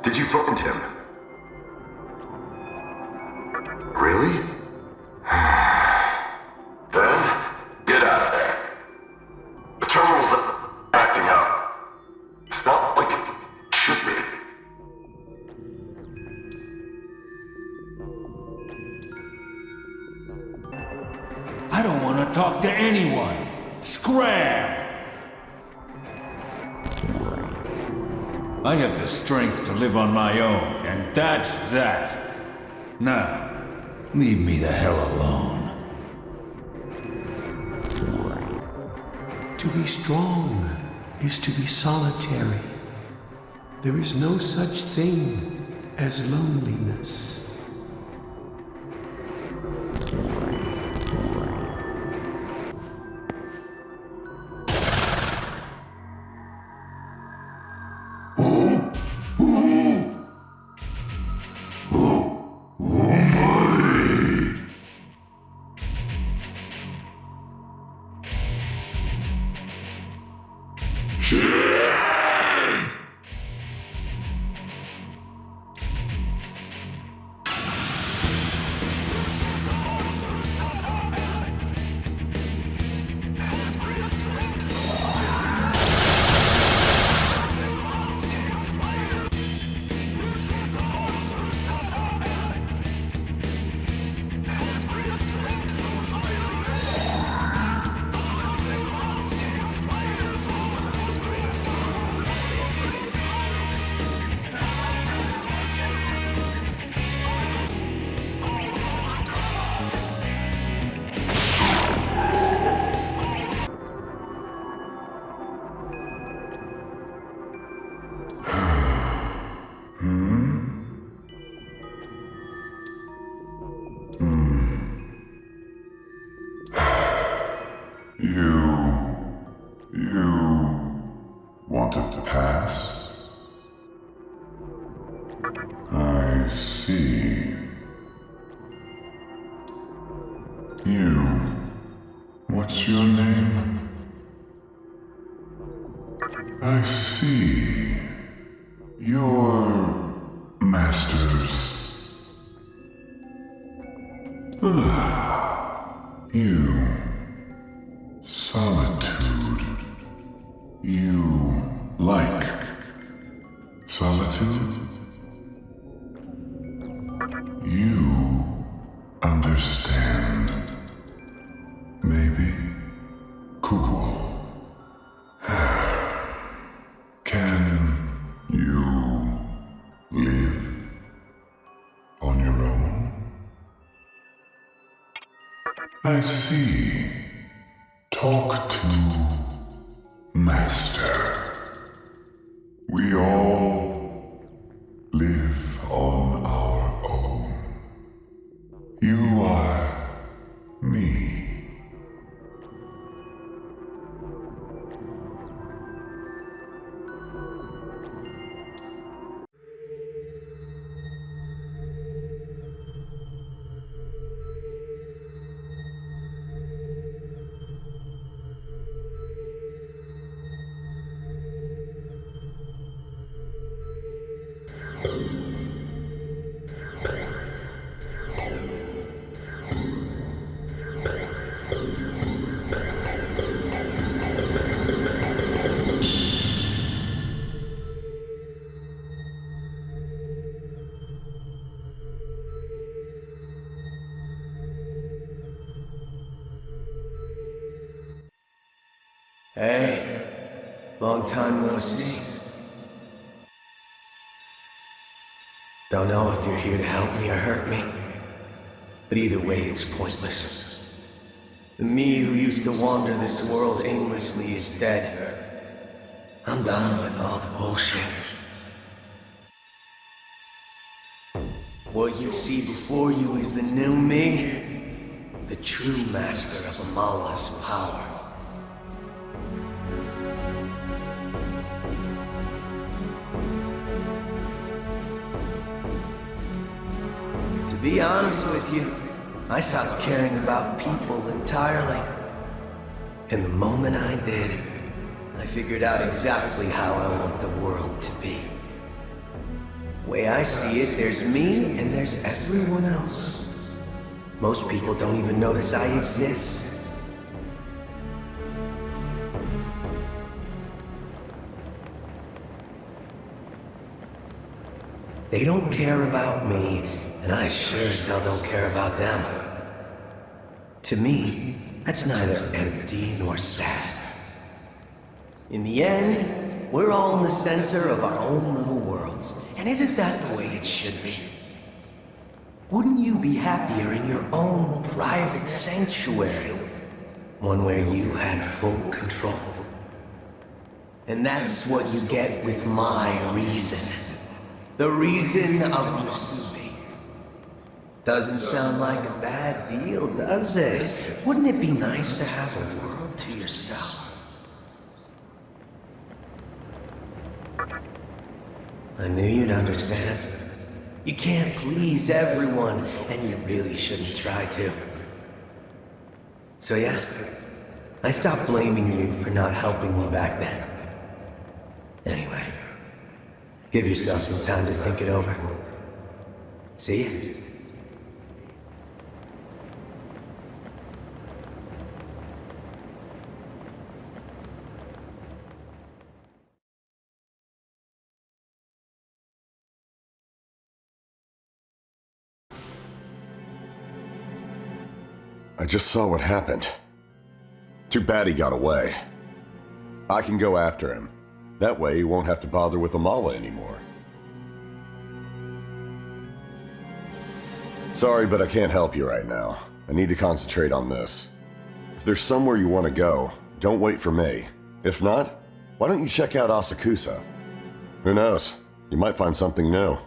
Did you find him? Really? Ben, get out of there. The terminal's acting up. It's not like it should be. I don't want to talk to anyone. Scram! I have the strength to live on my own, and that's that. Now, leave me the hell alone. To be strong is to be solitary. There is no such thing as loneliness. wanted to pass? I see. You. What's your name? I see. Your masters. You. Solitude. You like solitude? You understand. Maybe. Cool. Can you live on your own? I see. Talk to Master. We all live on our own. You are me. Hey, long time no see. Don't know if you're here to help me or hurt me, but either way it's pointless. The me who used to wander this world aimlessly is dead. I'm done with all the bullshit. What you see before you is the new me, the true master of Amala's power. To be honest with you, I stopped caring about people entirely. And the moment I did, I figured out exactly how I want the world to be. The way I see it, there's me and there's everyone else. Most people don't even notice I exist. They don't care about me, and I sure as hell don't care about them. To me, that's neither empty nor sad. In the end, we're all in the center of our own little worlds, and isn't that the way it should be? Wouldn't you be happier in your own private sanctuary? One where you had full control. And that's what you get with my reason. The reason of Musubi. Doesn't sound like a bad deal, does it? Wouldn't it be nice to have a world to yourself? I knew you'd understand. You can't please everyone, and you really shouldn't try to. So yeah, I stopped blaming you for not helping me back then. Anyway, give yourself some time to think it over. See ya. I just saw what happened. Too bad he got away. I can go after him. That way he won't have to bother with Amala anymore. Sorry, but I can't help you right now. I need to concentrate on this. If there's somewhere you want to go, don't wait for me. If not, why don't you check out Asakusa? Who knows? You might find something new.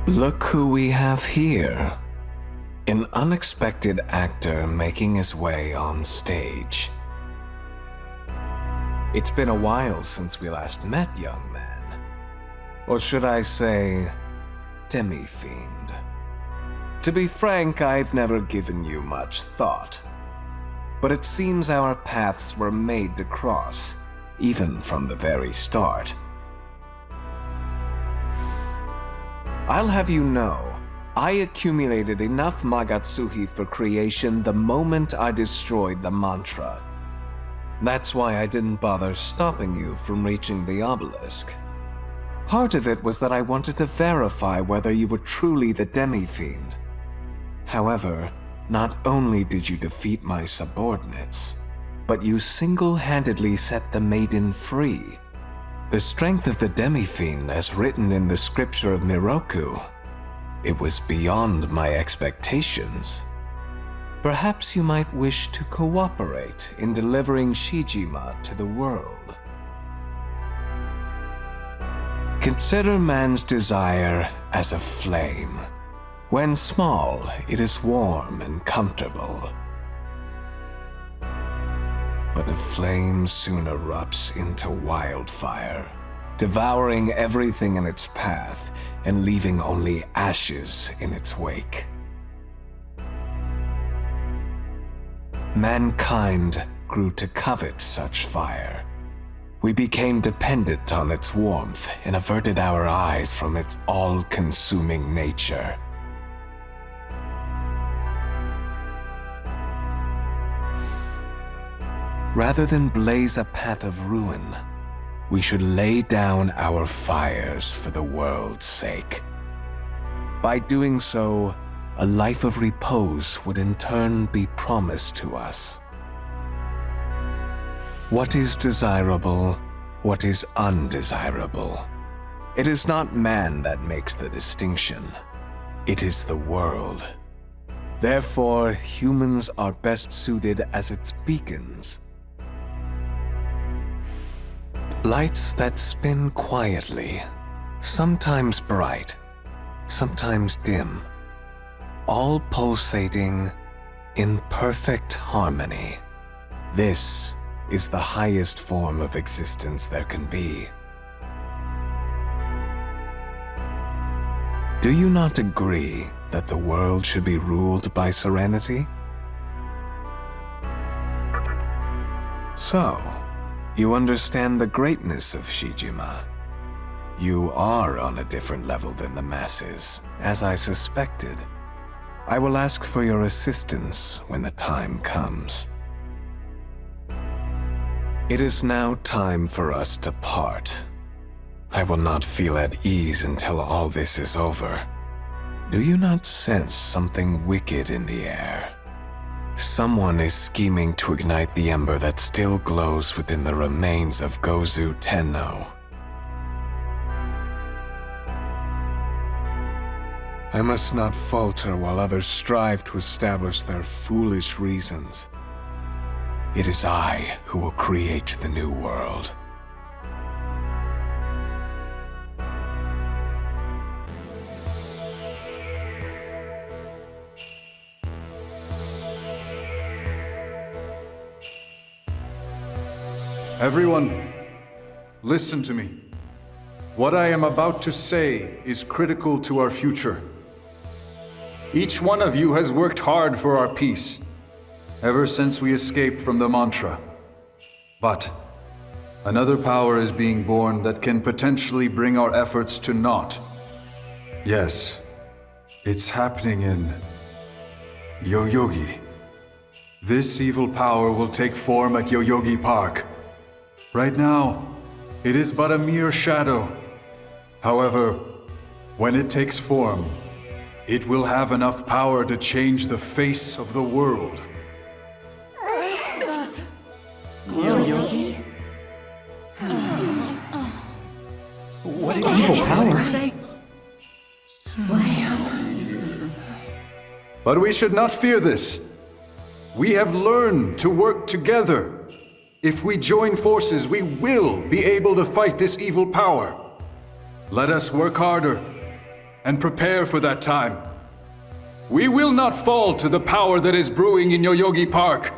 Look who we have here. An unexpected actor making his way on stage. It's been a while since we last met, young man. Or should I say, demi-fiend. To be frank, I've never given you much thought. But it seems our paths were made to cross, even from the very start. I'll have you know, I accumulated enough Magatsuhi for creation the moment I destroyed the mantra. That's why I didn't bother stopping you from reaching the obelisk. Part of it was that I wanted to verify whether you were truly the demi-fiend. However, not only did you defeat my subordinates, but you single-handedly set the maiden free. The strength of the demi-fiend as written in the scripture of Miroku, it was beyond my expectations. Perhaps you might wish to cooperate in delivering Shijima to the world. Consider man's desire as a flame. When small, it is warm and comfortable. But the flame soon erupts into wildfire, devouring everything in its path and leaving only ashes in its wake. Mankind grew to covet such fire. We became dependent on its warmth and averted our eyes from its all-consuming nature. Rather than blaze a path of ruin, we should lay down our fires for the world's sake. By doing so, a life of repose would in turn be promised to us. What is desirable, what is undesirable? It is not man that makes the distinction. It is the world. Therefore, humans are best suited as its beacons. Lights that spin quietly, sometimes bright, sometimes dim, all pulsating in perfect harmony. This is the highest form of existence there can be. Do you not agree that the world should be ruled by serenity? So, you understand the greatness of Shijima. You are on a different level than the masses, as I suspected. I will ask for your assistance when the time comes. It is now time for us to part. I will not feel at ease until all this is over. Do you not sense something wicked in the air? Someone is scheming to ignite the ember that still glows within the remains of Gozu-Tenno. I must not falter while others strive to establish their foolish reasons. It is I who will create the new world. Everyone, listen to me. What I am about to say is critical to our future. Each one of you has worked hard for our peace, ever since we escaped from the mantra. But another power is being born that can potentially bring our efforts to naught. Yes, it's happening in Yoyogi. This evil power will take form at Yoyogi Park. Right now, it is but a mere shadow. However, when it takes form, it will have enough power to change the face of the world. Yoyogi? What did evil power say? But we should not fear this. We have learned to work together. If we join forces, we will be able to fight this evil power. Let us work harder and prepare for that time. We will not fall to the power that is brewing in Yoyogi Park.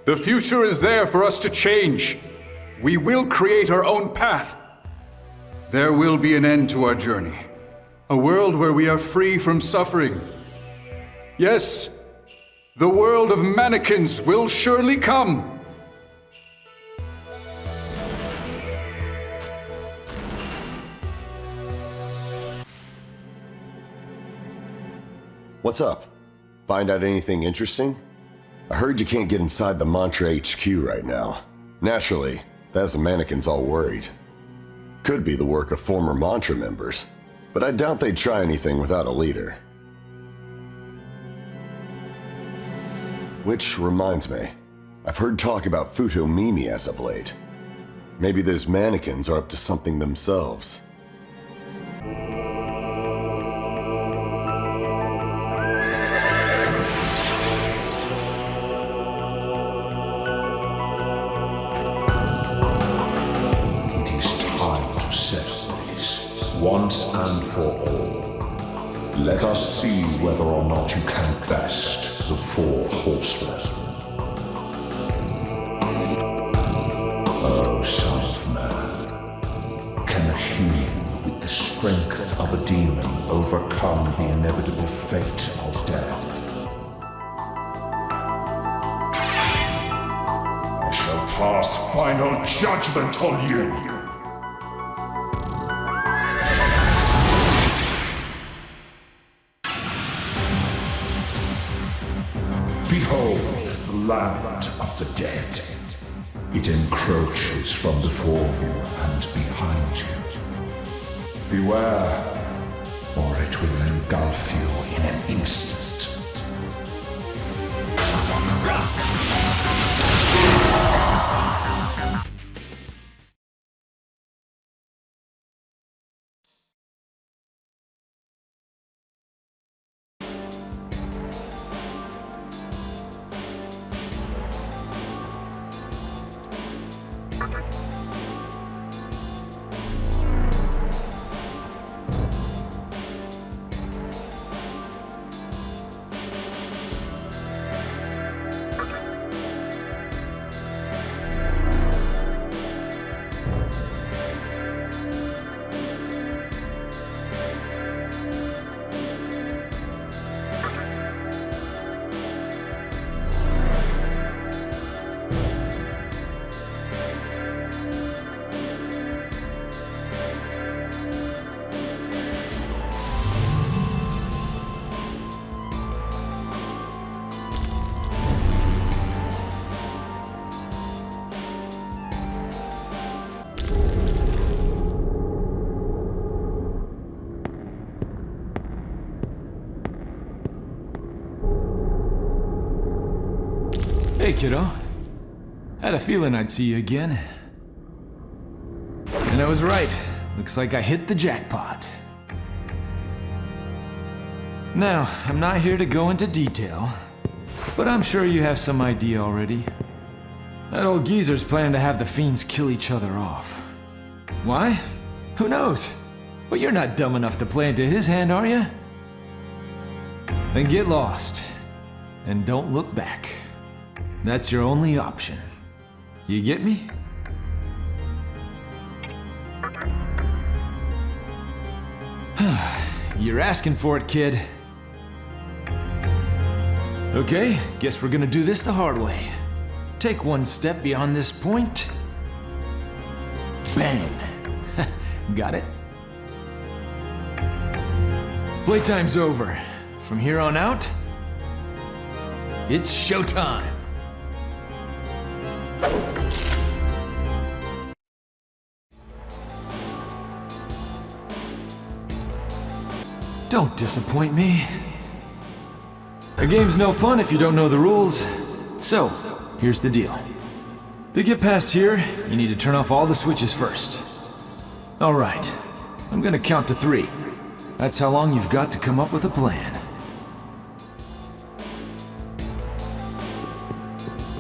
The future is there for us to change. We will create our own path. There will be an end to our journey. A world where we are free from suffering. Yes, the world of mannequins will surely come. What's up? Find out anything interesting? I heard you can't get inside the Mantra HQ right now. Naturally, that has the mannequins all worried. Could be the work of former Mantra members, but I doubt they'd try anything without a leader. Which reminds me, I've heard talk about Futu Mimi as of late. Maybe those mannequins are up to something themselves. It is time to settle this, once and for all. Let us see whether or not you can best the Four Horsemen. Oh, son of man, can a human with the strength of a demon overcome the inevitable fate of death? I shall pass final judgment on you. Behold the land of the dead. It encroaches from before you and behind you. Beware, or it will engulf you in an instant. Hey, kiddo. Had a feeling I'd see you again. And I was right. Looks like I hit the jackpot. Now, I'm not here to go into detail, but I'm sure you have some idea already. That old geezer's planning to have the fiends kill each other off. Why? Who knows? But you're not dumb enough to play into his hand, are you? Then get lost. And don't look back. That's your only option. You get me? You're asking for it, kid. Okay, guess we're gonna do this the hard way. Take one step beyond this point. Bang! Got it? Playtime's over. From here on out, it's showtime! Don't disappoint me. A game's no fun if you don't know the rules. So, here's the deal. To get past here, you need to turn off all the switches first. Alright, I'm gonna count to 3. That's how long you've got to come up with a plan.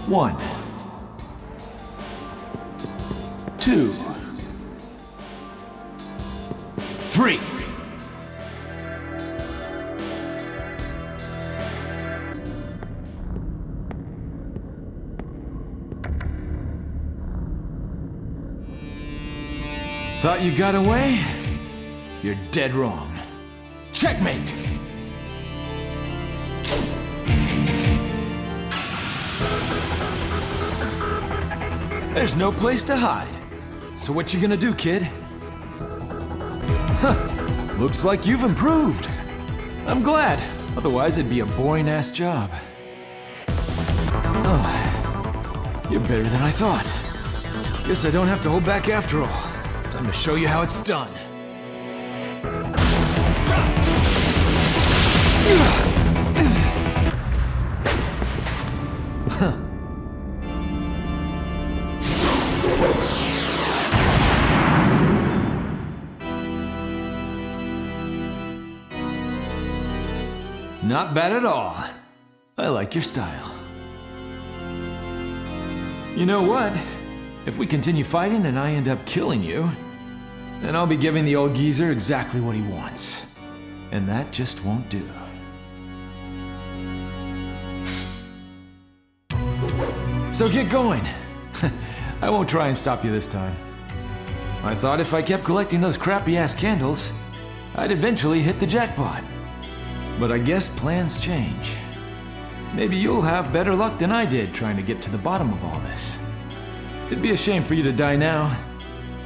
1, 2, 3. Thought you got away? You're dead wrong. Checkmate! There's no place to hide. So what you gonna do, kid? Huh, looks like you've improved. I'm glad, otherwise it'd be a boring-ass job. Oh, you're better than I thought. Guess I don't have to hold back after all. Time to show you how it's done. Not bad at all. I like your style. You know what? If we continue fighting and I end up killing you, then I'll be giving the old geezer exactly what he wants. And that just won't do. So get going. I won't try and stop you this time. I thought if I kept collecting those crappy-ass candles, I'd eventually hit the jackpot. But I guess plans change. Maybe you'll have better luck than I did trying to get to the bottom of all this. It'd be a shame for you to die now,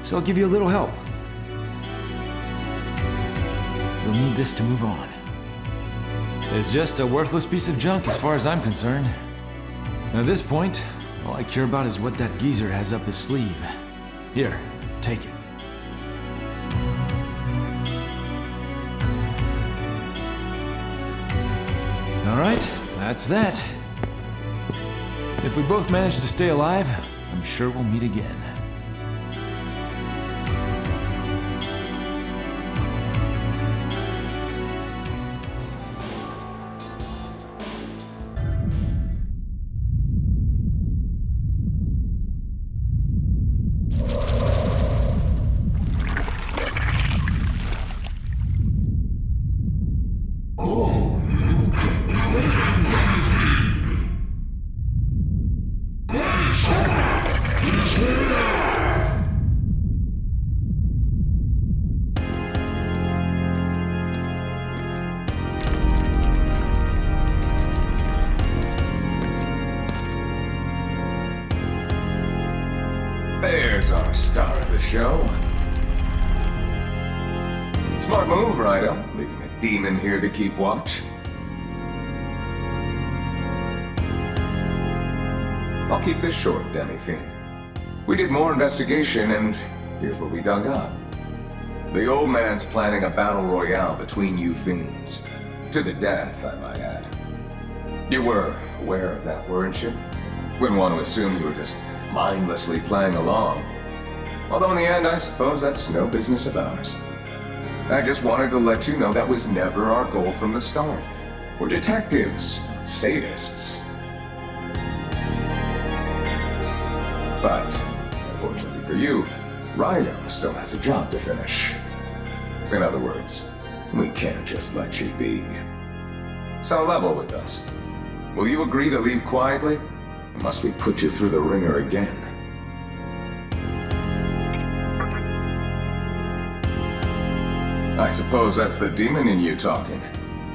so I'll give you a little help. You'll need this to move on. It's just a worthless piece of junk as far as I'm concerned. At this point, All I care about is what that geezer has up his sleeve. Here, take it. Alright, that's that. If we both manage to stay alive, I'm sure we'll meet again. There's our star of the show. Smart move, Raidou, leaving a demon here to keep watch. I'll keep this short, Demi-Fiend. We did more investigation, and here's what we dug up. The old man's planning a battle royale between you fiends. To the death, I might add. You were aware of that, weren't you? Wouldn't want to assume you were just mindlessly playing along. Although in the end, I suppose that's no business of ours. I just wanted to let you know that was never our goal from the start. We're detectives, not sadists. But, unfortunately for you, Raidou still has a job to finish. In other words, we can't just let you be. So level with us. Will you agree to leave quietly? Or must we put you through the ringer again? I suppose that's the demon in you talking.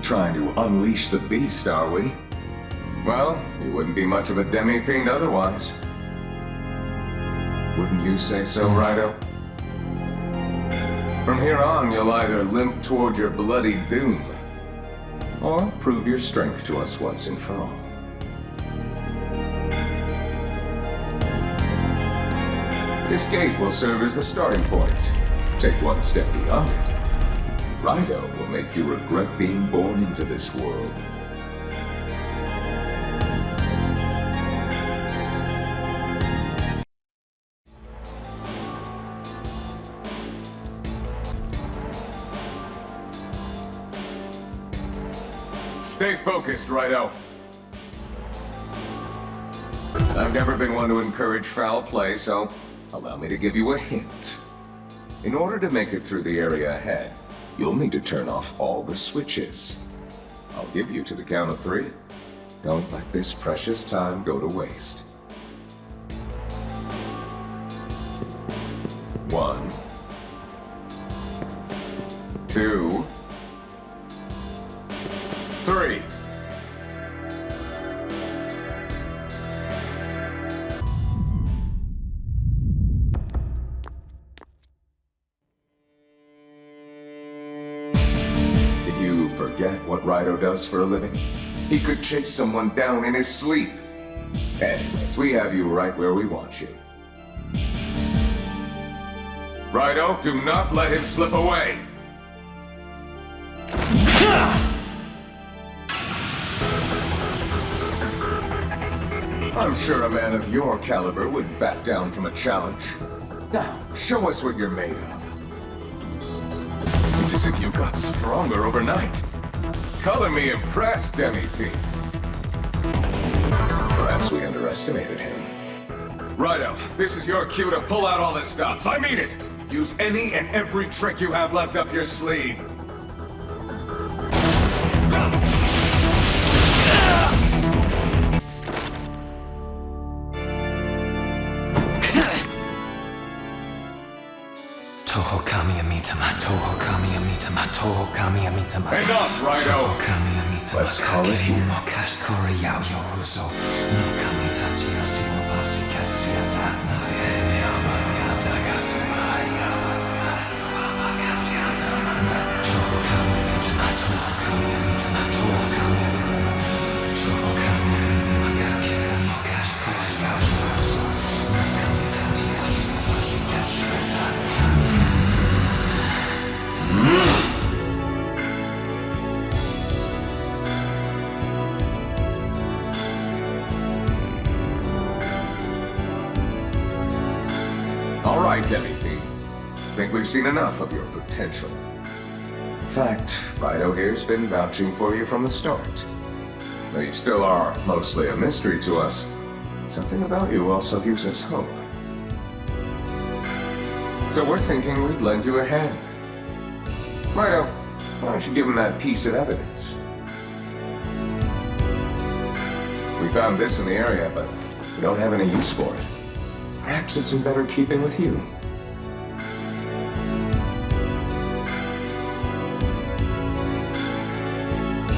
Trying to unleash the beast, are we? Well, you wouldn't be much of a demi-fiend otherwise. Wouldn't you say so, Raidou? From here on, you'll either limp toward your bloody doom, or prove your strength to us once and for all. This gate will serve as the starting point. Take one step beyond it, and Raidou will make you regret being born into this world. Stay focused, Raidou. I've never been one to encourage foul play, so allow me to give you a hint. In order to make it through the area ahead, you'll need to turn off all the switches. I'll give you to the count of 3. Don't let this precious time go to waste. 1, 2, 3. Did you forget what Raidou does for a living? He could chase someone down in his sleep. Anyways, we have you right where we want you. Raidou, do not let him slip away! I'm sure a man of your caliber would back down from a challenge. Now, show us what you're made of. It's as if you got stronger overnight. Color me impressed, Demi-Fiend. Perhaps we underestimated him. Raidou, this is your cue to pull out all the stops. I mean it! Use any and every trick you have left up your sleeve. Enough, Raidou! Let's call it here. All right, Demi-Fiend. I think we've seen enough of your potential. In fact, Raidou here's been vouching for you from the start. Though you still are mostly a mystery to us, something about you also gives us hope. So we're thinking we'd lend you a hand. Raidou, why don't you give him that piece of evidence? We found this in the area, but we don't have any use for it. Perhaps it's in better keeping with you.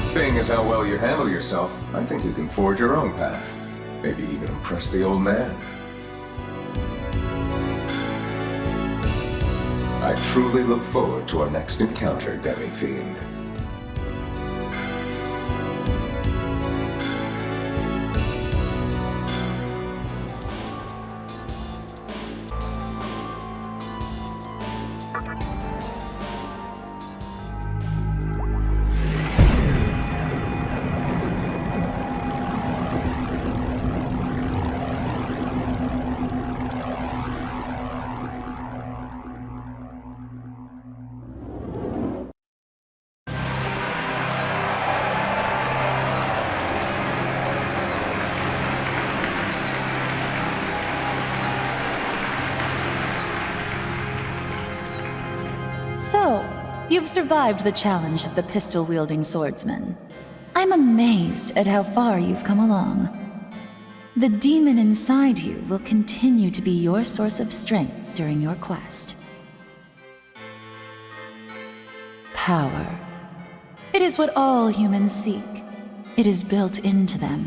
Seeing as how well you handle yourself, I think you can forge your own path. Maybe even impress the old man. I truly look forward to our next encounter, Demi-Fiend. So, you've survived the challenge of the pistol-wielding swordsman. I'm amazed at how far you've come along. The demon inside you will continue to be your source of strength during your quest. Power. It is what all humans seek. It is built into them.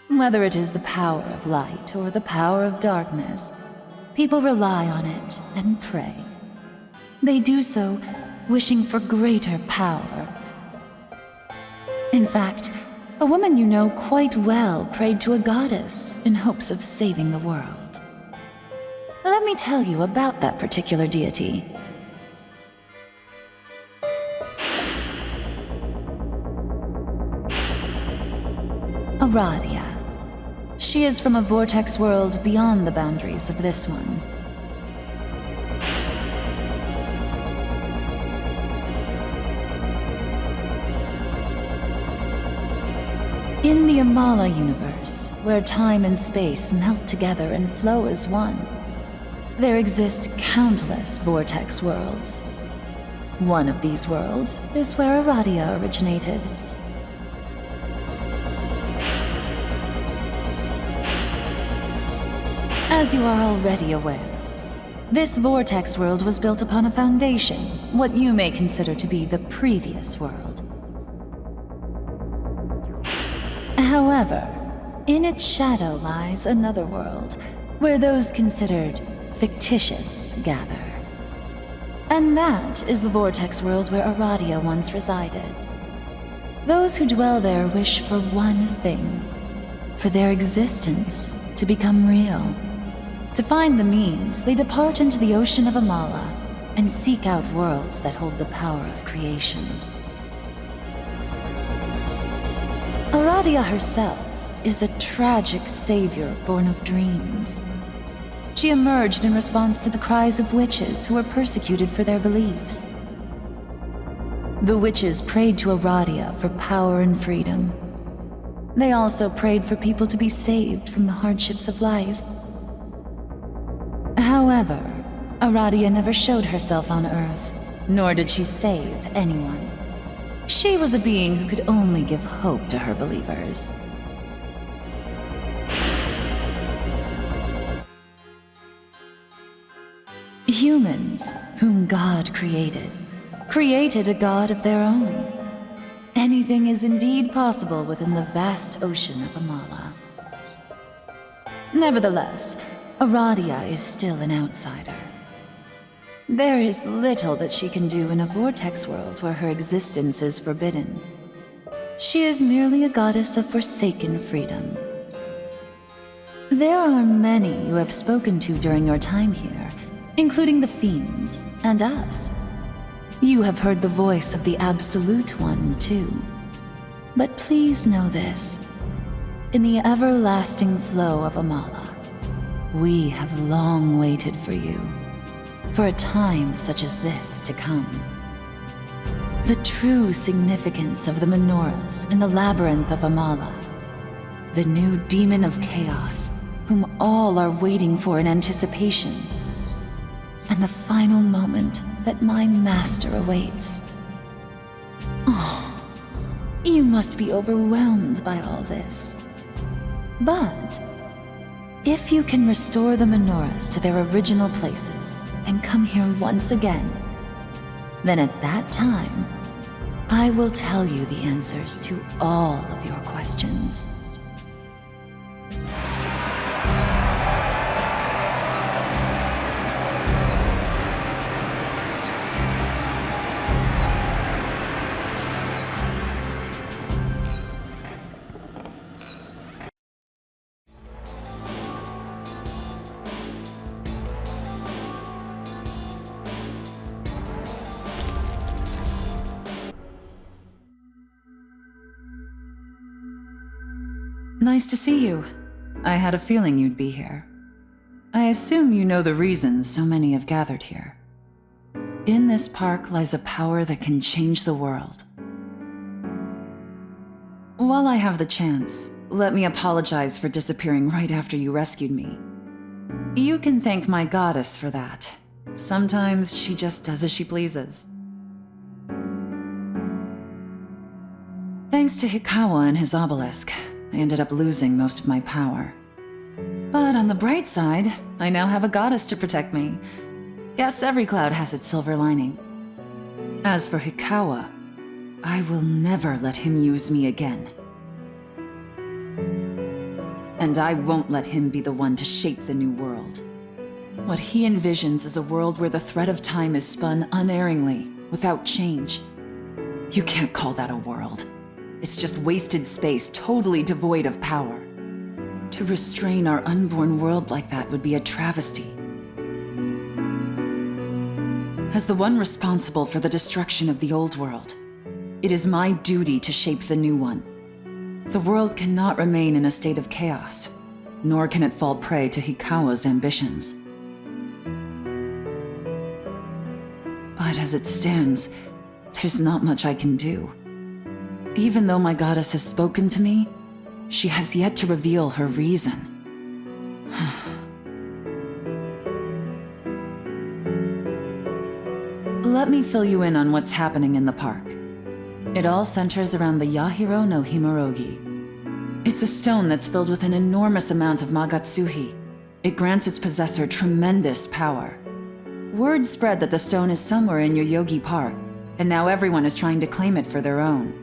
Whether it is the power of light or the power of darkness, people rely on it and pray. They do so wishing for greater power. In fact, a woman you know quite well prayed to a goddess in hopes of saving the world. Let me tell you about that particular deity. Aradia. She is from a vortex world beyond the boundaries of this one. In the Amala universe, where time and space melt together and flow as one, there exist countless vortex worlds. One of these worlds is where Aradia originated. As you are already aware, this vortex world was built upon a foundation, what you may consider to be the previous world. However, in its shadow lies another world, where those considered fictitious gather. And that is the vortex world where Aradia once resided. Those who dwell there wish for one thing, for their existence to become real. To find the means, they depart into the ocean of Amala and seek out worlds that hold the power of creation. Aradia herself is a tragic savior born of dreams. She emerged in response to the cries of witches who were persecuted for their beliefs. The witches prayed to Aradia for power and freedom. They also prayed for people to be saved from the hardships of life. However, Aradia never showed herself on Earth, nor did she save anyone. She was a being who could only give hope to her believers. Humans, whom God created a god of their own. Anything is indeed possible within the vast ocean of Amala. Nevertheless, Aradia is still an outsider. There is little that she can do in a vortex world where her existence is forbidden. She is merely a goddess of forsaken freedom. There are many you have spoken to during your time here, including the fiends and us. You have heard the voice of the Absolute One, too. But please know this. In the everlasting flow of Amala, We have long waited for you, for a time such as this to come. The true significance of the menorahs in the Labyrinth of Amala, the new demon of chaos, whom all are waiting for in anticipation, and the final moment that my master awaits. Oh, you must be overwhelmed by all this. But if you can restore the menorahs to their original places and come here once again, then at that time, I will tell you the answers to all of your questions. Nice to see you. I had a feeling you'd be here. I assume you know the reasons so many have gathered here. In this park lies a power that can change the world. While I have the chance, let me apologize for disappearing right after you rescued me. You can thank my goddess for that. Sometimes she just does as she pleases. Thanks to Hikawa and his obelisk, I ended up losing most of my power. But on the bright side, I now have a goddess to protect me. Guess every cloud has its silver lining. As for Hikawa, I will never let him use me again. And I won't let him be the one to shape the new world. What he envisions is a world where the thread of time is spun unerringly, without change. You can't call that a world. It's just wasted space, totally devoid of power. To restrain our unborn world like that would be a travesty. As the one responsible for the destruction of the old world, it is my duty to shape the new one. The world cannot remain in a state of chaos, nor can it fall prey to Hikawa's ambitions. But as it stands, there's not much I can do. Even though my goddess has spoken to me, she has yet to reveal her reason. Let me fill you in on what's happening in the park. It all centers around the Yahiro no Himorogi. It's a stone that's filled with an enormous amount of Magatsuhi. It grants its possessor tremendous power. Word spread that the stone is somewhere in Yoyogi Park, and now everyone is trying to claim it for their own.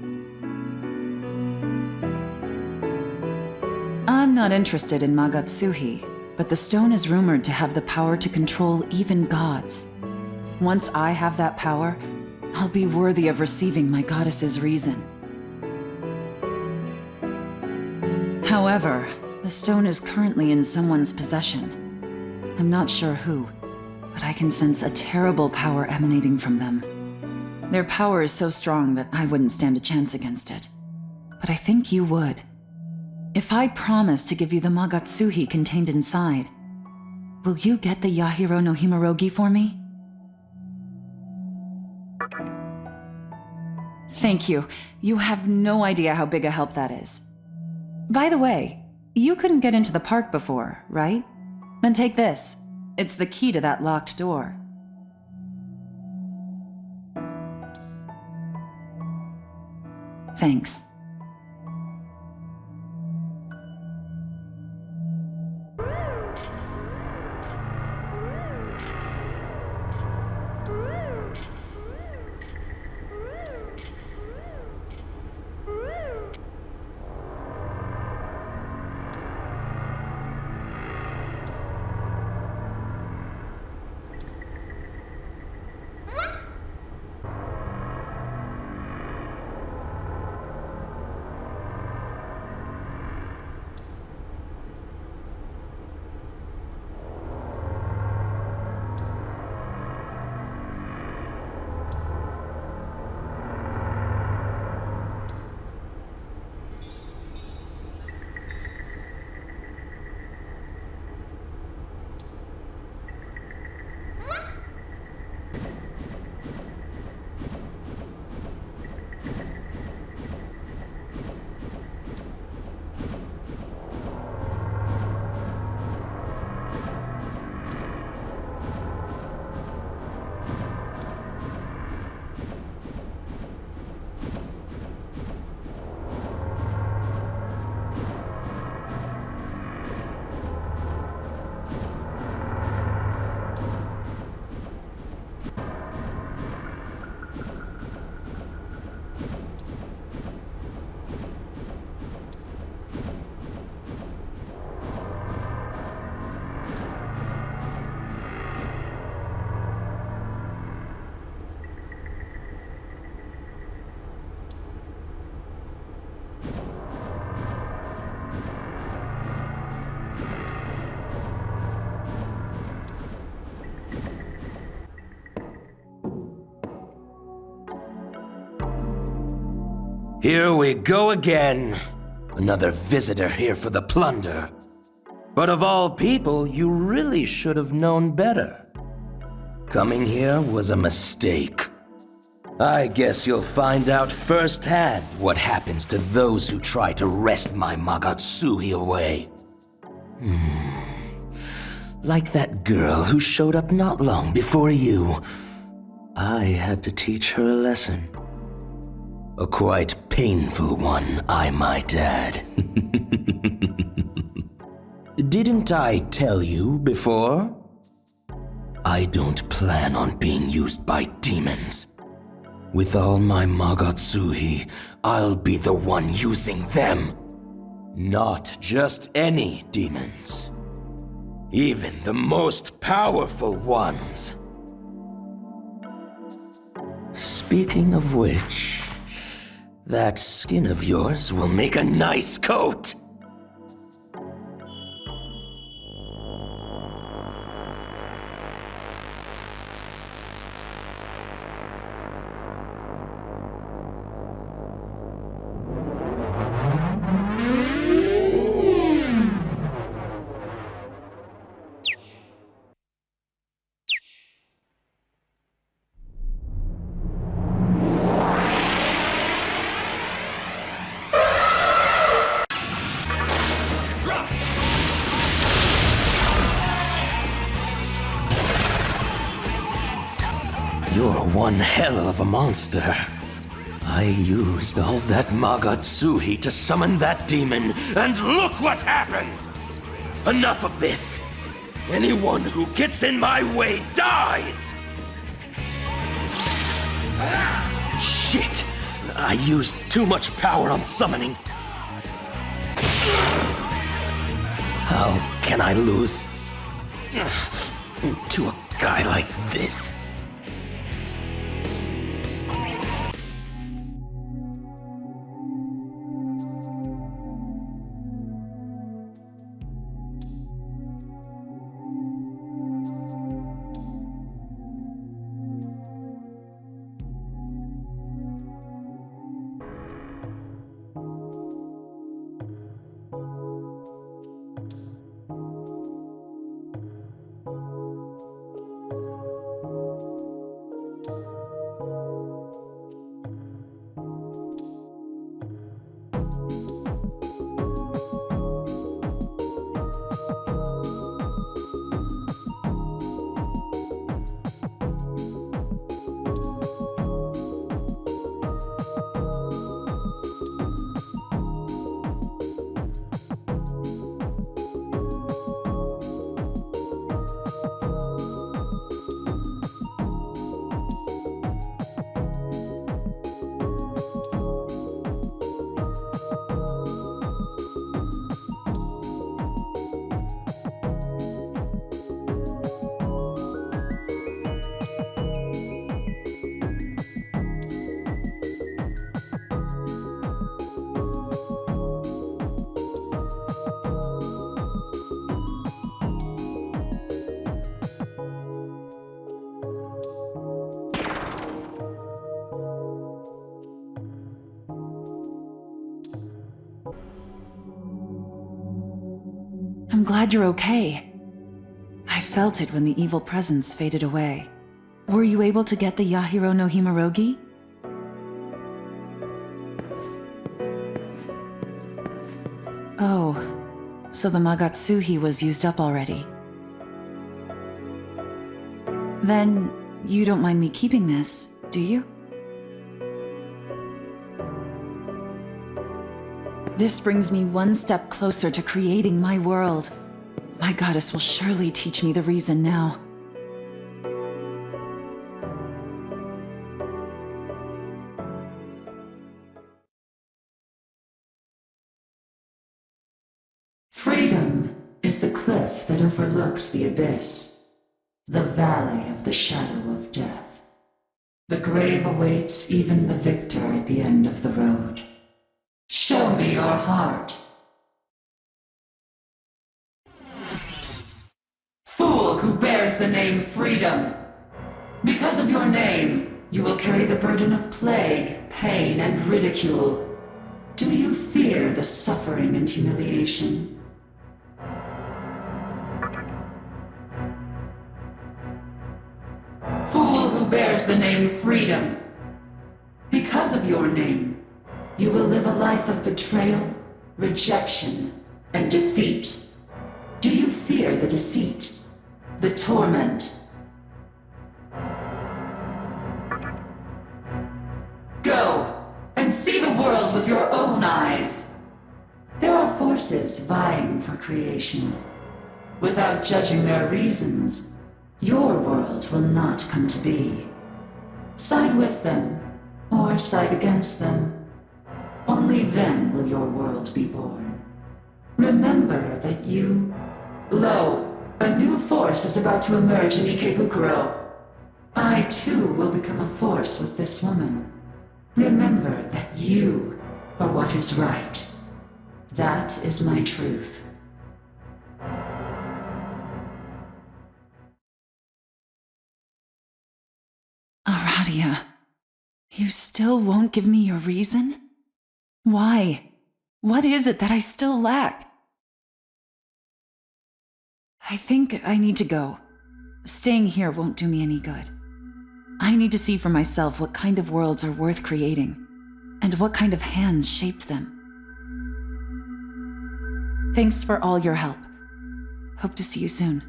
I'm not interested in Magatsuhi, but the stone is rumored to have the power to control even gods. Once I have that power, I'll be worthy of receiving my goddess's reason. However, the stone is currently in someone's possession. I'm not sure who, but I can sense a terrible power emanating from them. Their power is so strong that I wouldn't stand a chance against it. But I think you would. If I promise to give you the Magatsuhi contained inside, will you get the Yahiro no Himorogi for me? Thank you. You have no idea how big a help that is. By the way, you couldn't get into the park before, right? Then take this. It's the key to that locked door. Thanks. Here we go again. Another visitor here for the plunder. But of all people, you really should have known better. Coming here was a mistake. I guess you'll find out firsthand what happens to those who try to wrest my Magatsuhi away. Like that girl who showed up not long before you. I had to teach her a lesson. A quite painful one, I might add. Didn't I tell you before? I don't plan on being used by demons. With all my Magatsuhi, I'll be the one using them. Not just any demons. Even the most powerful ones. Speaking of which, that skin of yours will make a nice coat. You're one hell of a monster. I used all that Magatsuhi to summon that demon, and look what happened! Enough of this! Anyone who gets in my way dies! Shit! I used too much power on summoning. How can I lose to a guy like this? I'm glad you're okay. I felt it when the evil presence faded away. Were you able to get the Yahiro no Himerogi? Oh, so the Magatsuhi was used up already. Then, you don't mind me keeping this, do you? This brings me one step closer to creating my world. My goddess will surely teach me the reason now. Freedom is the cliff that overlooks the abyss, the valley of the shadow of death. The grave awaits even the victor at the end of the road. Show me your heart. Fool who bears the name Freedom. Because of your name, you will carry the burden of plague, pain, and ridicule. Do you fear the suffering and humiliation? Fool who bears the name Freedom. Because of your name, you will live a life of betrayal, rejection, and defeat. Do you fear the deceit, the torment? Go and see the world with your own eyes. There are forces vying for creation. Without judging their reasons, your world will not come to be. Side with them, or side against them. Only then will your world be born. Remember that Lo, a new force is about to emerge in Ikebukuro. I too will become a force with this woman. Remember that you are what is right. That is my truth. Aradia, you still won't give me your reason? Why? What is it that I still lack? I think I need to go. Staying here won't do me any good. I need to see for myself what kind of worlds are worth creating, and what kind of hands shaped them. Thanks for all your help. Hope to see you soon.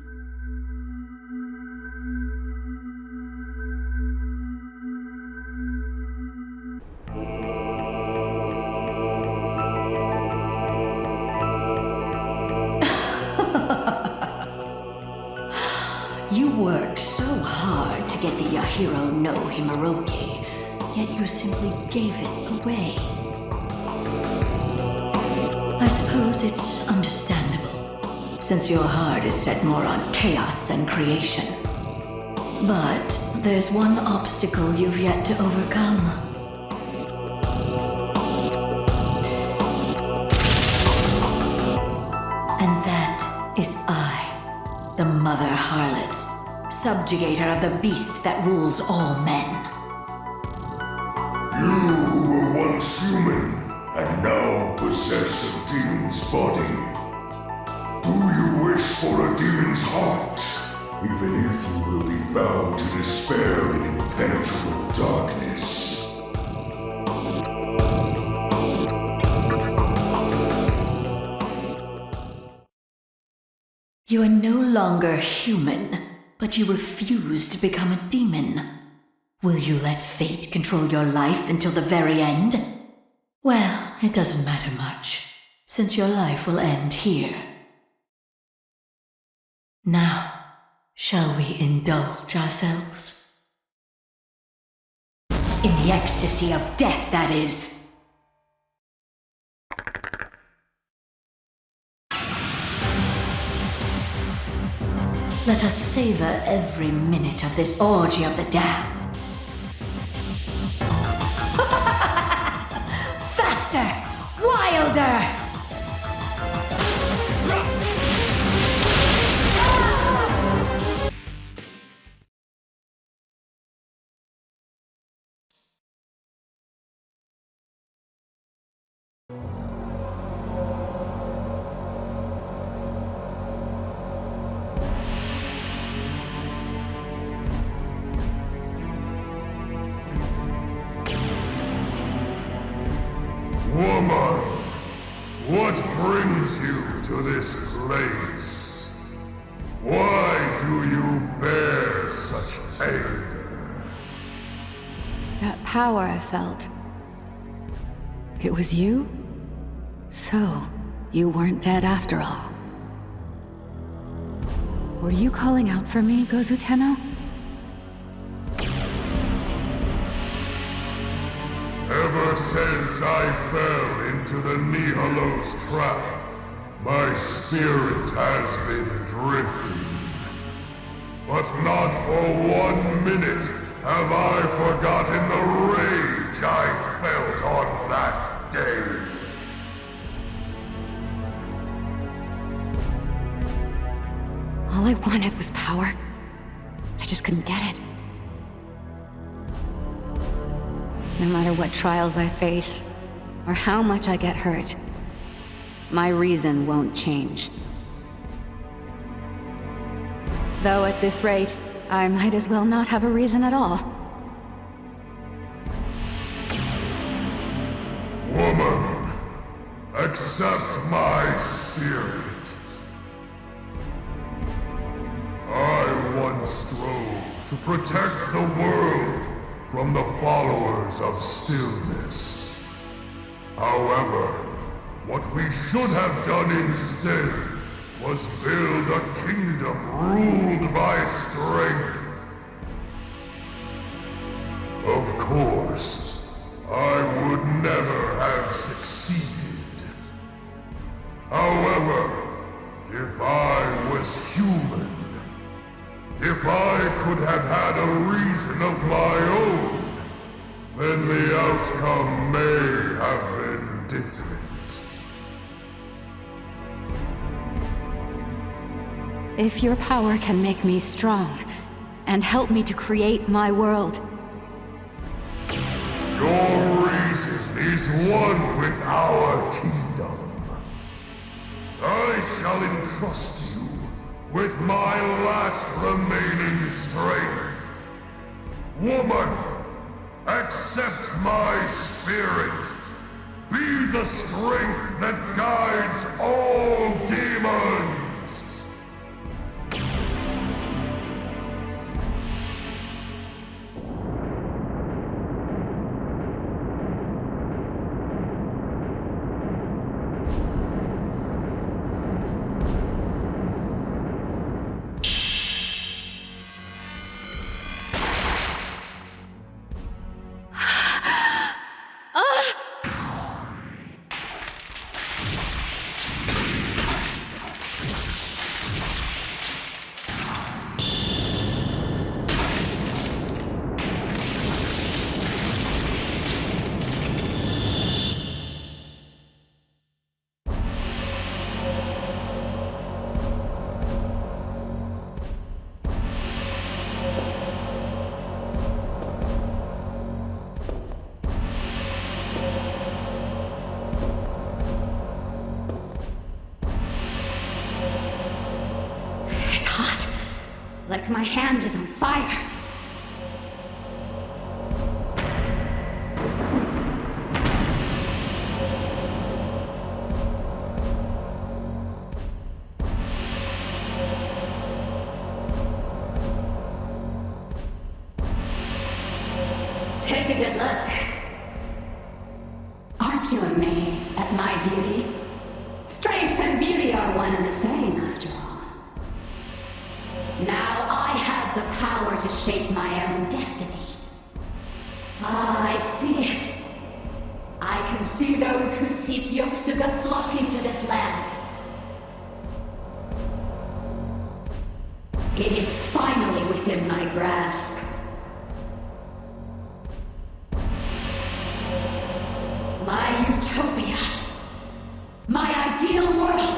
You worked so hard to get the Yahiro no Himoroki, yet you simply gave it away. I suppose it's understandable, since your heart is set more on chaos than creation. But there's one obstacle you've yet to overcome. And that is I, the Mother Harlot, subjugator of the beast that rules all men. You who were once human and now possess a demon's body. Do you wish for a demon's heart, even if you will be bound to despair in impenetrable darkness? You are no longer human, but you refuse to become a demon. Will you let fate control your life until the very end? Well, it doesn't matter much, since your life will end here. Now, shall we indulge ourselves? In the ecstasy of death, that is. Let us savor every minute of this orgy of the damned. Faster! Wilder! Woman, what brings you to this place? Why do you bear such anger? That power I felt. It was you? So, you weren't dead after all. Were you calling out for me, Gozu-Tenno? Ever since I fell into the Nihilo's trap, my spirit has been drifting. But not for 1 minute have I forgotten the rage I felt on that day. All I wanted was power. I just couldn't get it. No matter what trials I face, or how much I get hurt, my reason won't change. Though at this rate, I might as well not have a reason at all. Woman, accept my spirit. I once strove to protect the world from the followers of stillness. However, what we should have done instead was build a kingdom ruled by strength. Of course, I would never have succeeded. However, if I was human, if I could have had a reason of my own, then the outcome may have been different. If your power can make me strong, and help me to create my world. Your reason is one with our kingdom. I shall entrust you with my last remaining strength. Woman, accept my spirit. Be the strength that guides all demons. Like my hand is on fire. Take a good look. Aren't you amazed at my beauty? Strength and beauty are one and the same, after all. Now I have the power to shape my own destiny. I see it. I can see those who seek Yosuga flocking to this land. It is finally within my grasp. My utopia. My ideal world.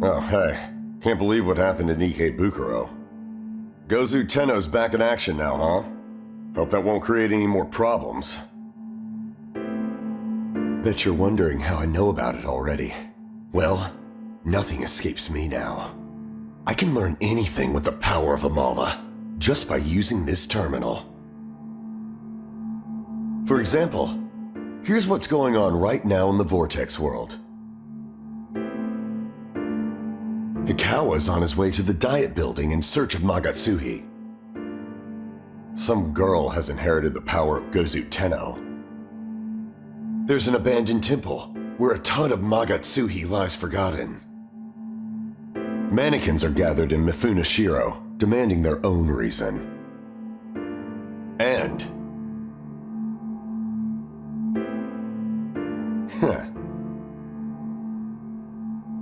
Oh, hey. Can't believe what happened in Ikebukuro. Gozu-Tenno's back in action now, huh? Hope that won't create any more problems. Bet you're wondering how I know about it already. Well, nothing escapes me now. I can learn anything with the power of Amala, just by using this terminal. For example, here's what's going on right now in the Vortex world. Hikawa's on his way to the Diet Building in search of Magatsuhi. Some girl has inherited the power of Gozu-Tenno. There's an abandoned temple where a ton of Magatsuhi lies forgotten. Mannequins are gathered in Mifunashiro, demanding their own reason. And...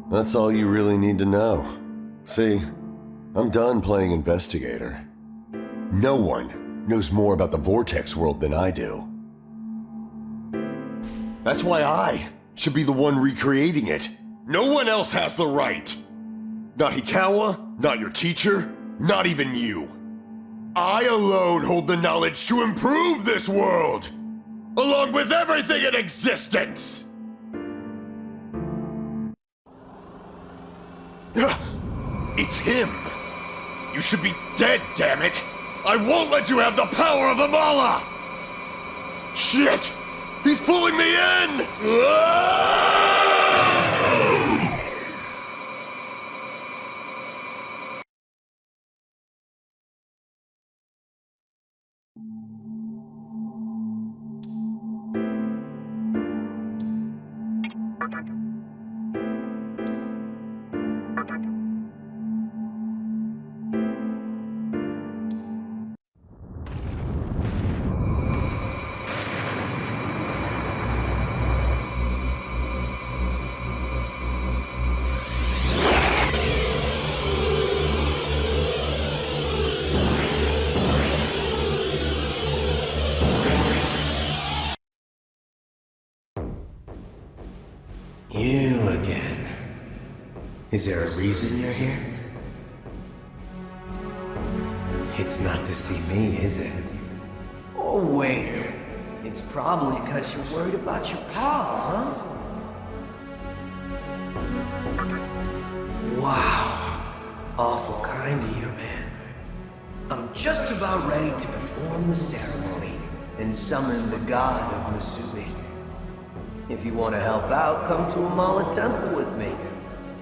That's all you really need to know. See, I'm done playing investigator. No one knows more about the Vortex world than I do. That's why I should be the one recreating it. No one else has the right. Not Hikawa, not your teacher, not even you. I alone hold the knowledge to improve this world, along with everything in existence. It's him! You should be dead, damn it! I won't let you have the power of Amala! Shit! He's pulling me in! You again. Is there a reason you're here? It's not to see me, is it? Oh, wait. It's probably because you're worried about your power, huh? Wow. Awful kind of you, man. I'm just about ready to perform the ceremony and summon the god of Musubi. If you want to help out, come to Amala Temple with me.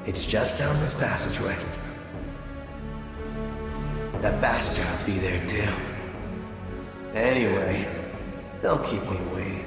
It's just down this passageway. That bastard will be there too. Anyway, don't keep me waiting.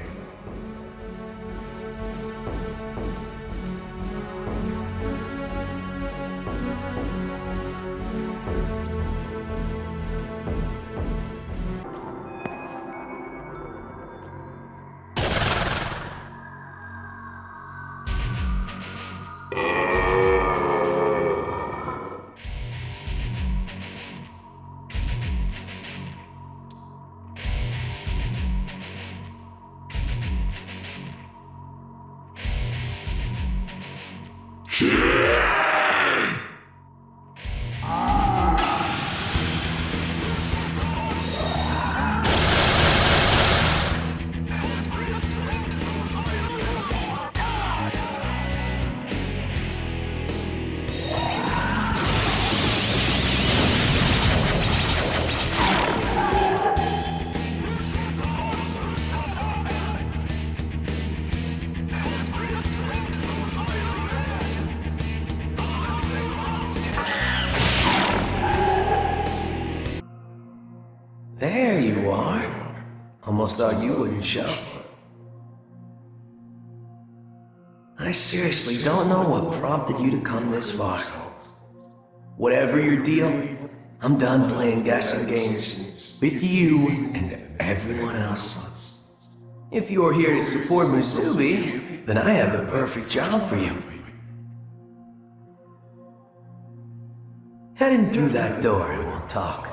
There you are. Almost thought you wouldn't show. I seriously don't know what prompted you to come this far. Whatever your deal, I'm done playing guessing games with you and everyone else. If you're here to support Musubi, then I have the perfect job for you. Head in through that door and we'll talk.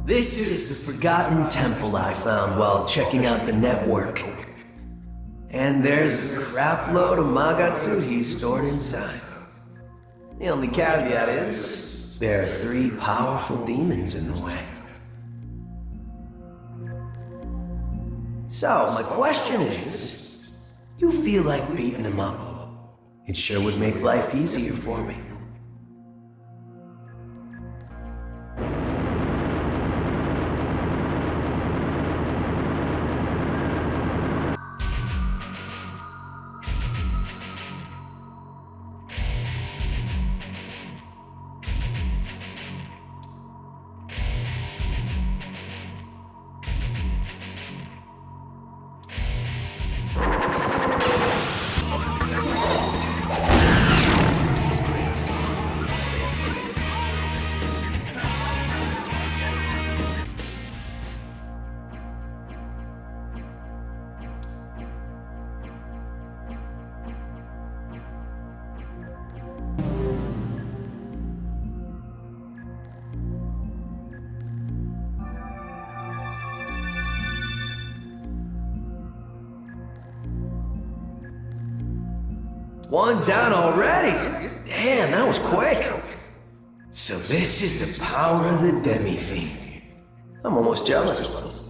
This is the forgotten temple I found while checking out the network. And there's a crap load of Magatsuhi stored inside. The only caveat is, there are 3 powerful demons in the way. So, my question is, you feel like beating them up? It sure would make life easier for me. One down already? Damn, that was quick. So this is the power of the Demi-Fiend. I'm almost jealous.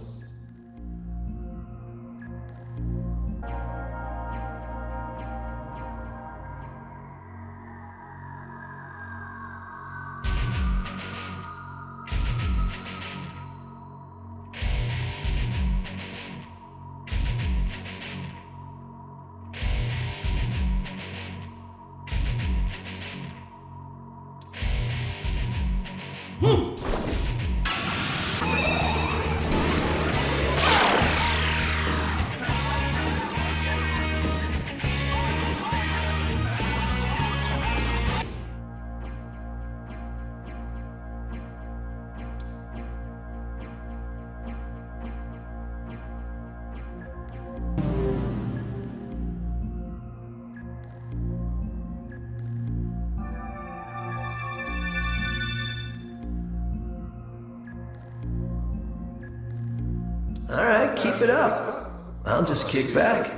Alright, keep it up. I'll just kick back.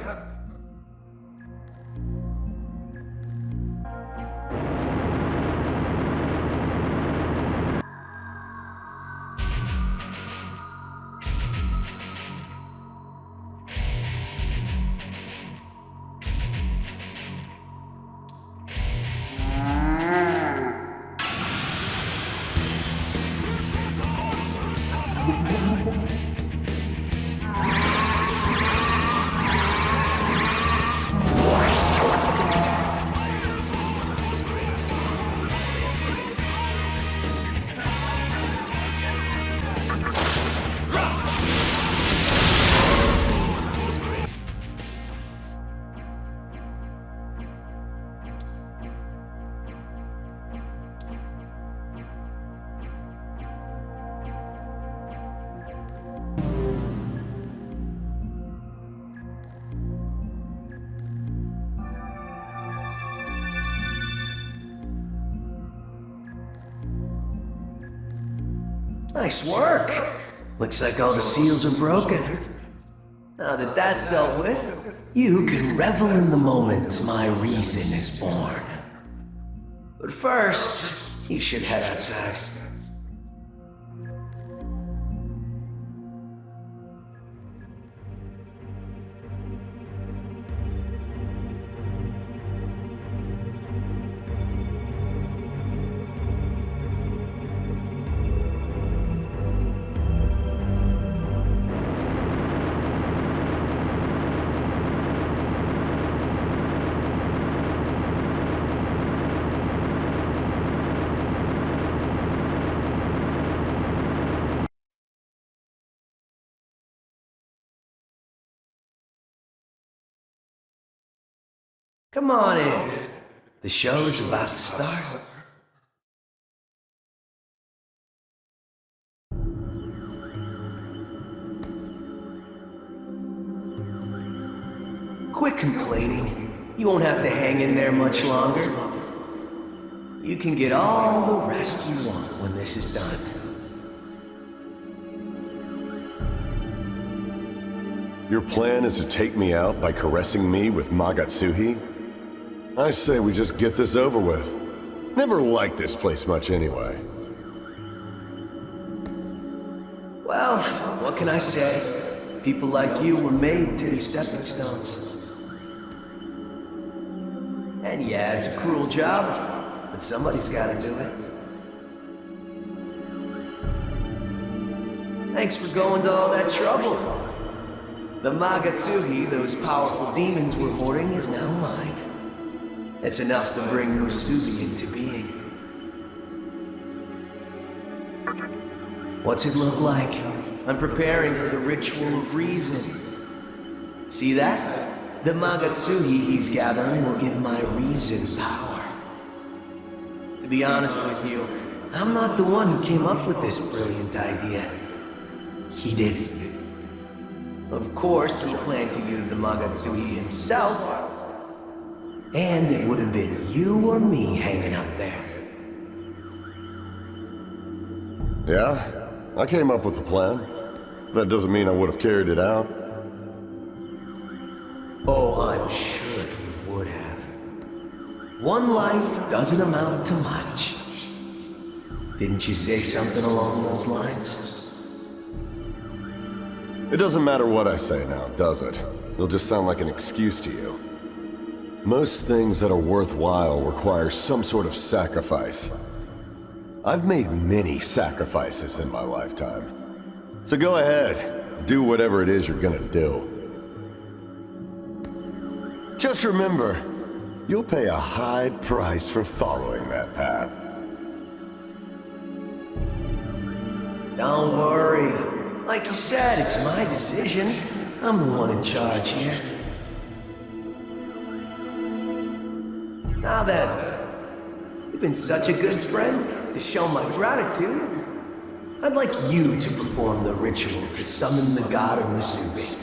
Nice work. Looks like all the seals are broken. Now that that's dealt with, you can revel in the moment my reason is born. But first, you should head outside. Come on in. The show is about to start. Quit complaining. You won't have to hang in there much longer. You can get all the rest you want when this is done. Your plan is to take me out by caressing me with Magatsuhi? I say we just get this over with. Never liked this place much anyway. Well, what can I say? People like you were made to be stepping stones. And yeah, it's a cruel job, but somebody's gotta do it. Thanks for going to all that trouble. The Magatsuhi those powerful demons were hoarding is now mine. It's enough to bring Musubi into being. What's it look like? I'm preparing for the ritual of reason. See that? The Magatsuhi he's gathering will give my reason power. To be honest with you, I'm not the one who came up with this brilliant idea. He did. Of course, he planned to use the Magatsuhi himself, and it would have been you or me hanging up there. Yeah, I came up with the plan. That doesn't mean I would have carried it out. Oh, I'm sure you would have. One life doesn't amount to much. Didn't you say something along those lines? It doesn't matter what I say now, does it? It'll just sound like an excuse to you. Most things that are worthwhile require some sort of sacrifice. I've made many sacrifices in my lifetime. So go ahead, do whatever it is you're gonna do. Just remember, you'll pay a high price for following that path. Don't worry. Like you said, it's my decision. I'm the one in charge here. Now then, you've been such a good friend. To show my gratitude, I'd like you to perform the ritual to summon the god of Musubi.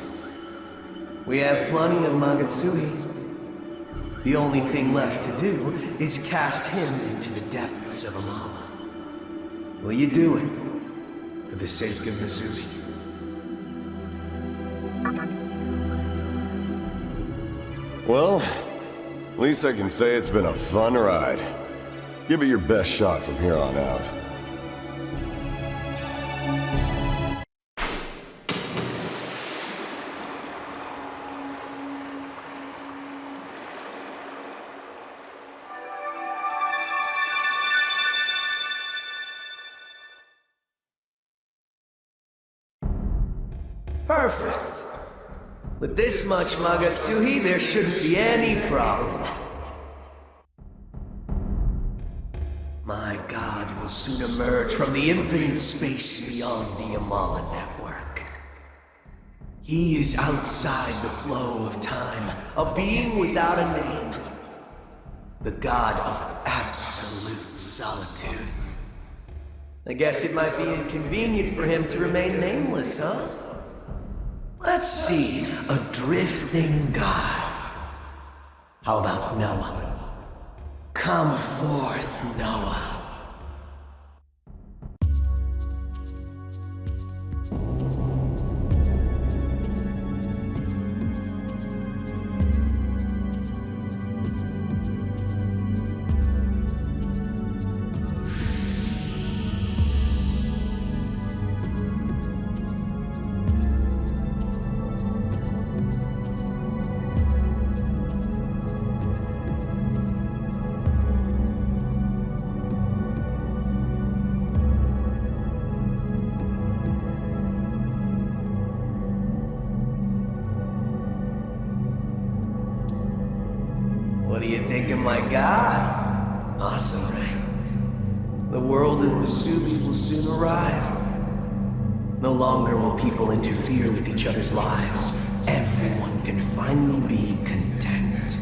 We have plenty of Magatsuhi. The only thing left to do is cast him into the depths of Amala. Will you do it? For the sake of Musubi. Well, at least I can say it's been a fun ride. Give it your best shot from here on out. Perfect. With this much Magatsuhi, there shouldn't be any problem. My god will soon emerge from the infinite space beyond the Amala network. He is outside the flow of time, a being without a name. The god of absolute solitude. I guess it might be inconvenient for him to remain nameless, huh? Let's see, a drifting god. How about Noah? Come forth, Noah. What do you think of my god? Awesome, right? The world of Musubi will soon arrive. No longer will people interfere with each other's lives. Everyone can finally be content.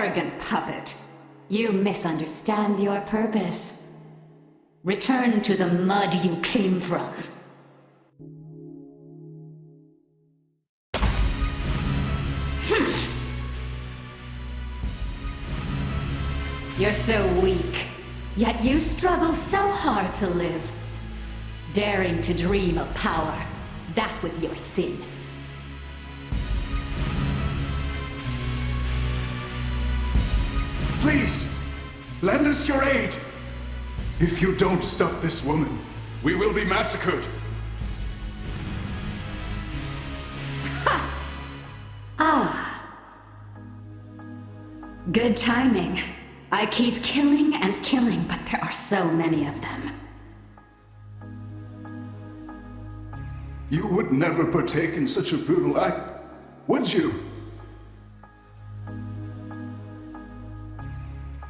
arrogant puppet. You misunderstand your purpose. Return to the mud you came from. You're so weak, yet you struggle so hard to live. Daring to dream of power, that was your sin. Please, lend us your aid. If you don't stop this woman, we will be massacred. Good timing. I keep killing and killing, but there are so many of them. You would never partake in such a brutal act, would you?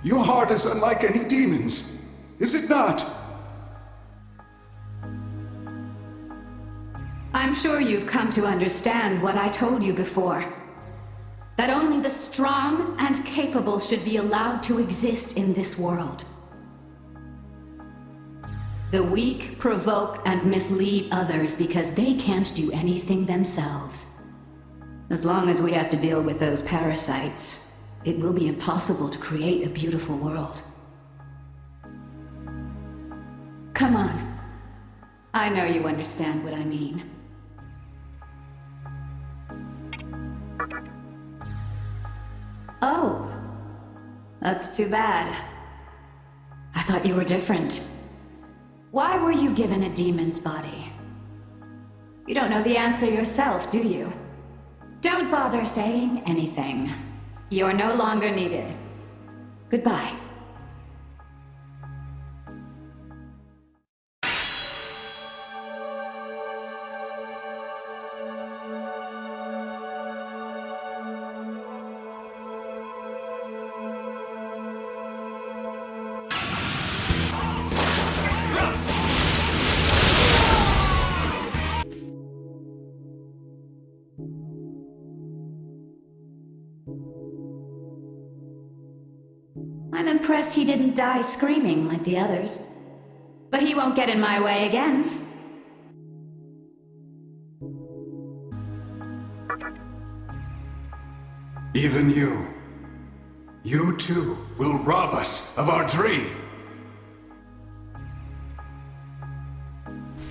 Your heart is unlike any demon's, is it not? I'm sure you've come to understand what I told you before. That only the strong and capable should be allowed to exist in this world. The weak provoke and mislead others because they can't do anything themselves. As long as we have to deal with those parasites, it will be impossible to create a beautiful world. Come on. I know you understand what I mean. Oh, that's too bad. I thought you were different. Why were you given a demon's body? You don't know the answer yourself, do you? Don't bother saying anything. You're no longer needed. Goodbye. I'm impressed he didn't die screaming like the others. But he won't get in my way again. Even you. You too will rob us of our dream.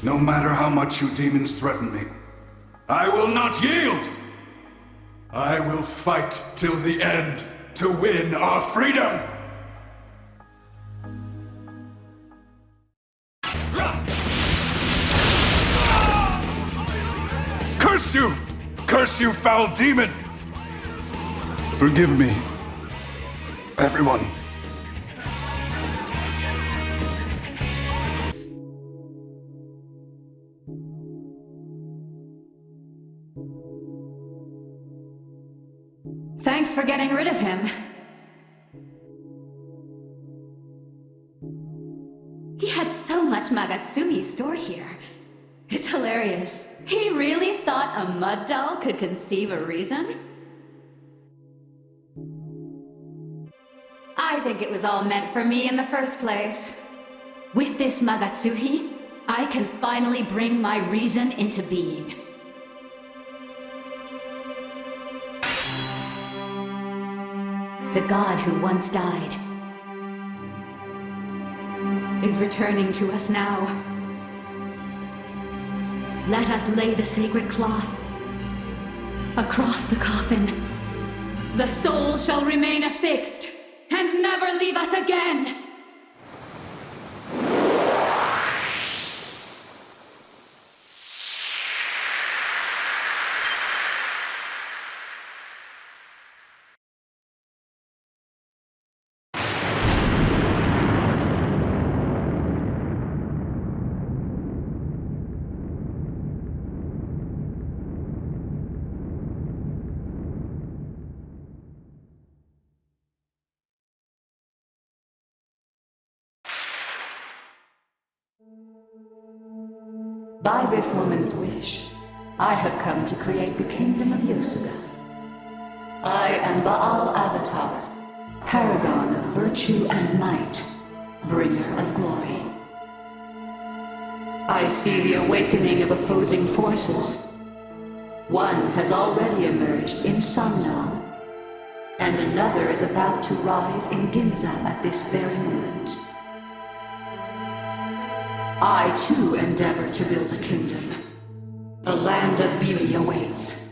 No matter how much you demons threaten me, I will not yield! I will fight till the end to win our freedom! Curse you! Curse you, foul demon! Forgive me, everyone. Thanks for getting rid of him. He had so much Magatsuhi stored here. It's hilarious. He really thought a mud doll could conceive a reason? I think it was all meant for me in the first place. With this Magatsuhi, I can finally bring my reason into being. The god who once died is returning to us now. Let us lay the sacred cloth across the coffin. The soul shall remain affixed and never leave us again! By this woman's wish, I have come to create the kingdom of Yosuga. I am Baal Avatar, paragon of virtue and might, bringer of glory. I see the awakening of opposing forces. One has already emerged in Samno, and another is about to rise in Ginza at this very moment. I too endeavor to build a kingdom. A land of beauty awaits.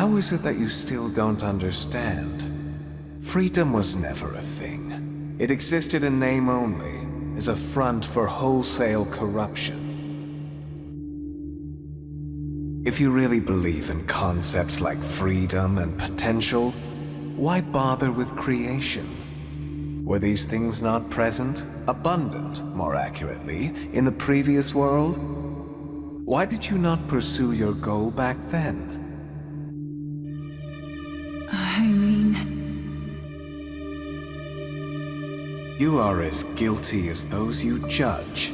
How is it that you still don't understand? Freedom was never a thing. It existed in name only, as a front for wholesale corruption. If you really believe in concepts like freedom and potential, why bother with creation? Were these things not present, abundant, more accurately, in the previous world? Why did you not pursue your goal back then? I mean... You are as guilty as those you judge.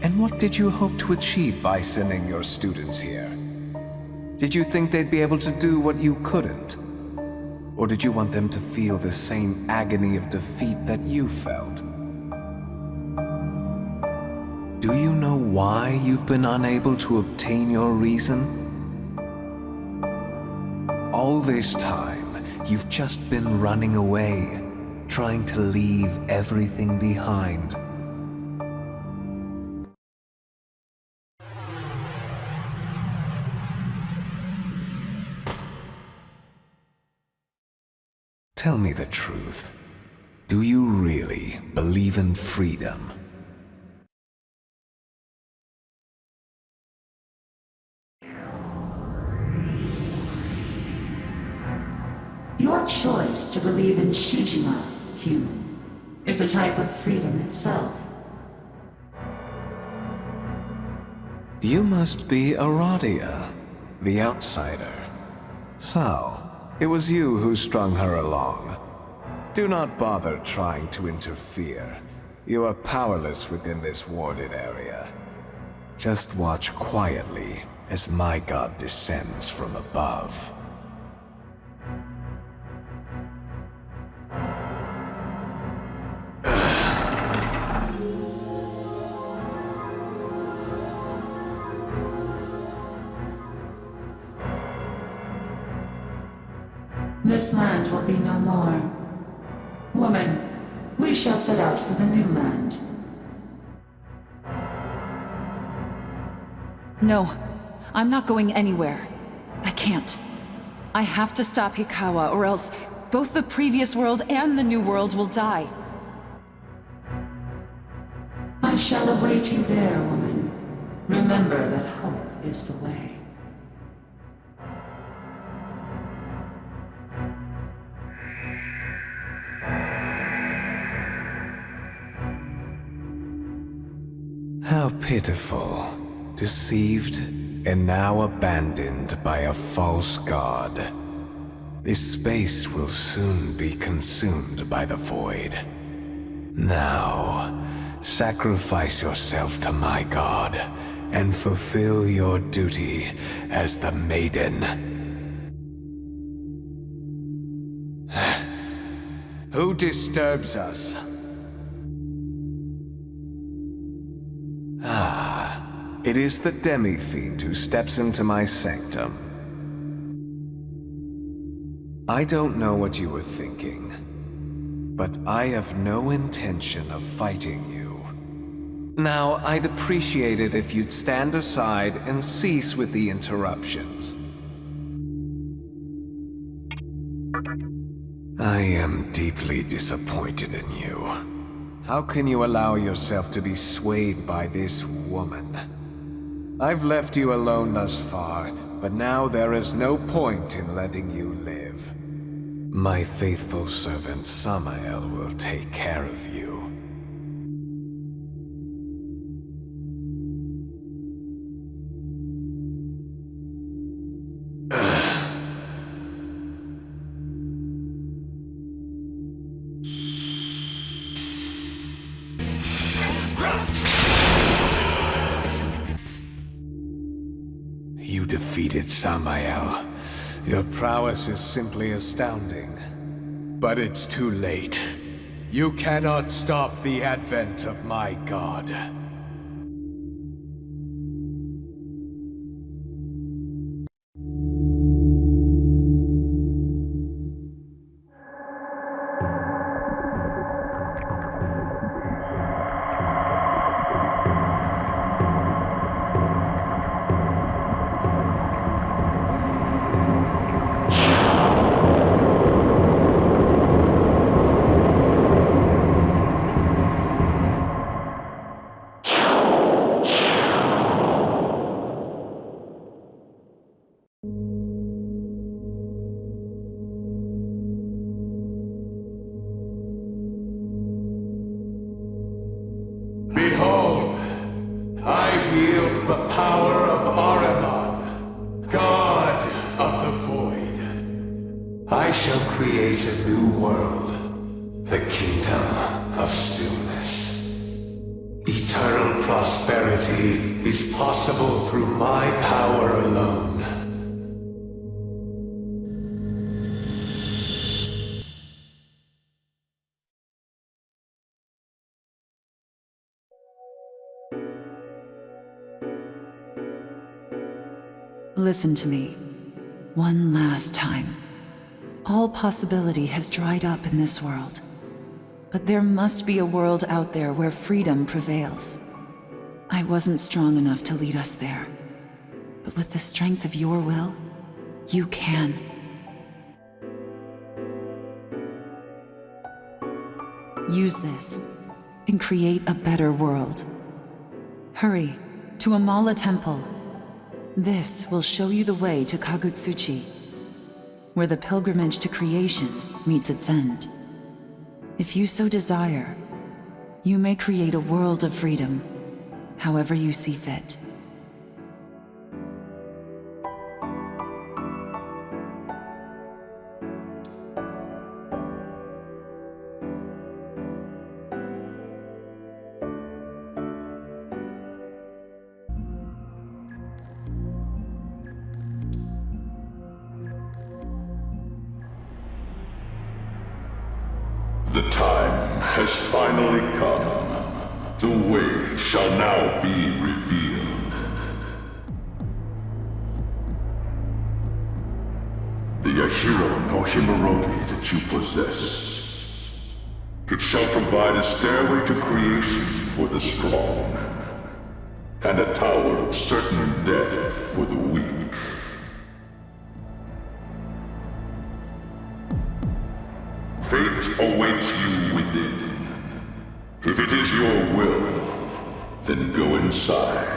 And what did you hope to achieve by sending your students here? Did you think they'd be able to do what you couldn't? Or did you want them to feel the same agony of defeat that you felt? Do you know why you've been unable to obtain your reason? All this time, you've just been running away, trying to leave everything behind. Tell me the truth. Do you really believe in freedom? Your choice to believe in Shijima, human, is a type of freedom itself. You must be Aradia, the outsider. So, it was you who strung her along. Do not bother trying to interfere. You are powerless within this warded area. Just watch quietly as my god descends from above. This land will be no more. Woman, we shall set out for the new land. No, I'm not going anywhere. I can't. I have to stop Hikawa, or else both the previous world and the new world will die. I shall await you there, woman. Remember that hope is the way. How pitiful. Deceived, and now abandoned by a false god. This space will soon be consumed by the void. Now, sacrifice yourself to my god, and fulfill your duty as the maiden. Who disturbs us? It is the demi-fiend who steps into my sanctum. I don't know what you were thinking, but I have no intention of fighting you. Now, I'd appreciate it if you'd stand aside and cease with the interruptions. I am deeply disappointed in you. How can you allow yourself to be swayed by this woman? I've left you alone thus far, but now there is no point in letting you live. My faithful servant Samael will take care of you. You defeated Samael. Your prowess is simply astounding. But it's too late. You cannot stop the advent of my god. I shall create a new world, the Kingdom of Stillness. Eternal prosperity is possible through my power alone. Listen to me. One last time. All possibility has dried up in this world. But there must be a world out there where freedom prevails. I wasn't strong enough to lead us there. But with the strength of your will, you can. Use this, and create a better world. Hurry, to Amala Temple. This will show you the way to Kagutsuchi, where the pilgrimage to creation meets its end. If you so desire, you may create a world of freedom, however you see fit. The time has finally come. The way shall now be revealed. The Ahiro no Himorogi that you possess. It shall provide a stairway to creation for the strong, and a tower of certain death for the weak. Fate awaits you within. If it is your will, then go inside.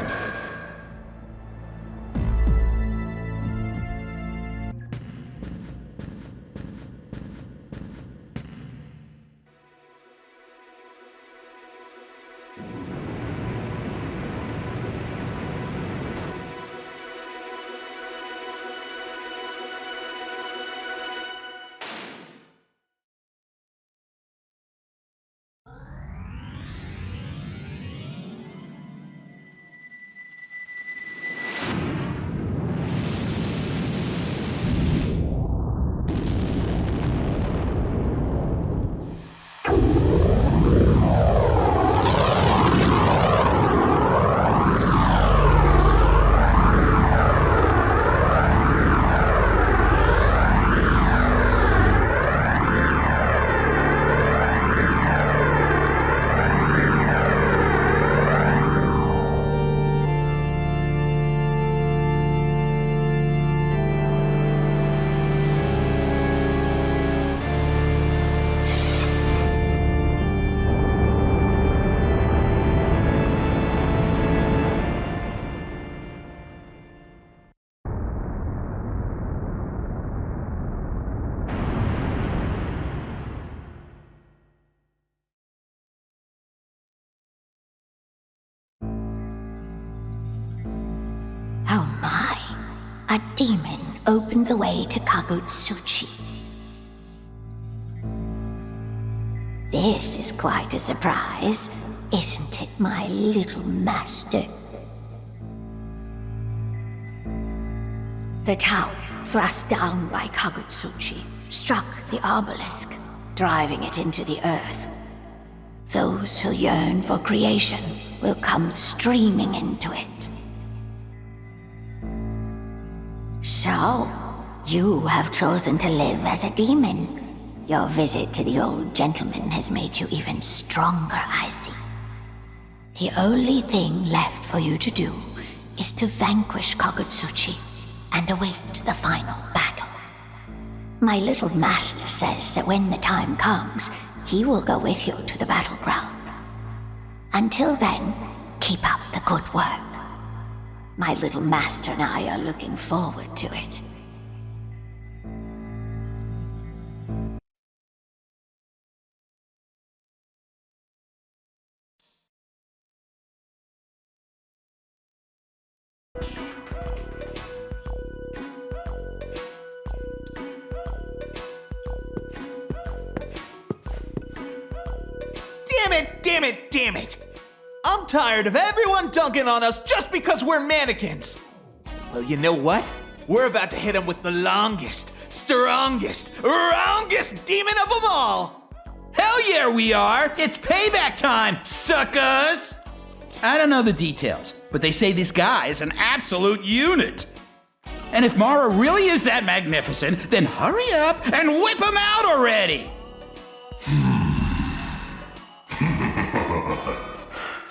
Oh my. A demon opened the way to Kagutsuchi. This is quite a surprise, isn't it, my little master? The tower, thrust down by Kagutsuchi, struck the obelisk, driving it into the earth. Those who yearn for creation will come streaming into it. So, you have chosen to live as a demon. Your visit to the old gentleman has made you even stronger, I see. The only thing left for you to do is to vanquish Kagutsuchi and await the final battle. My little master says that when the time comes, he will go with you to the battleground. Until then, keep up the good work. My little master and I are looking forward to it. Damn it! I'm tired of everyone dunking on us just because we're mannequins. Well, you know what? We're about to hit them with the longest, strongest, wrongest demon of them all. Hell yeah, we are! It's payback time, suckers! I don't know the details, but they say this guy is an absolute unit. And if Mara really is that magnificent, then hurry up and whip him out already!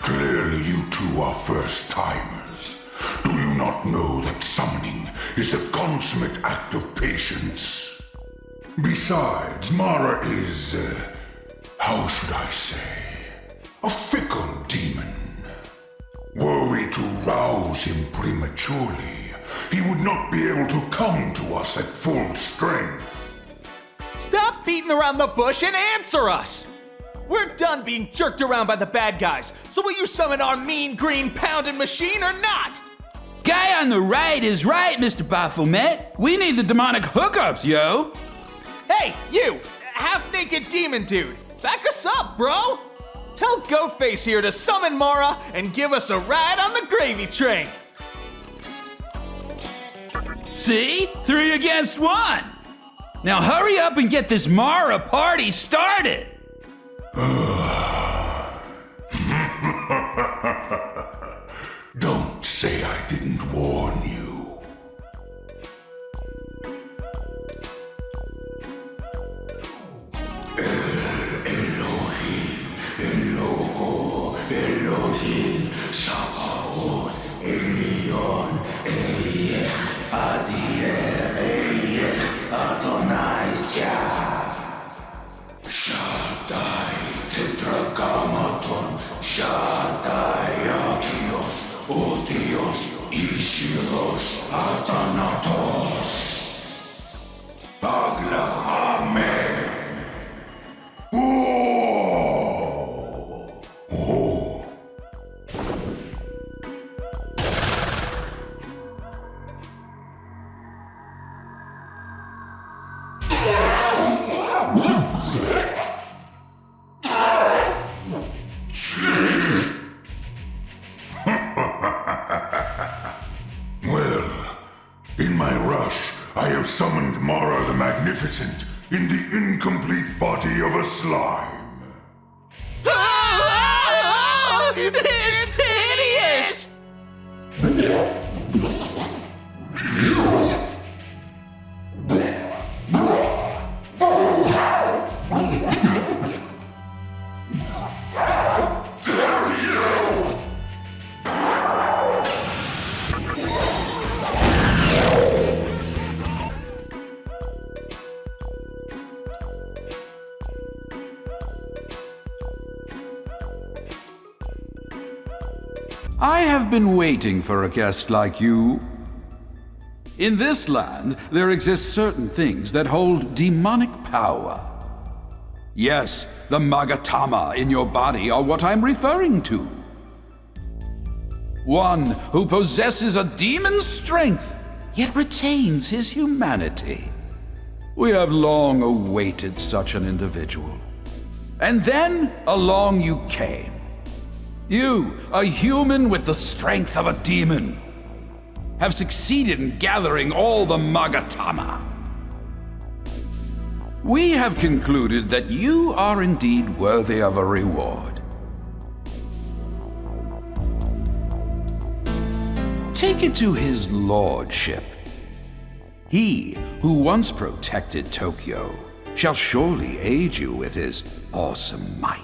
Clearly you two are first-timers. Do you not know that summoning is a consummate act of patience? Besides, Mara is, how should I say, a fickle demon. Were we to rouse him prematurely, he would not be able to come to us at full strength. Stop beating around the bush and answer us! We're done being jerked around by the bad guys, so will you summon our mean green pounding machine or not? Guy on the right is right, Mr. Baphomet. We need the demonic hookups, yo! Hey, you! Half-naked demon dude! Back us up, bro! Tell Goatface here to summon Mara and give us a ride on the gravy train! See? 3 against 1! Now hurry up and get this Mara party started! Don't say I didn't warn you. Elohim, Sabaoth, Elion, Eyech, Adier, Eyech, Adonai, Jah. Shaddai, Tetragrammaton, Shaddai, Agios, Odios, Ishiros, Athanatos. Agla, Amen. Well, in my rush, I have summoned Mara the Magnificent in the incomplete body of a slime. It's hideous! I have been waiting for a guest like you. In this land, there exist certain things that hold demonic power. Yes, the Magatama in your body are what I'm referring to. One who possesses a demon's strength, yet retains his humanity. We have long awaited such an individual. And then along you came. You, a human with the strength of a demon, have succeeded in gathering all the Magatama. We have concluded that you are indeed worthy of a reward. Take it to his lordship. He, who once protected Tokyo, shall surely aid you with his awesome might.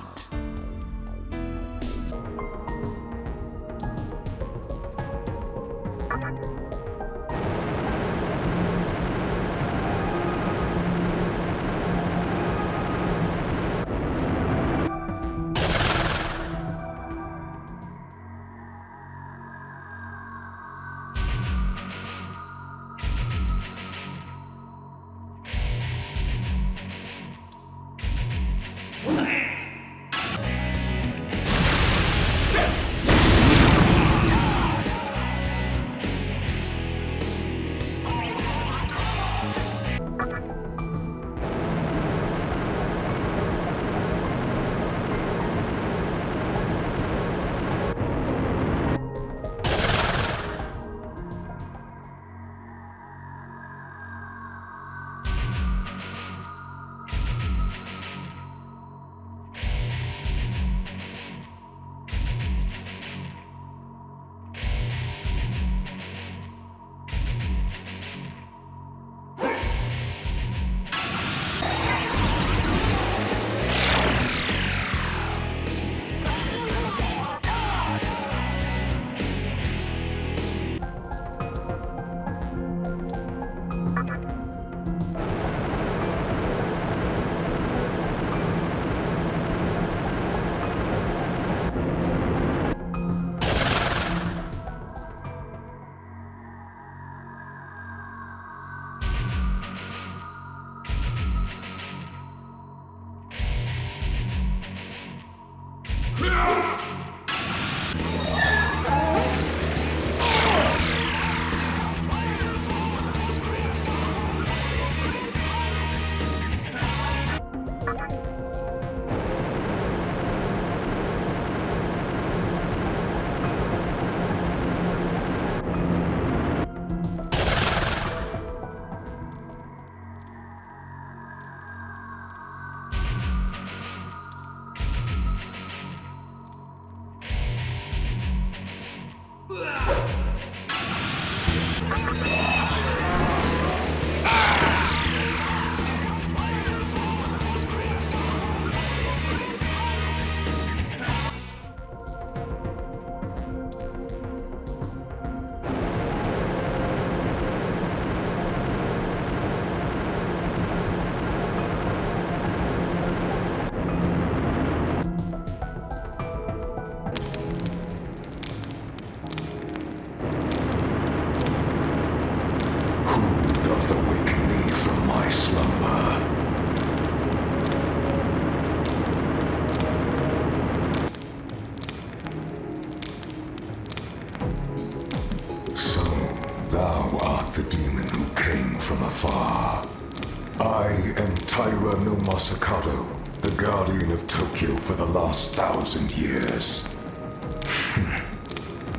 The guardian of Tokyo for the last 1,000 years.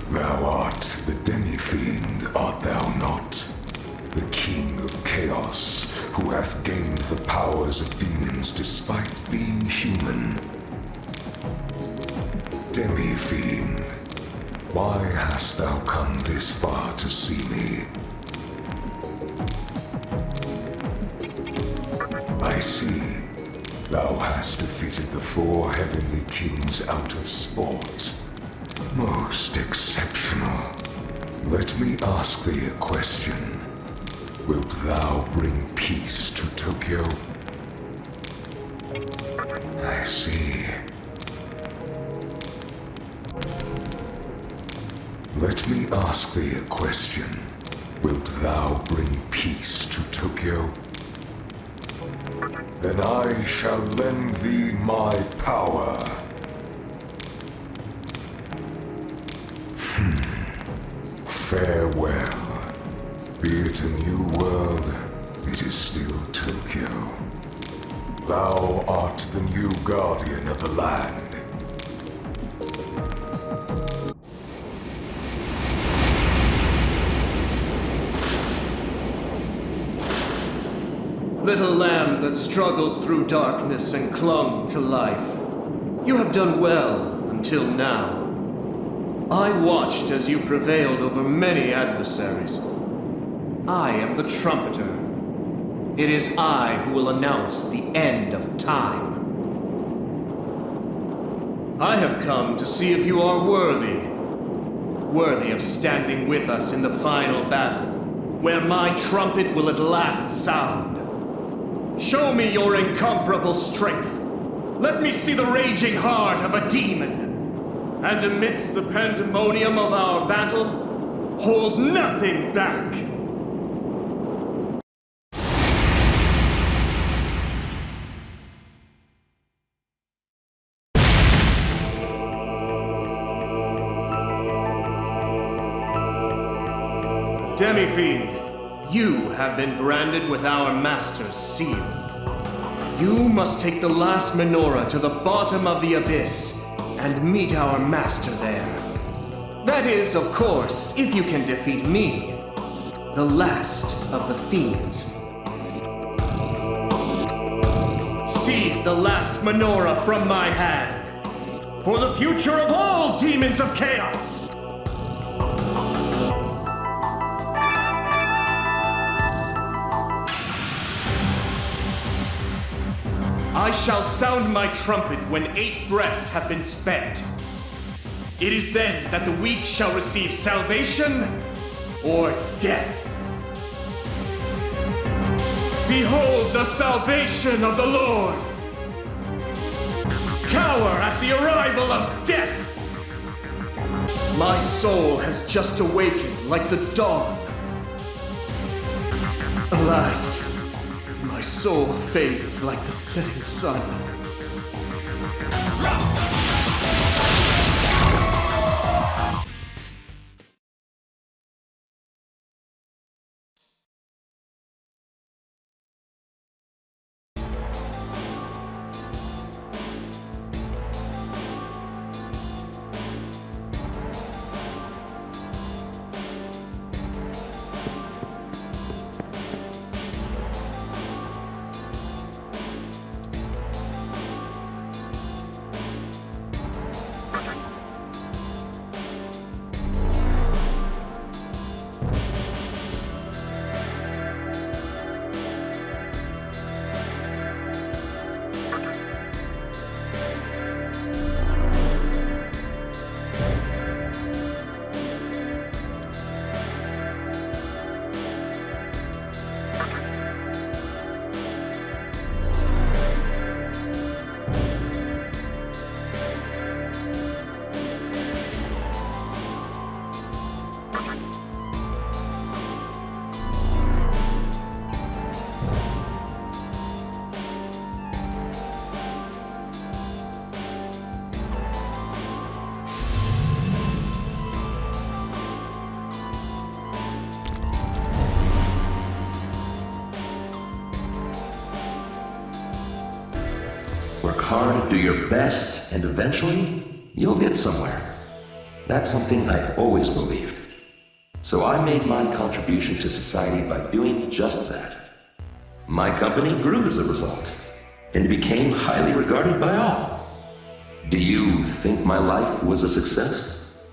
Thou art the demi-fiend, art thou not? The king of chaos, who hath gained the powers of demons despite being human. Demi-fiend, why hast thou come this far to see me? I see. Thou hast defeated the 4 heavenly kings out of sport. Most exceptional. Let me ask thee a question. Wilt thou bring peace to Tokyo? I see. Let me ask thee a question. Wilt thou bring peace to Tokyo? Then I shall lend thee my power. Farewell. Be it a new world, it is still Tokyo. Thou art the new guardian of the land. Little lamb that struggled through darkness and clung to life. You have done well until now. I watched as you prevailed over many adversaries. I am the trumpeter. It is I who will announce the end of time. I have come to see if you are worthy of standing with us in the final battle, where my trumpet will at last sound. Show me your incomparable strength. Let me see the raging heart of a demon. And amidst the pandemonium of our battle, hold nothing back. Demi-fiend, you have been branded with our master's seal. You must take the last menorah to the bottom of the abyss and meet our master there. That is, of course, if you can defeat me, the last of the fiends. Seize the last menorah from my hand, for the future of all demons of chaos! I shall sound my trumpet when 8 breaths have been spent. It is then that the weak shall receive salvation or death. Behold the salvation of the Lord! Cower at the arrival of death! My soul has just awakened like the dawn. Alas, my soul fades like the setting sun. Work hard, do your best, and eventually, you'll get somewhere. That's something I always believed. So I made my contribution to society by doing just that. My company grew as a result, and became highly regarded by all. Do you think my life was a success?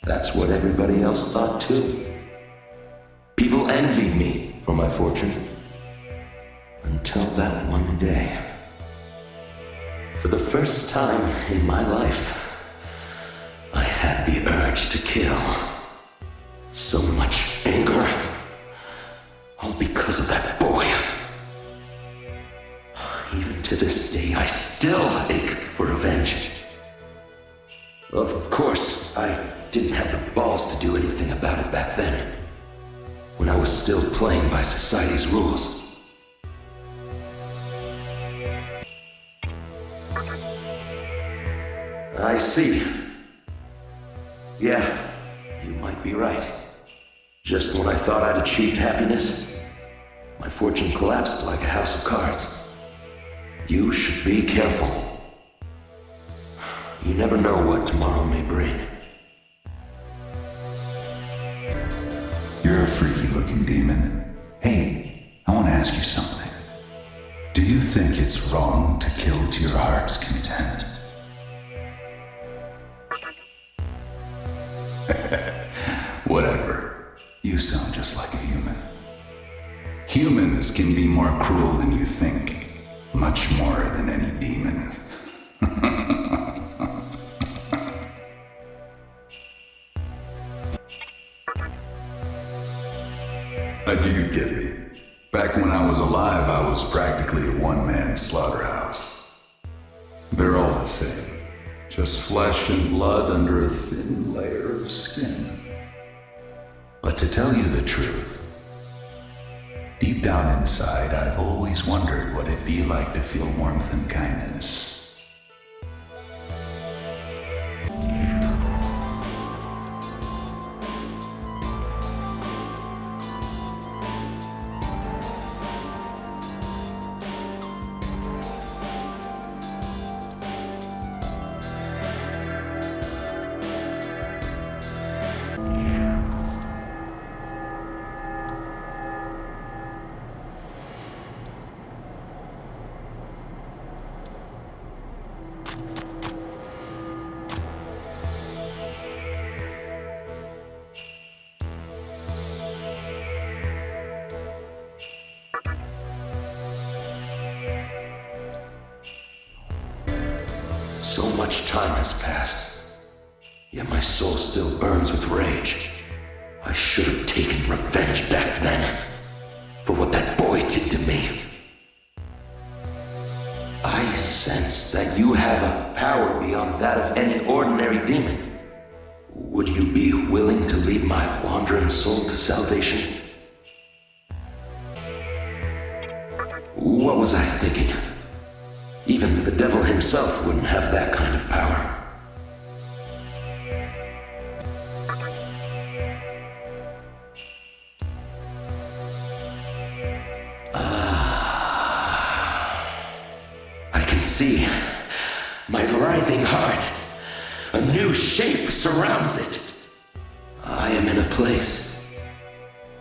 That's what everybody else thought too. People envied me for my fortune. Until that one day. For the first time in my life, I had the urge to kill. So much anger. All because of that boy. Even to this day, I still ache for revenge. Of course, I didn't have the balls to do anything about it back then. When I was still playing by society's rules. I see. Yeah, you might be right. Just when I thought I'd achieved happiness, my fortune collapsed like a house of cards. You should be careful. You never know what tomorrow may bring. You're a freaky-looking demon. Hey, I want to ask you something. Do you think it's wrong to kill to your heart's content? Whatever. You sound just like a human. Humans can be more cruel than you think. Much more than any demon. Do you get me? Back when I was alive, I was practically a one-man slaughterhouse. They're all the same. Just flesh and blood under a thin layer of skin. But to tell you the truth, deep down inside, I've always wondered what it'd be like to feel warmth and kindness. So much time has passed, yet my soul still burns with rage. I should have taken revenge back then, for what that boy did to me. I sense that you have a power beyond that of any ordinary demon. Would you be willing to lead my wandering soul to salvation? What was I thinking? Even the devil himself wouldn't have that kind of power. I can see my writhing heart. A new shape surrounds it. I am in a place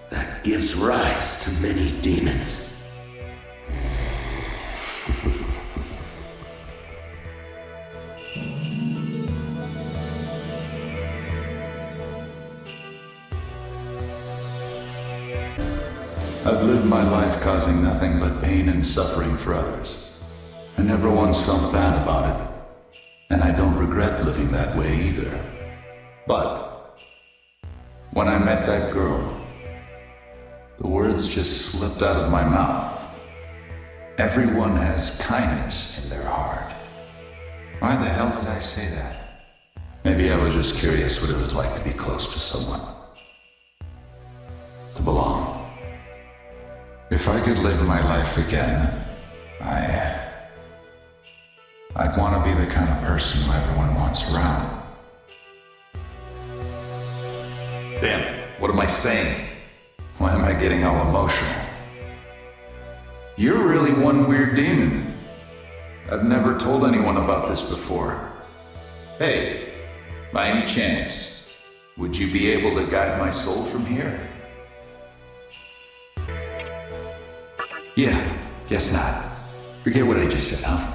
that gives rise to many demons. I've lived my life causing nothing but pain and suffering for others. I never once felt bad about it. And I don't regret living that way either. But when I met that girl, the words just slipped out of my mouth. Everyone has kindness in their heart. Why the hell did I say that? Maybe I was just curious what it was like to be close to someone. To belong. If I could live my life again, I'd want to be the kind of person who everyone wants around. Damn, what am I saying? Why am I getting all emotional? You're really one weird demon. I've never told anyone about this before. Hey, by any chance, would you be able to guide my soul from here? Yeah, guess not. Forget what I just said, huh?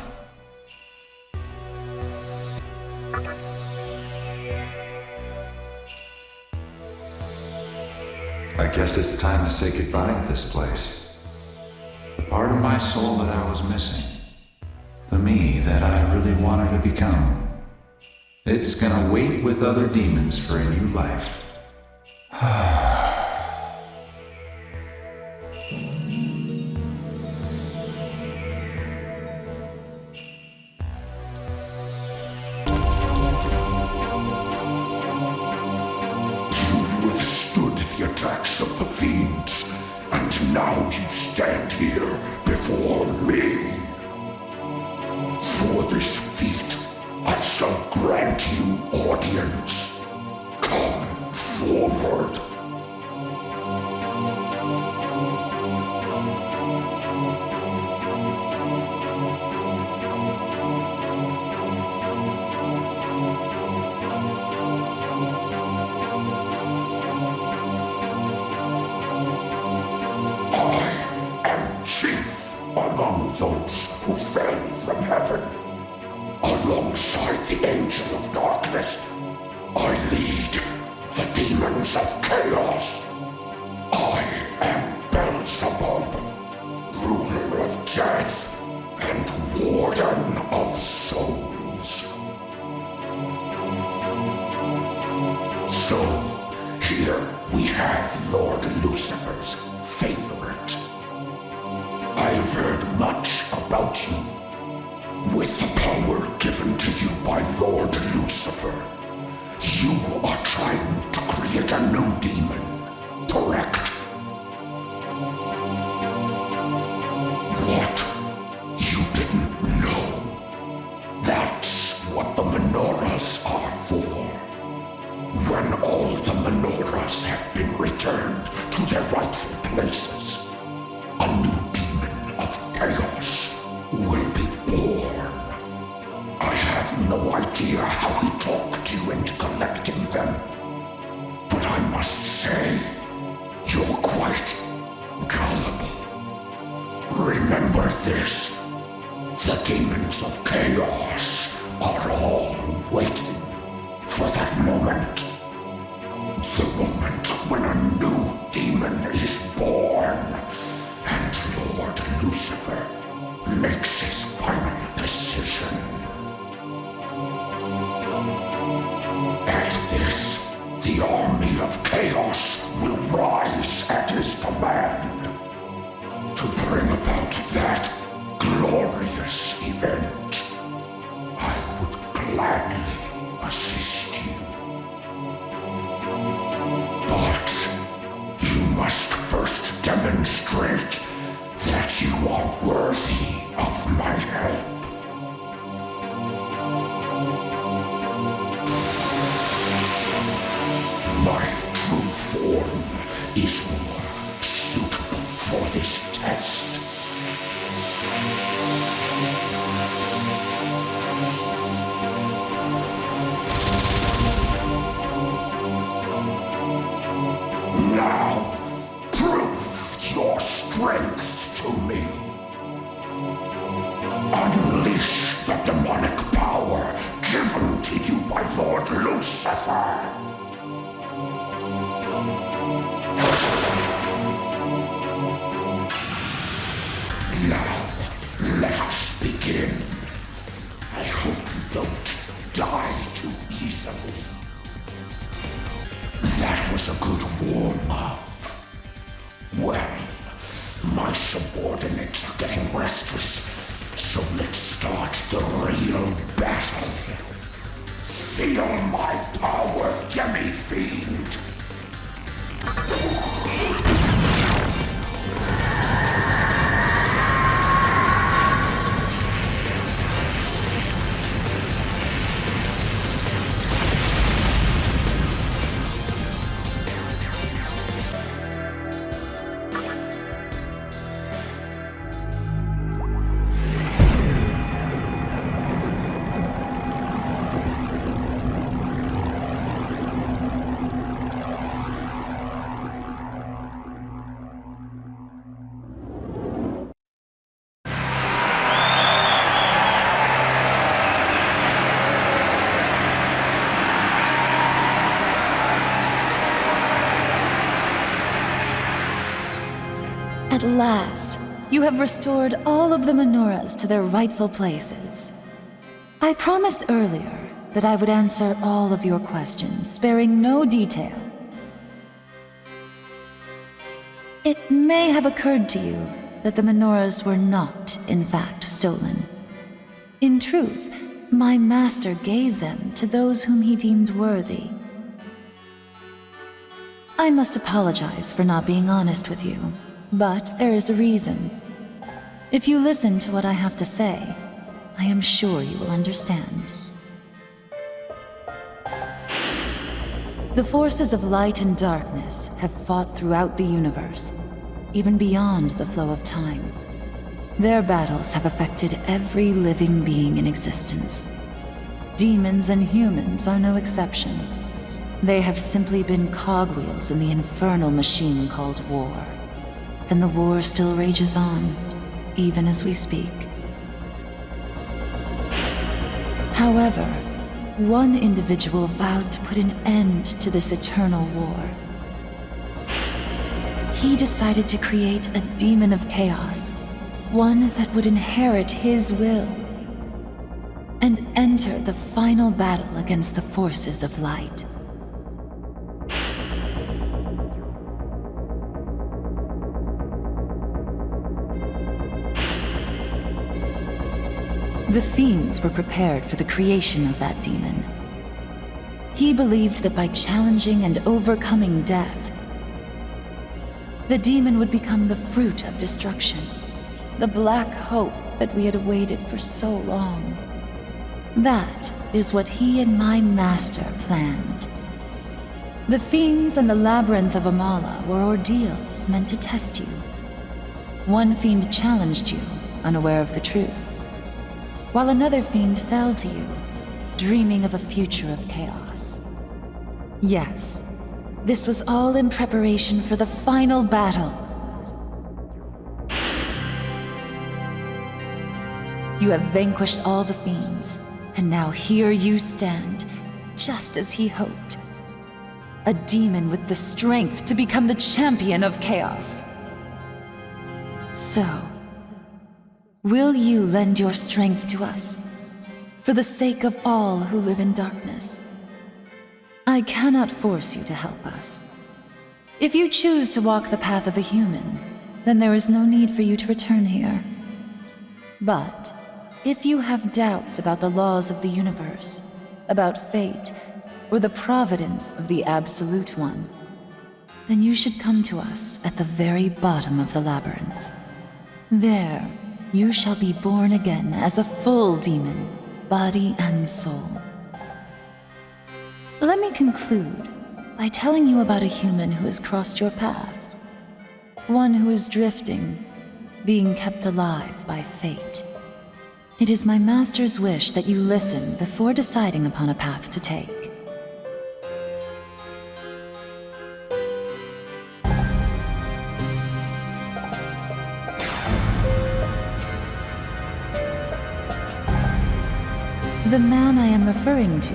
I guess it's time to say goodbye to this place. The part of my soul that I was missing. The me that I really wanted to become. It's gonna wait with other demons for a new life. Of the fiends, and now you stand here before me. For this feat, I shall grant you audience. Come forward. Those who fell from heaven. Alongside the Angel of Darkness, I lead the demons of chaos. I am Beelzebub, ruler of death and warden of souls. So, here we have Lord Lucifer's favorite. I've heard much about you. With the power given to you by Lord Lucifer, you are trying to create a new demon, correct? What? You didn't know? That's what the menorahs are for. When all the menorahs have been returned to their rightful places, a new of chaos will be born. I have no idea how he talked you into collecting them, but I must say, you're quite gullible. Remember this, the demons of chaos are all waiting for that moment. The moment when a new demon is born. And Lord Lucifer makes his final decision. At this, the army of chaos will rise at his command to bring about that glorious event. I would gladly assist you. But you must first demonstrate that you are worthy of my help. My true form is more suitable for this test. Now, prove your strength to me. Unleash the demonic power given to you by Lord Lucifer. Now, let us begin. I hope you don't die too easily. That was a good warm-up. Well, my subordinates are getting restless, so let's start the real battle. Feel my power, demi-fiend! At last, you have restored all of the menorahs to their rightful places. I promised earlier that I would answer all of your questions, sparing no detail. It may have occurred to you that the menorahs were not, in fact, stolen. In truth, my master gave them to those whom he deemed worthy. I must apologize for not being honest with you, but there is a reason. If you listen to what I have to say, I am sure you will understand. The forces of light and darkness have fought throughout the universe, even beyond the flow of time. Their battles have affected every living being in existence. Demons and humans are no exception. They have simply been cogwheels in the infernal machine called war. And the war still rages on, even as we speak. However, one individual vowed to put an end to this eternal war. He decided to create a demon of chaos, one that would inherit his will, and enter the final battle against the forces of light. The fiends were prepared for the creation of that demon. He believed that by challenging and overcoming death, the demon would become the fruit of destruction, the black hope that we had awaited for so long. That is what he and my master planned. The fiends and the Labyrinth of Amala were ordeals meant to test you. One fiend challenged you, unaware of the truth, while another fiend fell to you, dreaming of a future of chaos. Yes, this was all in preparation for the final battle. You have vanquished all the fiends, and now here you stand, just as he hoped. A demon with the strength to become the champion of chaos. So, will you lend your strength to us, for the sake of all who live in darkness? I cannot force you to help us. If you choose to walk the path of a human, then there is no need for you to return here. But if you have doubts about the laws of the universe, about fate, or the providence of the Absolute One, then you should come to us at the very bottom of the labyrinth. There, you shall be born again as a full demon, body and soul. Let me conclude by telling you about a human who has crossed your path. One who is drifting, being kept alive by fate. It is my master's wish that you listen before deciding upon a path to take. The man I am referring to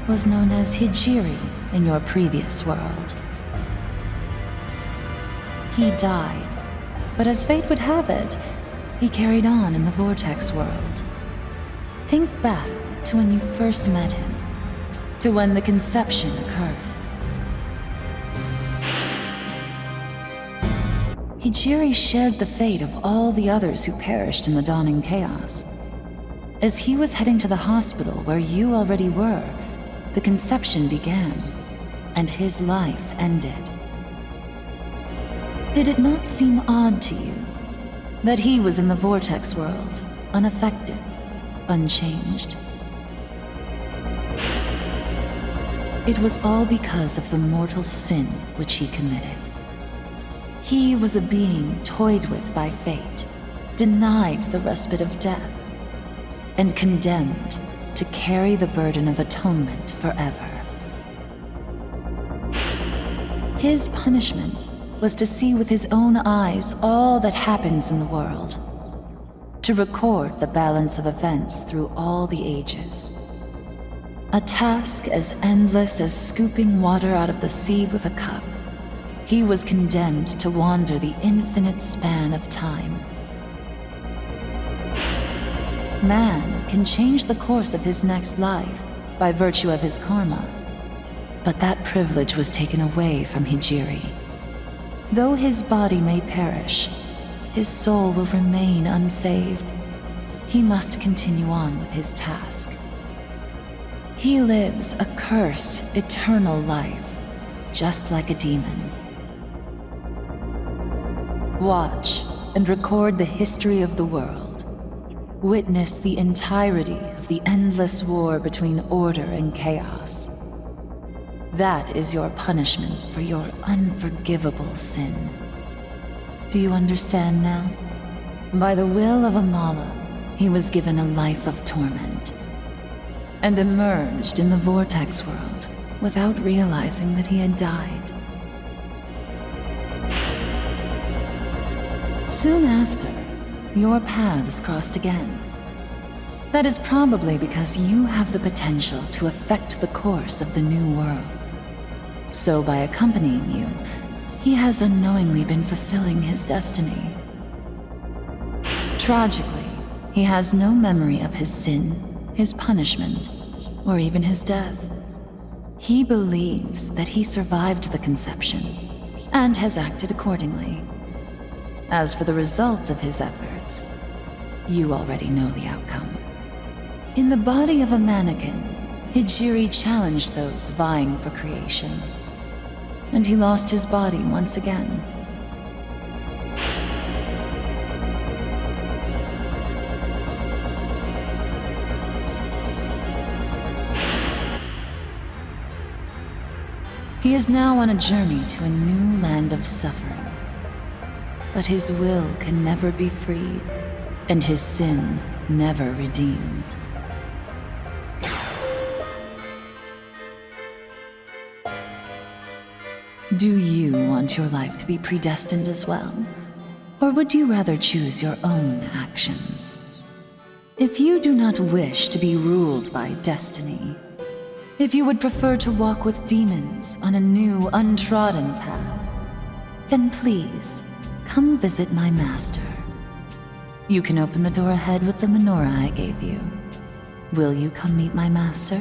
was known as Hijiri in your previous world. He died, but as fate would have it, he carried on in the vortex world. Think back to when you first met him, to when the conception occurred. Hijiri shared the fate of all the others who perished in the dawning chaos. As he was heading to the hospital where you already were, the conception began, and his life ended. Did it not seem odd to you that he was in the vortex world, unaffected, unchanged? It was all because of the mortal sin which he committed. He was a being toyed with by fate, denied the respite of death, and condemned to carry the burden of atonement forever. His punishment was to see with his own eyes all that happens in the world, to record the balance of events through all the ages. A task as endless as scooping water out of the sea with a cup. he was condemned to wander the infinite span of time. Man can change the course of his next life by virtue of his karma, but that privilege was taken away from Hijiri. Though his body may perish, his soul will remain unsaved. He must continue on with his task. He lives a cursed, eternal life, just like a demon. Watch and record the history of the world. Witness the entirety of the endless war between order and chaos. That is your punishment for your unforgivable sin. Do you understand now? By the will of Amala, he was given a life of torment, and emerged in the vortex world without realizing that he had died. Soon after, your paths crossed again. That is probably because you have the potential to affect the course of the new world. So by accompanying you, he has unknowingly been fulfilling his destiny. Tragically, he has no memory of his sin, his punishment, or even his death. He believes that he survived the conception, and has acted accordingly. As for the results of his efforts, you already know the outcome. In the body of a mannequin, Hijiri challenged those vying for creation, and he lost his body once again. He is now on a journey to a new land of suffering. But his will can never be freed, and his sin never redeemed. Do you want your life to be predestined as well? Or would you rather choose your own actions? If you do not wish to be ruled by destiny, if you would prefer to walk with demons on a new, untrodden path, then please, come visit my master. You can open the door ahead with the menorah I gave you. Will you come meet my master?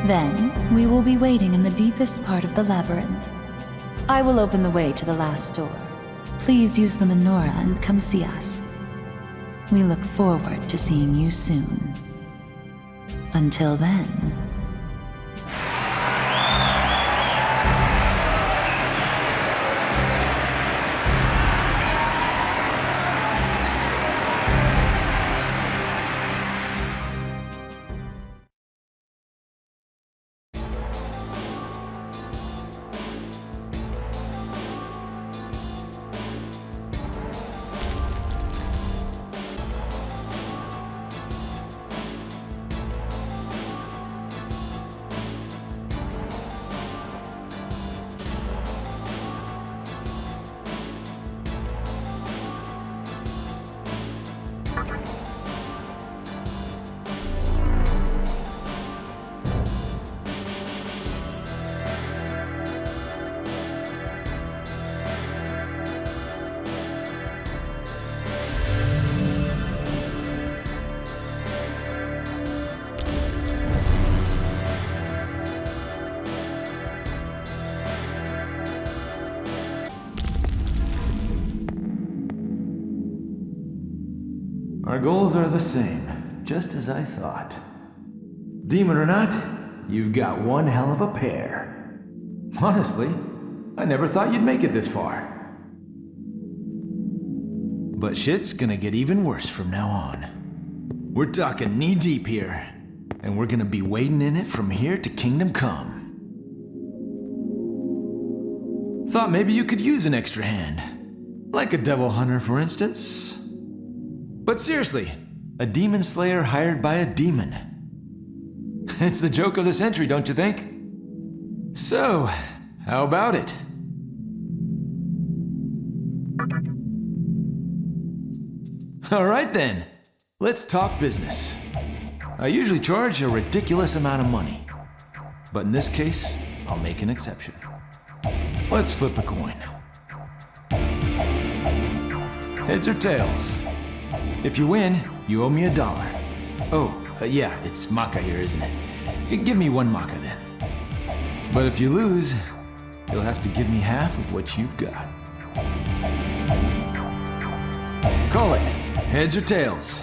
Then, we will be waiting in the deepest part of the labyrinth. I will open the way to the last door. Please use the menorah and come see us. We look forward to seeing you soon. Until then... Our goals are the same, just as I thought. Demon or not, you've got one hell of a pair. Honestly, I never thought you'd make it this far. But shit's gonna get even worse from now on. We're talking knee-deep here, and we're gonna be wading in it from here to Kingdom Come. Thought maybe you could use an extra hand. Like a devil hunter, for instance. But seriously, a demon slayer hired by a demon. It's the joke of the century, don't you think? So, how about it? All right then, let's talk business. I usually charge a ridiculous amount of money. But in this case, I'll make an exception. Let's flip a coin. Heads or tails? If you win, you owe me $1. Oh, yeah, it's Maka here, isn't it? Give me 1 Maka then. But if you lose, you'll have to give me half of what you've got. Call it. Heads or tails?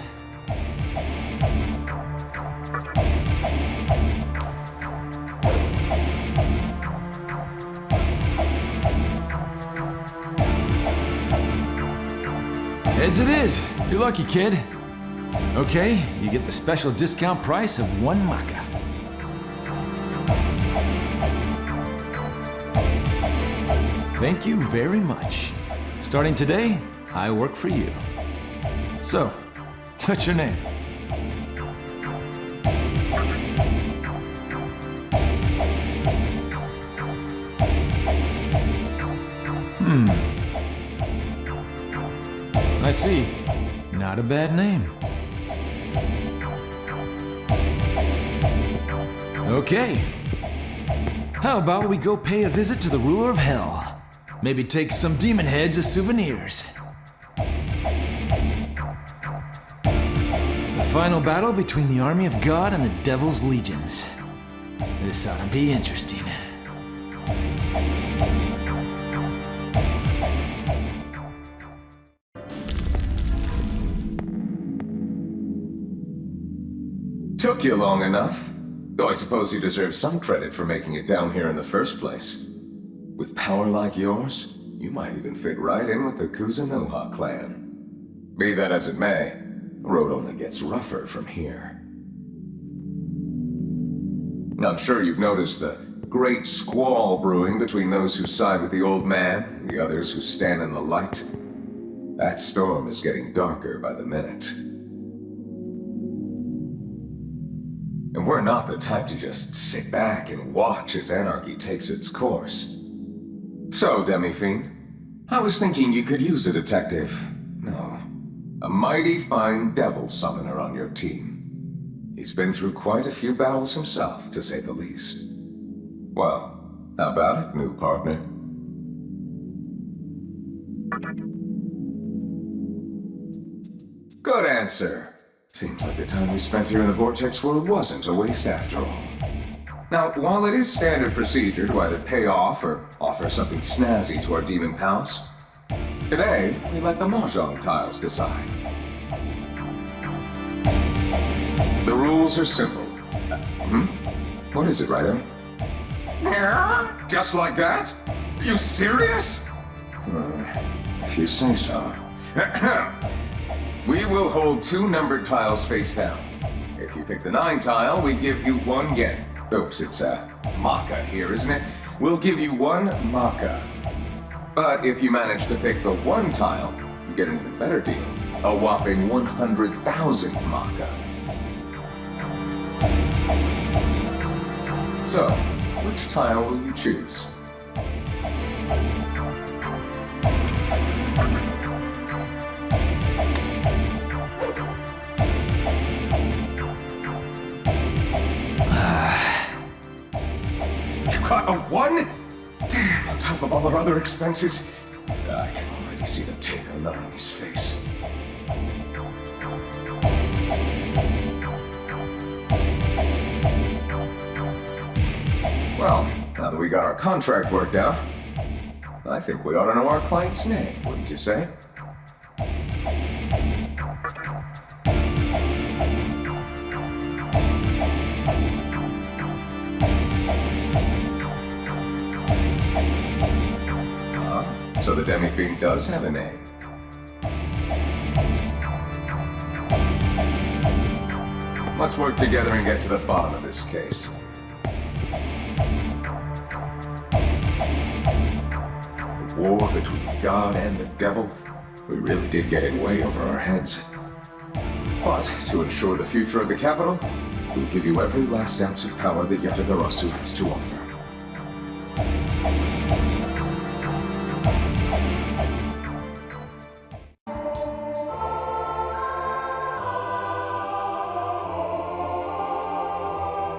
Heads it is. You're lucky, kid. Okay, you get the special discount price of 1 Maka. Thank you very much. Starting today, I work for you. So, what's your name? I see. Not a bad name. Okay. How about we go pay a visit to the ruler of hell? Maybe take some demon heads as souvenirs. The final battle between the army of God and the devil's legions. This ought to be interesting. Took you long enough. Though I suppose you deserve some credit for making it down here in the first place. With power like yours, you might even fit right in with the Kuzunoha clan. Be that as it may, the road only gets rougher from here. I'm sure you've noticed the great squall brewing between those who side with the old man and the others who stand in the light. That storm is getting darker by the minute. And we're not the type to just sit back and watch as anarchy takes its course. So, Demi-Fiend, I was thinking you could use a detective. No, a mighty fine devil summoner on your team. He's been through quite a few battles himself, to say the least. Well, how about it, new partner? Good answer. Seems like the time we spent here in the Vortex world wasn't a waste after all. Now, while it is standard procedure to either pay off or offer something snazzy to our demon pals, today we let the Mahjong tiles decide. The rules are simple. What is it, Raidou? Just like that? Are you serious? If you say so. We will hold 2 numbered tiles face down. If you pick the 9 tile, we give you 1 yen. Oops, it's Maka here, isn't it? We'll give you 1 Maka. But if you manage to pick the 1 tile, you get an even better deal. A whopping 100,000 Maka. So, which tile will you choose? A 1? Damn, on top of all our other expenses. I can already see the take on Narami's face. Well, now that we got our contract worked out, I think we ought to know our client's name, wouldn't you say? So the Demi-Fiend does have a name. Let's work together and get to the bottom of this case. The war between God and the devil, we really did get in way over our heads. But to ensure the future of the capital, we'll give you every last ounce of power that Yatagarasu has to offer.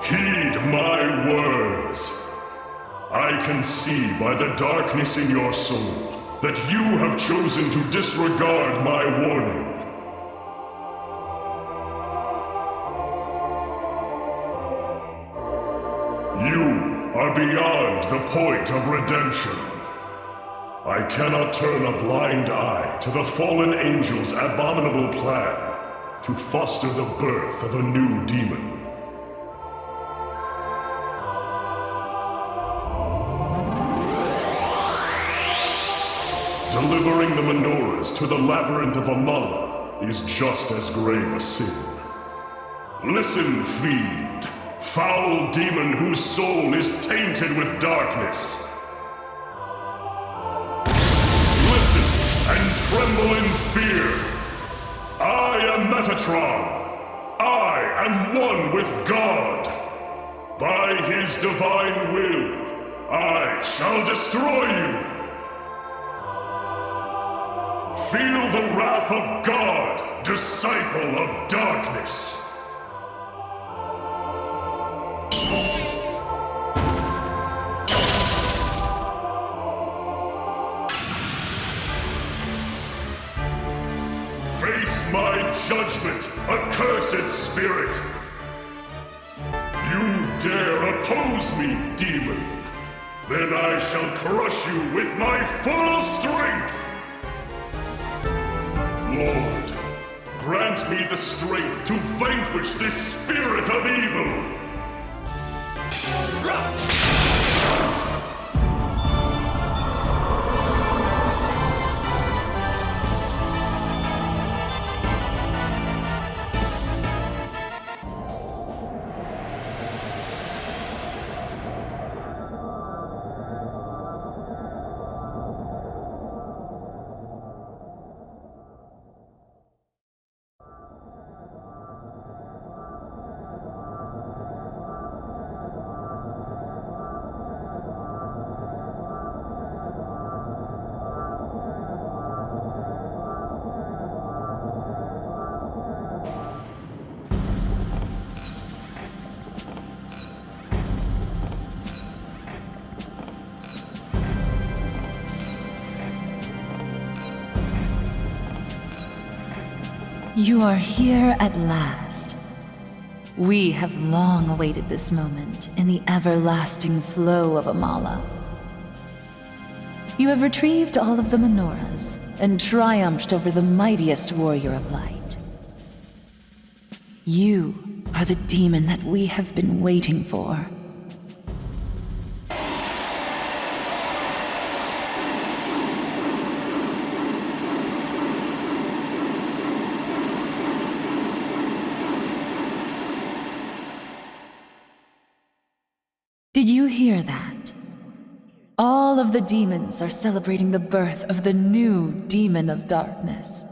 Heed my words. I can see by the darkness in your soul that you have chosen to disregard my warning. You are beyond the point of redemption. I cannot turn a blind eye to the fallen angel's abominable plan to foster the birth of a new demon. Delivering the menorahs to the Labyrinth of Amala is just as grave a sin. Listen, fiend, foul demon whose soul is tainted with darkness. Listen and tremble in fear. I am Metatron. I am one with God. By his divine will, I shall destroy you. Feel the wrath of God, disciple of darkness. Face my judgment, accursed spirit. You dare oppose me, demon. Then I shall crush you with my full strength. Lord, grant me the strength to vanquish this spirit of evil! You are here at last. We have long awaited this moment in the everlasting flow of Amala. You have retrieved all of the menorahs and triumphed over the mightiest warrior of light. You are the demon that we have been waiting for. Did you hear that? All of the demons are celebrating the birth of the new demon of darkness,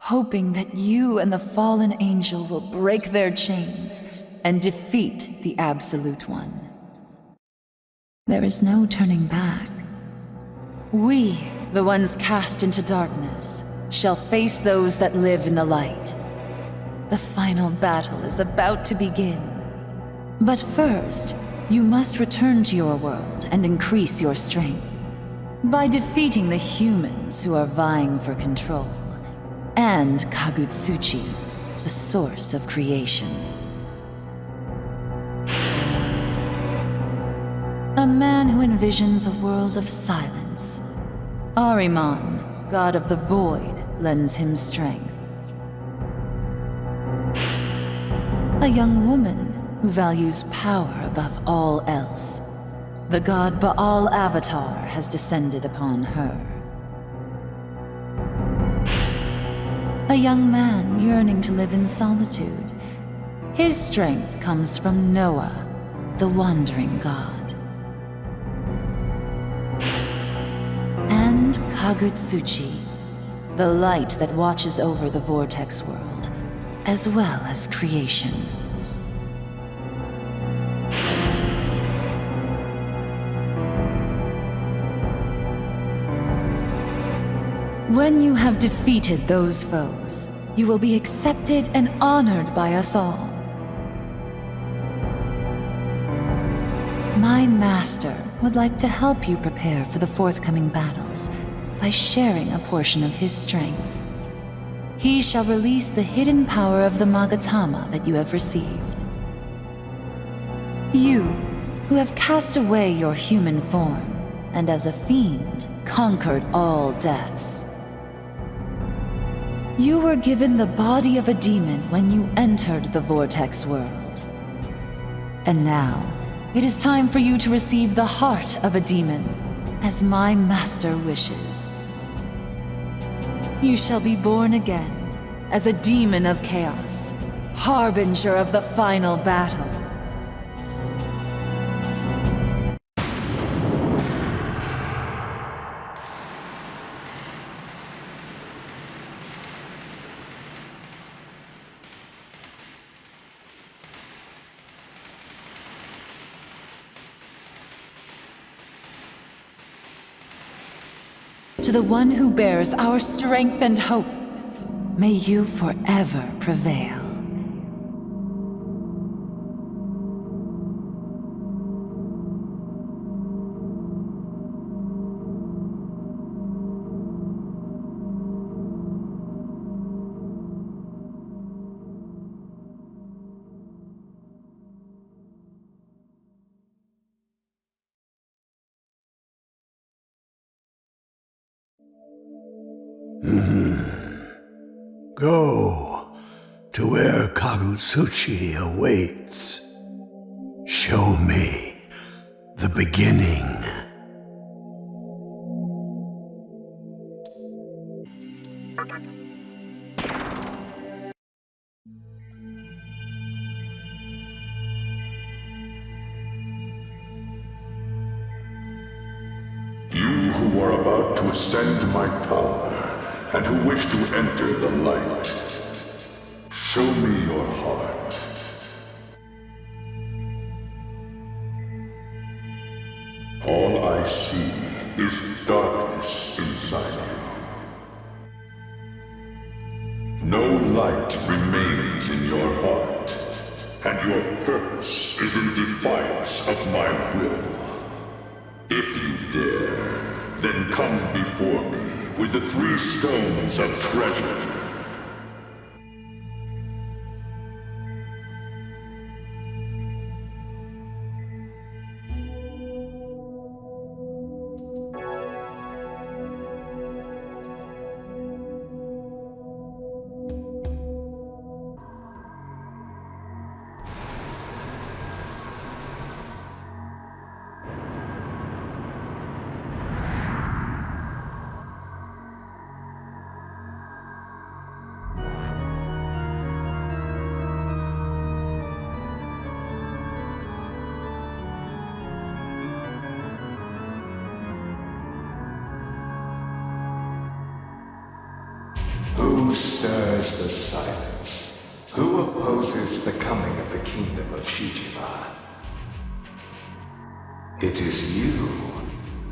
hoping that you and the fallen angel will break their chains and defeat the Absolute One. There is no turning back. We, the ones cast into darkness, shall face those that live in the light. The final battle is about to begin. But first, you must return to your world and increase your strength by defeating the humans who are vying for control, and Kagutsuchi, the source of creation. A man who envisions a world of silence. Ahriman, god of the void, lends him strength. A young woman who values power above all else. The god Baal Avatar has descended upon her. A young man yearning to live in solitude. His strength comes from Noah, the wandering god. And Kagutsuchi, the light that watches over the vortex world, as well as creation. When you have defeated those foes, you will be accepted and honored by us all. My master would like to help you prepare for the forthcoming battles by sharing a portion of his strength. He shall release the hidden power of the Magatama that you have received. You, who have cast away your human form, and as a fiend, conquered all deaths. You were given the body of a demon when you entered the vortex world. And now, it is time for you to receive the heart of a demon, as my master wishes. You shall be born again, as a demon of chaos, harbinger of the final battle. To the one who bears our strength and hope, may you forever prevail. Go to where Kagutsuchi awaits. Show me the beginning. You who are about to ascend my power, and who wish to enter the light, show me your heart. All I see is darkness inside you. No light remains in your heart, and your purpose is in defiance of my will. If you dare, then come before me with the 3 stones of treasure. Who stirs the silence? Who opposes the coming of the kingdom of Shijima? It is you.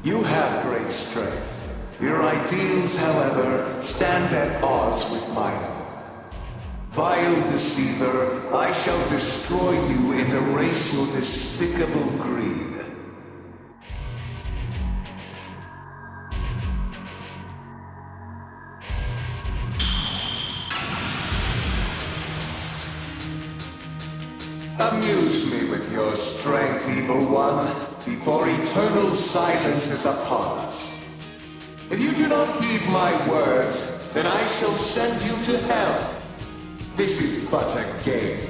You have great strength. Your ideals, however, stand at odds with mine. Vile deceiver, I shall destroy you and erase your despicable greed. Amuse me with your strength, evil one, before eternal silence is upon us. If you do not heed my words, then I shall send you to hell. This is but a game.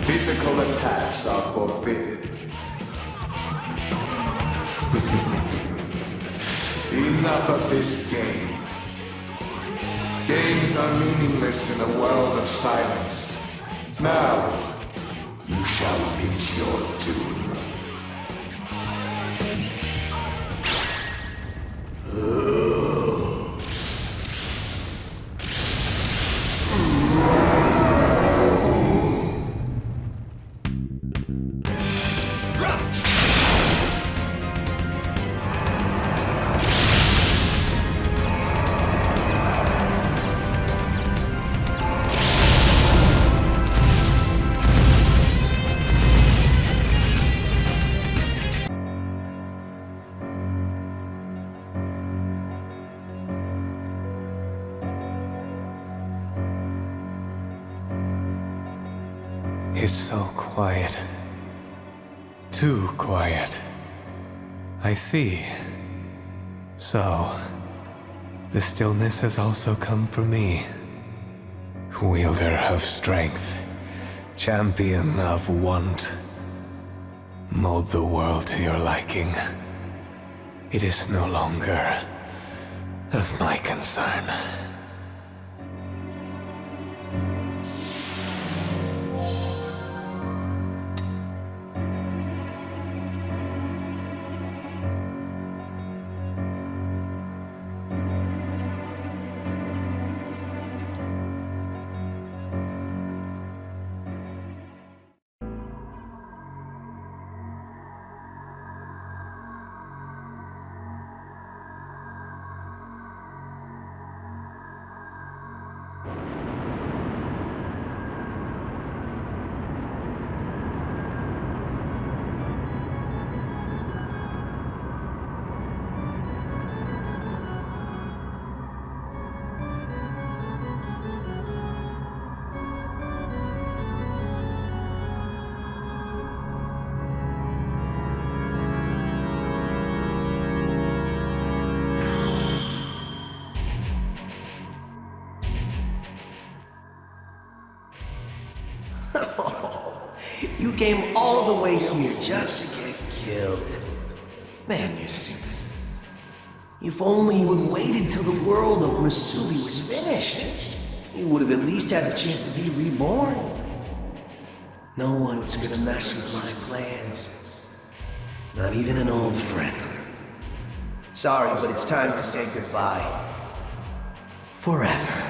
Physical attacks are forbidden. Enough of this game. Games are meaningless in a world of silence. Now, you shall meet your doom. is so quiet. Too quiet. I see. So, the stillness has also come for me. Wielder of strength, champion of want. Mold the world to your liking. It is no longer of my concern. You came all the way here just to get killed. Man, you're stupid. If only you had waited till the world of Musubi was finished, you would have at least had the chance to be reborn. No one's gonna mess with my plans. Not even an old friend. Sorry, but it's time to say goodbye. Forever.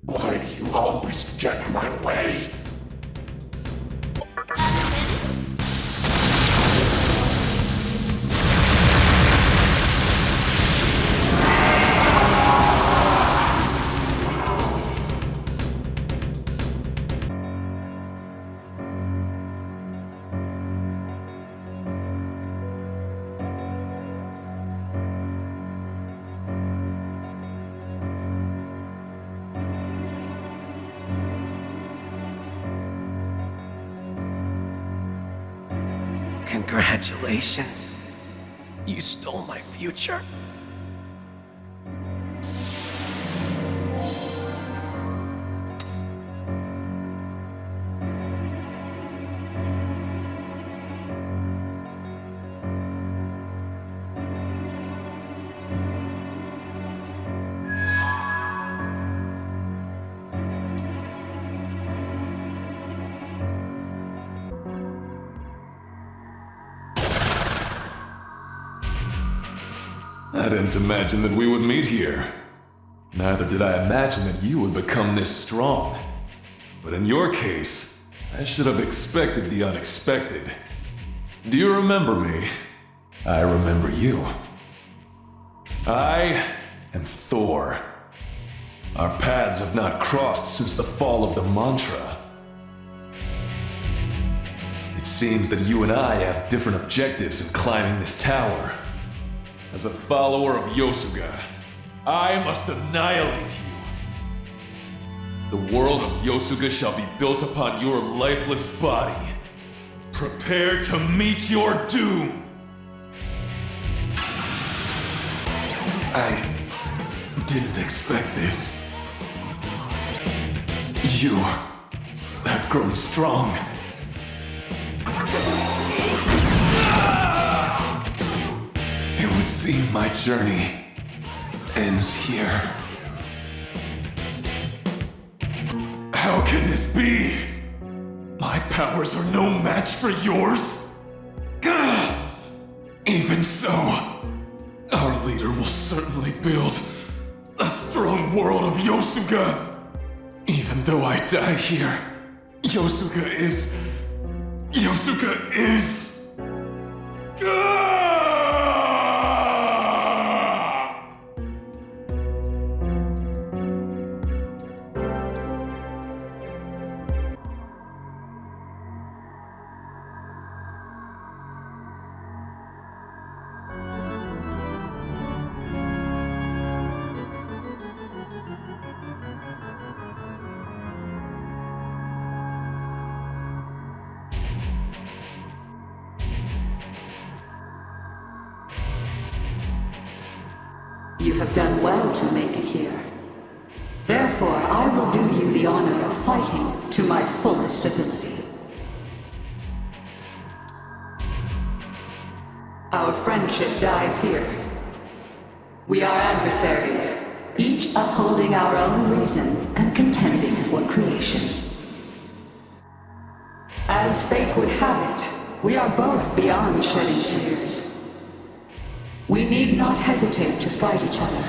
Why do you always get in my way? Congratulations. You stole my future? I didn't imagine that we would meet here. Neither did I imagine that you would become this strong. But in your case, I should have expected the unexpected. Do you remember me? I remember you. I am Thor. Our paths have not crossed since the fall of the mantra. It seems that you and I have different objectives in climbing this tower. As a follower of Yosuga, I must annihilate you. The world of Yosuga shall be built upon your lifeless body. Prepare to meet your doom! I didn't expect this. You have grown strong. It would seem my journey ends here. How can this be? My powers are no match for yours? Even so, our leader will certainly build a strong world of Yosuga. Even though I die here, Yosuga is... You have done well to make it here. Therefore, I will do you the honor of fighting to my fullest ability. Our friendship dies here. We are adversaries, each upholding our own reason and contending for creation. As fate would have it, we are both beyond shedding tears. We need not hesitate to fight each other.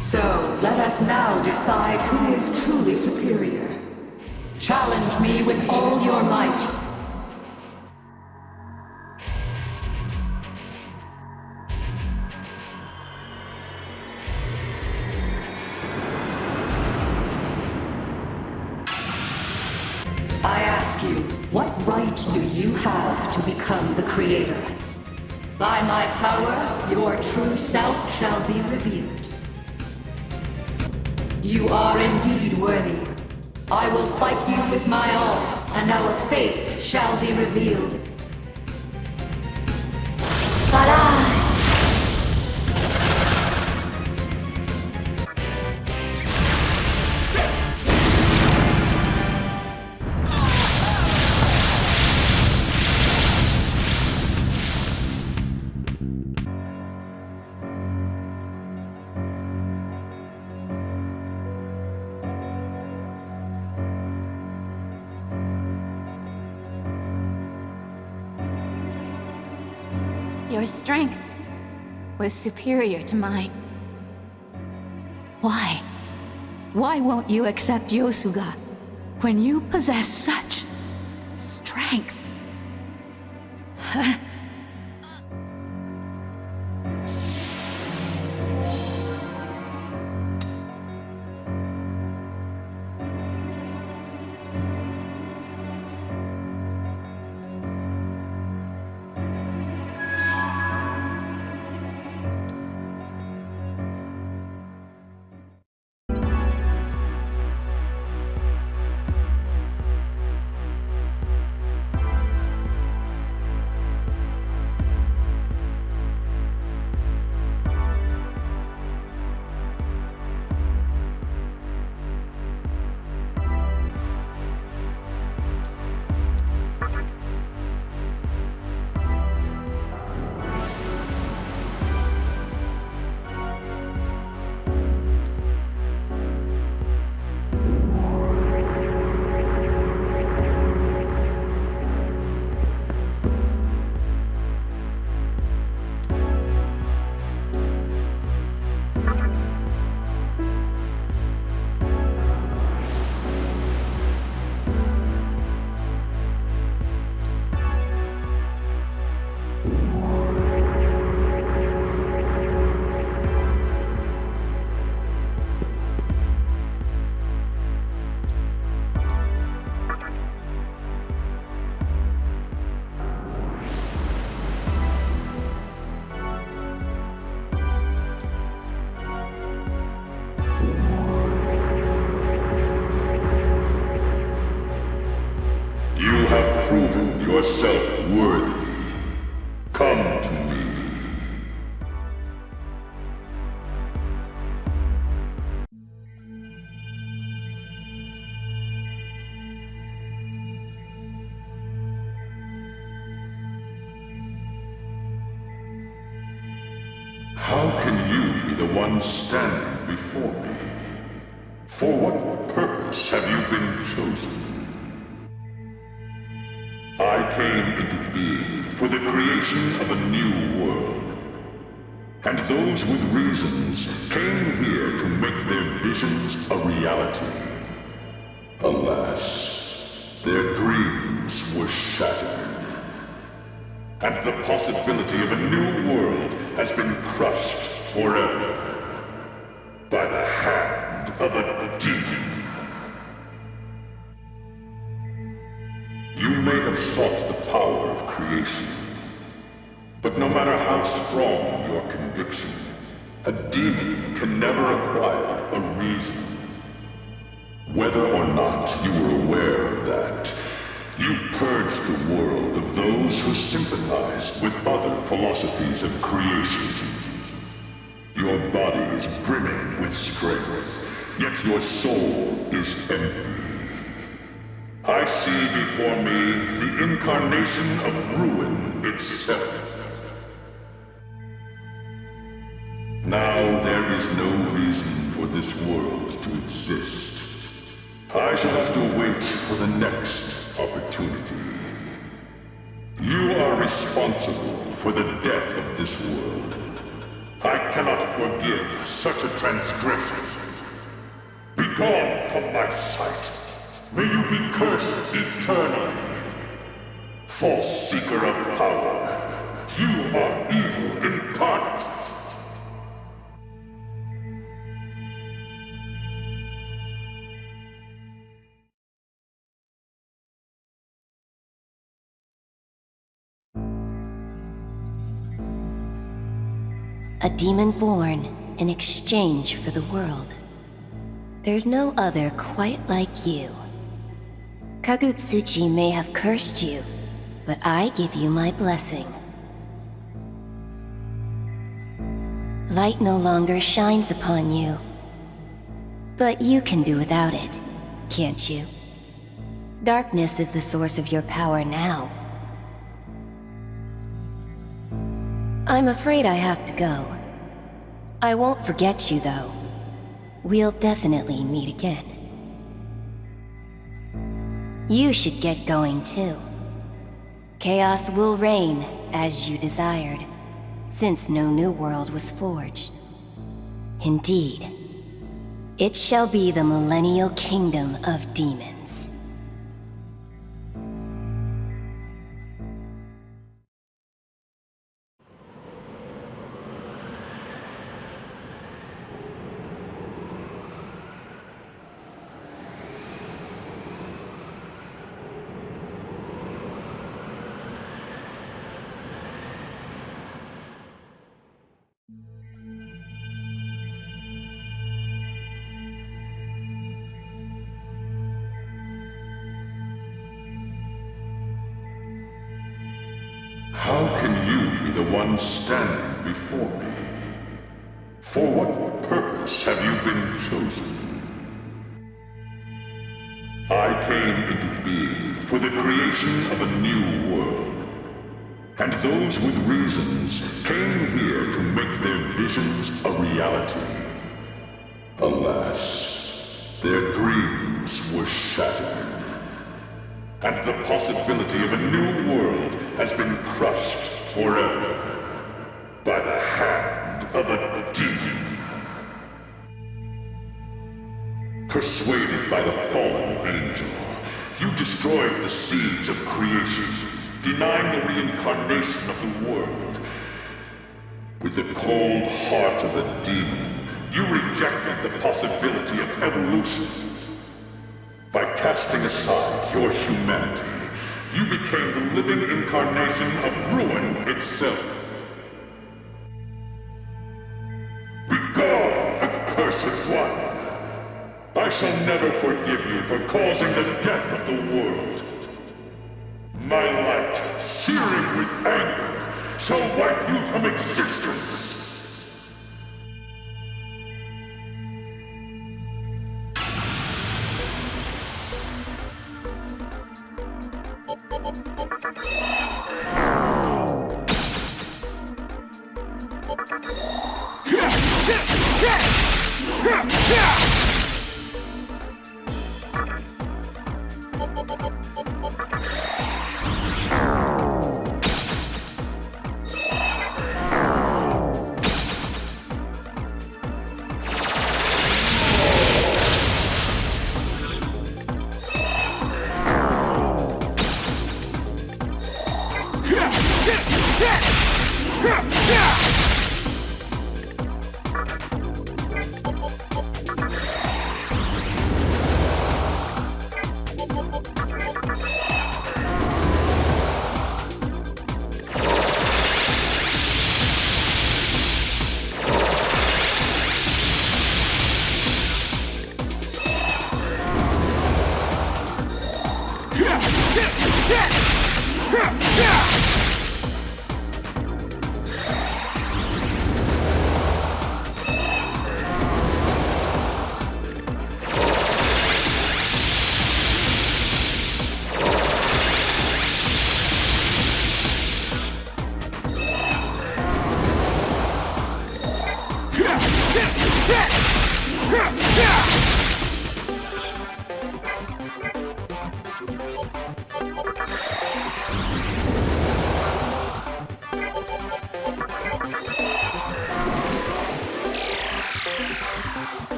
So, let us now decide who is truly superior. Challenge me with all your might. I ask you, what right do you have to become the creator? By my power, your true self shall be revealed. You are indeed worthy. I will fight you with my all, and our fates shall be revealed. Your strength was superior to mine. Why? Why won't you accept Yosuga when you possess such strength? Yourself worthy. Come to me. How can you be the one standing before me? For what purpose have you been chosen? I came into being for the creation of a new world. And those with reasons came here to make their visions a reality. Alas, their dreams were shattered. And the possibility of a new world has been crushed forever by the hand of a demon. You may have sought the power of creation, but no matter how strong your conviction, a demon can never acquire a reason. Whether or not you were aware of that, You purged the world of those who sympathized with other philosophies of creation. Your body is brimming with strength, yet your soul is empty. I see before me the incarnation of ruin itself. Now there is no reason for this world to exist. I shall have to wait for the next opportunity. You are responsible for the death of this world. I cannot forgive such a transgression. Begone from my sight. May you be cursed eternally. False seeker of power, you are evil incarnate. A demon born in exchange for the world. There's no other quite like you. Kagutsuchi may have cursed you, but I give you my blessing. Light no longer shines upon you, but you can do without it, can't you? Darkness is the source of your power now. I'm afraid I have to go. I won't forget you, though. We'll definitely meet again. You should get going, too. Chaos will reign, as you desired, since no new world was forged. Indeed, it shall be the millennial kingdom of demons. How can you be the one standing before me? For what purpose have you been chosen? I came into being for the creation of a new world. And those with reasons came here to make their visions a reality. Alas, their dreams were shattered. And the possibility of a new world has been crushed forever by the hand of a demon. Persuaded by the fallen angel, you destroyed the seeds of creation, denying the reincarnation of the world. With the cold heart of a demon, you rejected the possibility of evolution. By casting aside your humanity, you became the living incarnation of ruin itself. Begone, accursed one! I shall never forgive you for causing the death of the world. My light, searing with anger, shall wipe you from existence.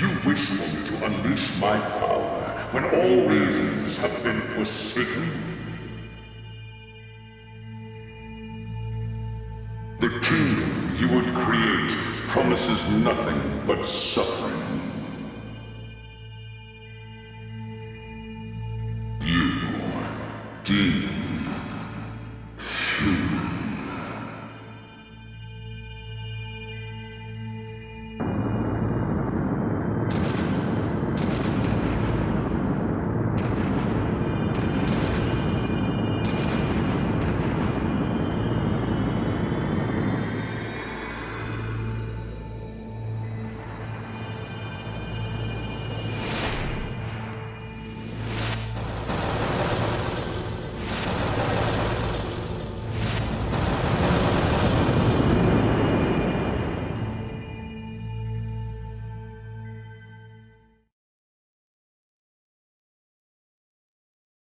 You wish me to unleash my power when all reasons have been forsaken? The kingdom you would create promises nothing but suffering. You, demon, human.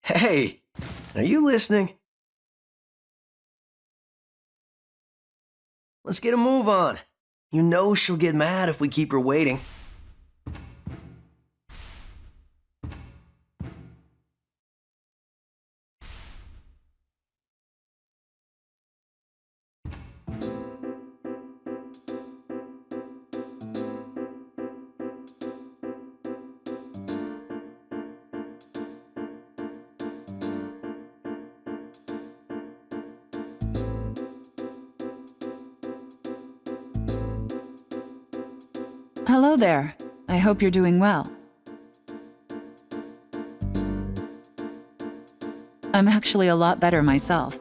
Hey, are you listening? Let's get a move on. You know she'll get mad if we keep her waiting. Hello there. I hope you're doing well. I'm actually a lot better myself.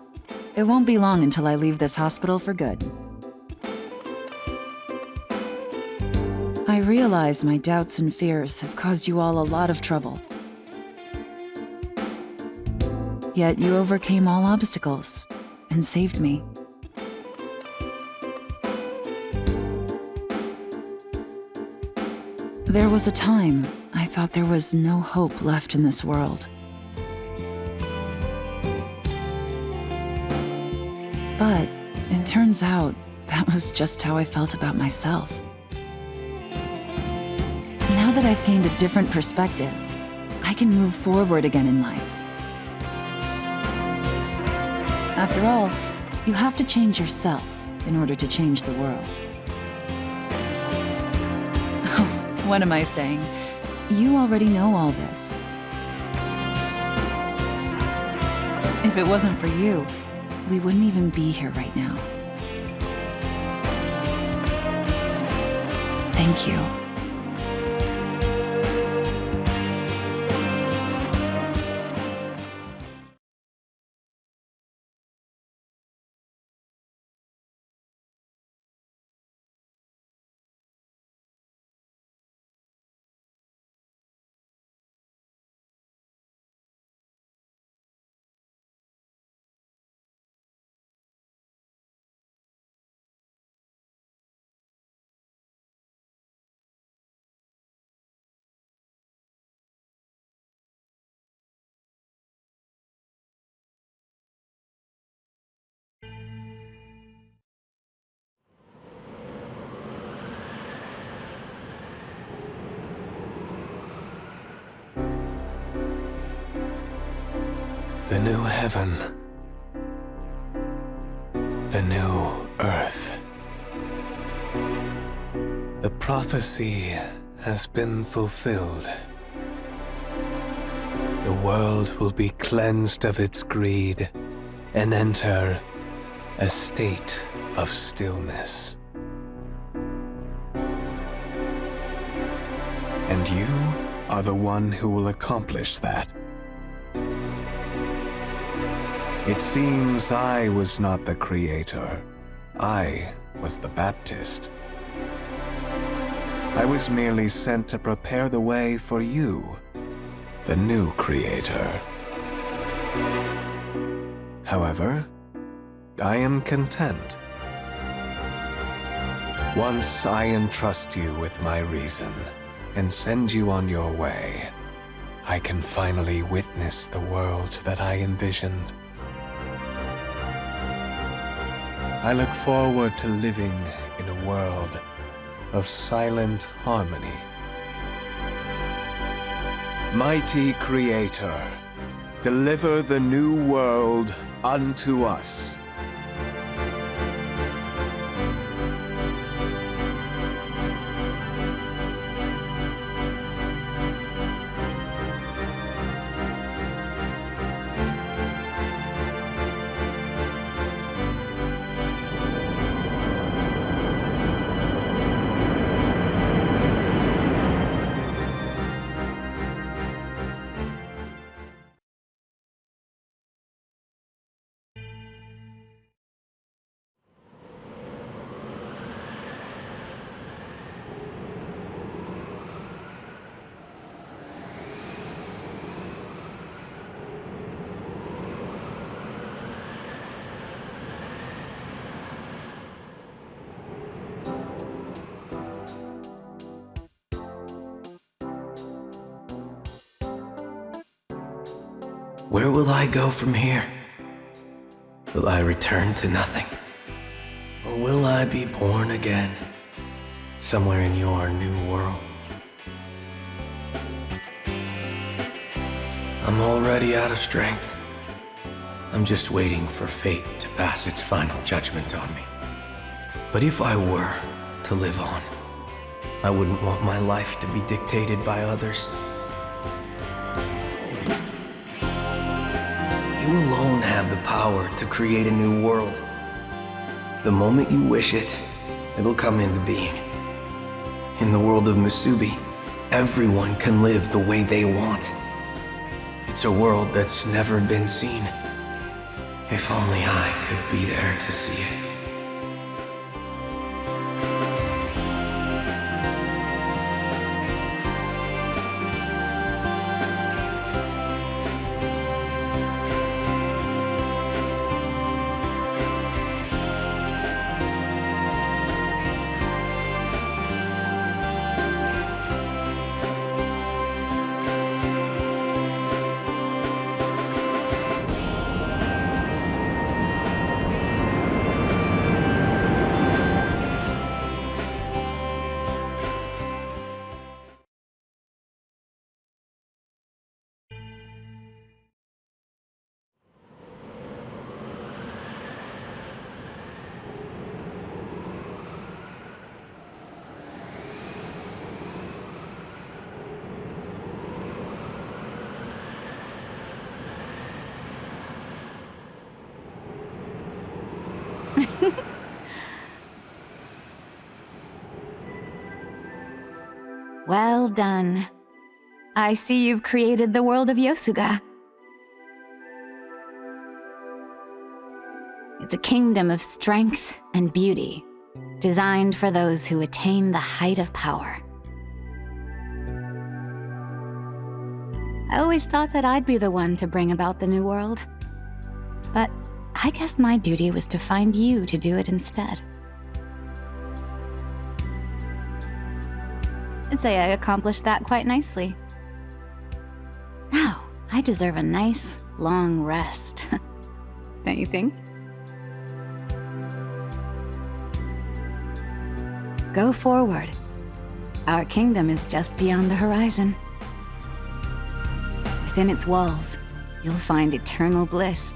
It won't be long until I leave this hospital for good. I realize my doubts and fears have caused you all a lot of trouble. Yet you overcame all obstacles and saved me. There was a time I thought there was no hope left in this world. But it turns out that was just how I felt about myself. Now that I've gained a different perspective, I can move forward again in life. After all, you have to change yourself in order to change the world. What am I saying? You already know all this. If it wasn't for you, we wouldn't even be here right now. Thank you. The new heaven. The new earth. The prophecy has been fulfilled. The world will be cleansed of its greed and enter a state of stillness. And you are the one who will accomplish that. It seems I was not the creator. I was the Baptist. I was merely sent to prepare the way for you, the new creator. However, I am content. Once I entrust you with my reason and send you on your way, I can finally witness the world that I envisioned. I look forward to living in a world of silent harmony. Mighty Creator, deliver the new world unto us. Where will I go from here? Will I return to nothing? Or will I be born again, somewhere in your new world? I'm already out of strength. I'm just waiting for fate to pass its final judgment on me. But if I were to live on, I wouldn't want my life to be dictated by others. You alone have the power to create a new world. The moment you wish it, it'll come into being. In the world of Musubi, everyone can live the way they want. It's a world that's never been seen. If only I could be there to see it. Well done. I see you've created the world of Yosuga. It's a kingdom of strength and beauty, designed for those who attain the height of power. I always thought that I'd be the one to bring about the new world. But I guess my duty was to find you to do it instead. I'd say I accomplished that quite nicely. Now, I deserve a nice, long rest. Don't you think? Go forward. Our kingdom is just beyond the horizon. Within its walls, you'll find eternal bliss.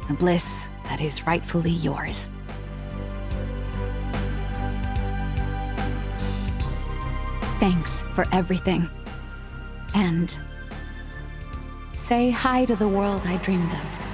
The bliss that is rightfully yours. Thanks for everything. And say hi to the world I dreamed of for me.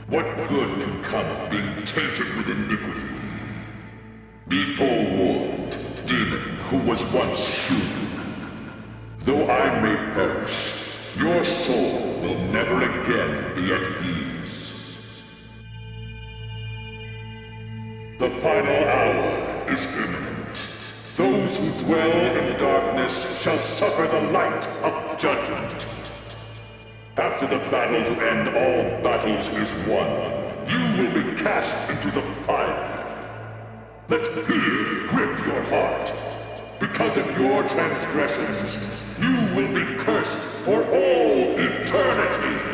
What good can come of being tainted with iniquity? Be forewarned, demon who was once human. Though I may perish, your soul will never again be at ease. The final hour is imminent. Those who dwell in darkness shall suffer the light of judgment. After the battle to end all battles is won, you will be cast into the fire. Let fear grip your heart. Because of your transgressions, you will be cursed for all eternity.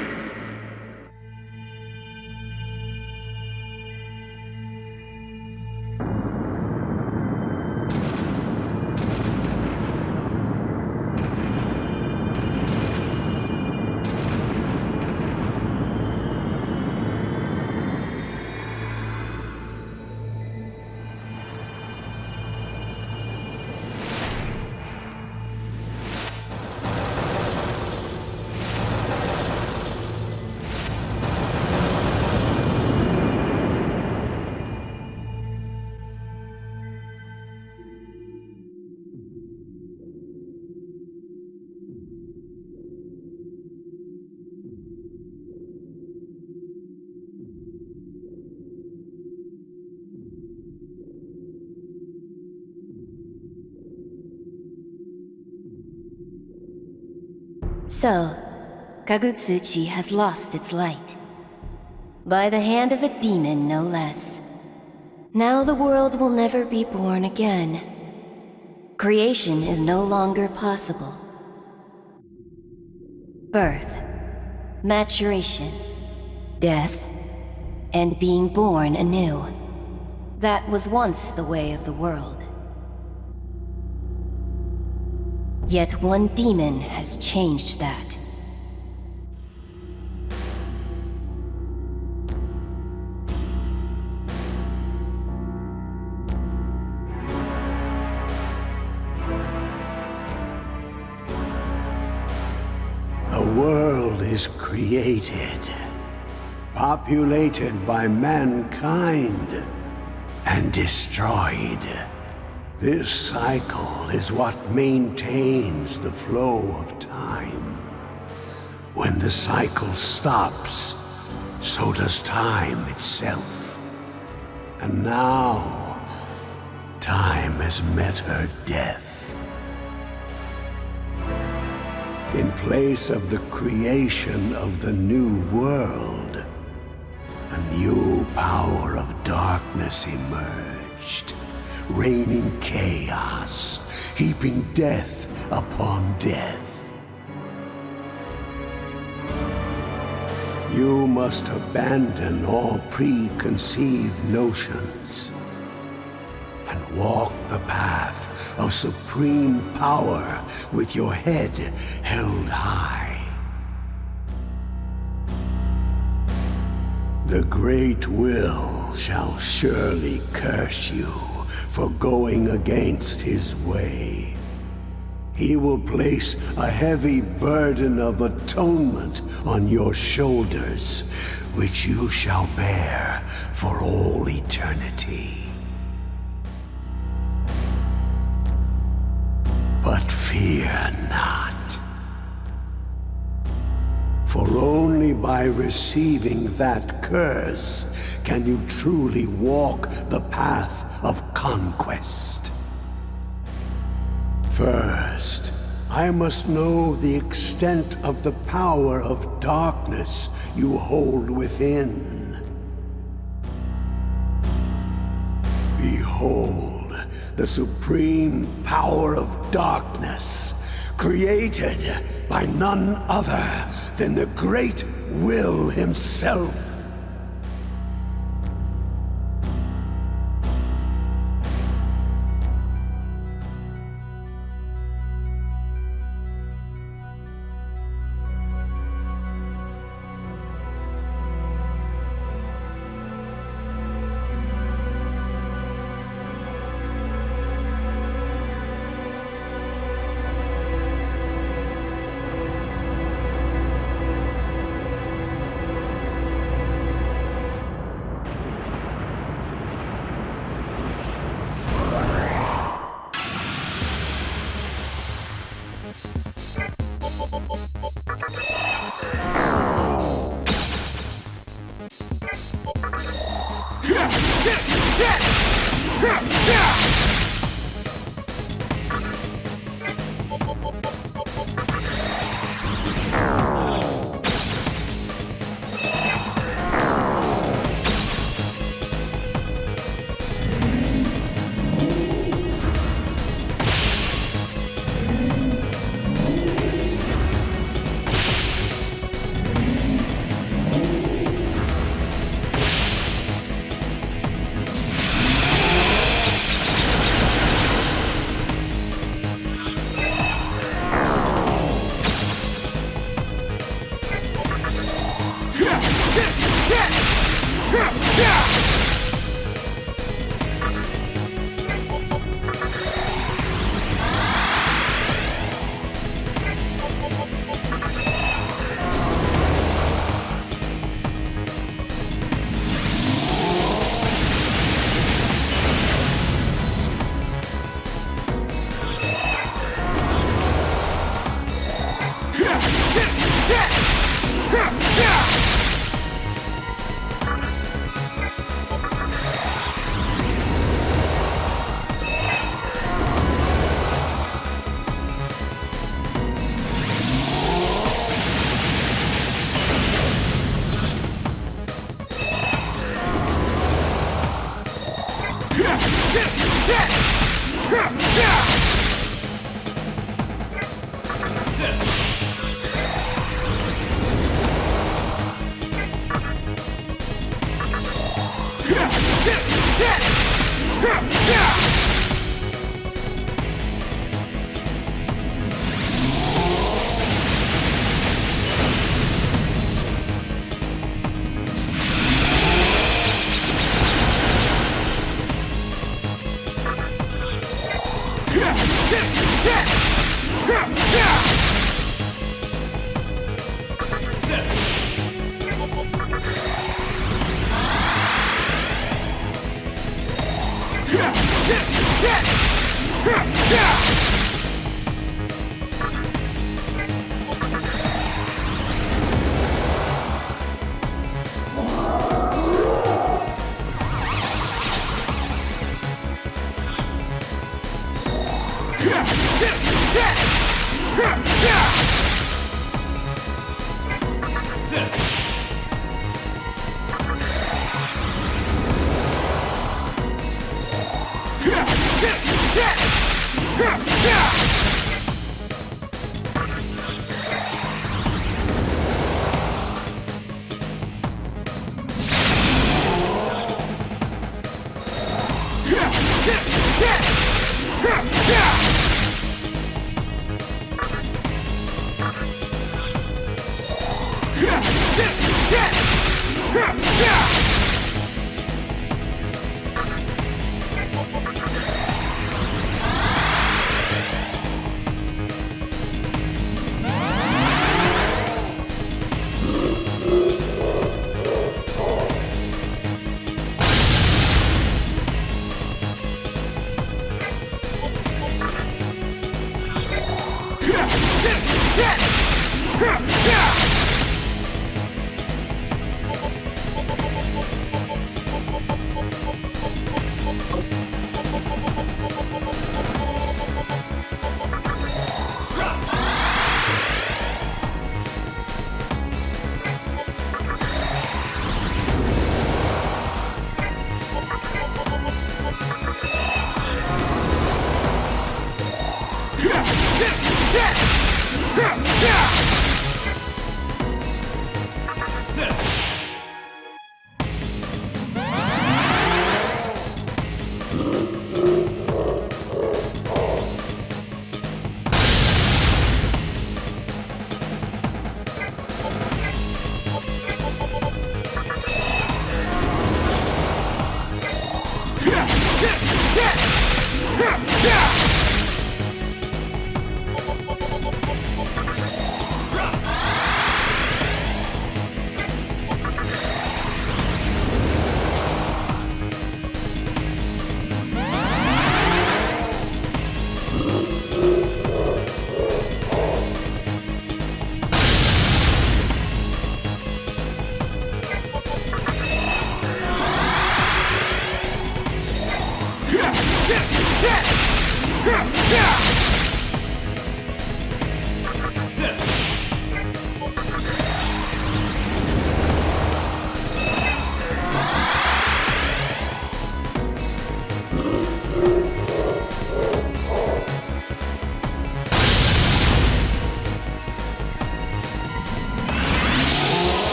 So, Kagutsuchi has lost its light. By the hand of a demon, no less. Now the world will never be born again. Creation is no longer possible. Birth, maturation, death, and being born anew. That was once the way of the world. Yet one demon has changed that. A world is created, populated by mankind, and destroyed. This cycle is what maintains the flow of time. When the cycle stops, so does time itself. And now, time has met her death. In place of the creation of the new world, a new power of darkness emerged. Raining chaos, heaping death upon death. You must abandon all preconceived notions and walk the path of supreme power with your head held high. The Great Will shall surely curse you for going against his way. He will place a heavy burden of atonement on your shoulders, which you shall bear for all eternity. But fear not. For only by receiving that curse can you truly walk the path of conquest. First, I must know the extent of the power of darkness you hold within. Behold, the supreme power of darkness, created by none other than the great Will himself.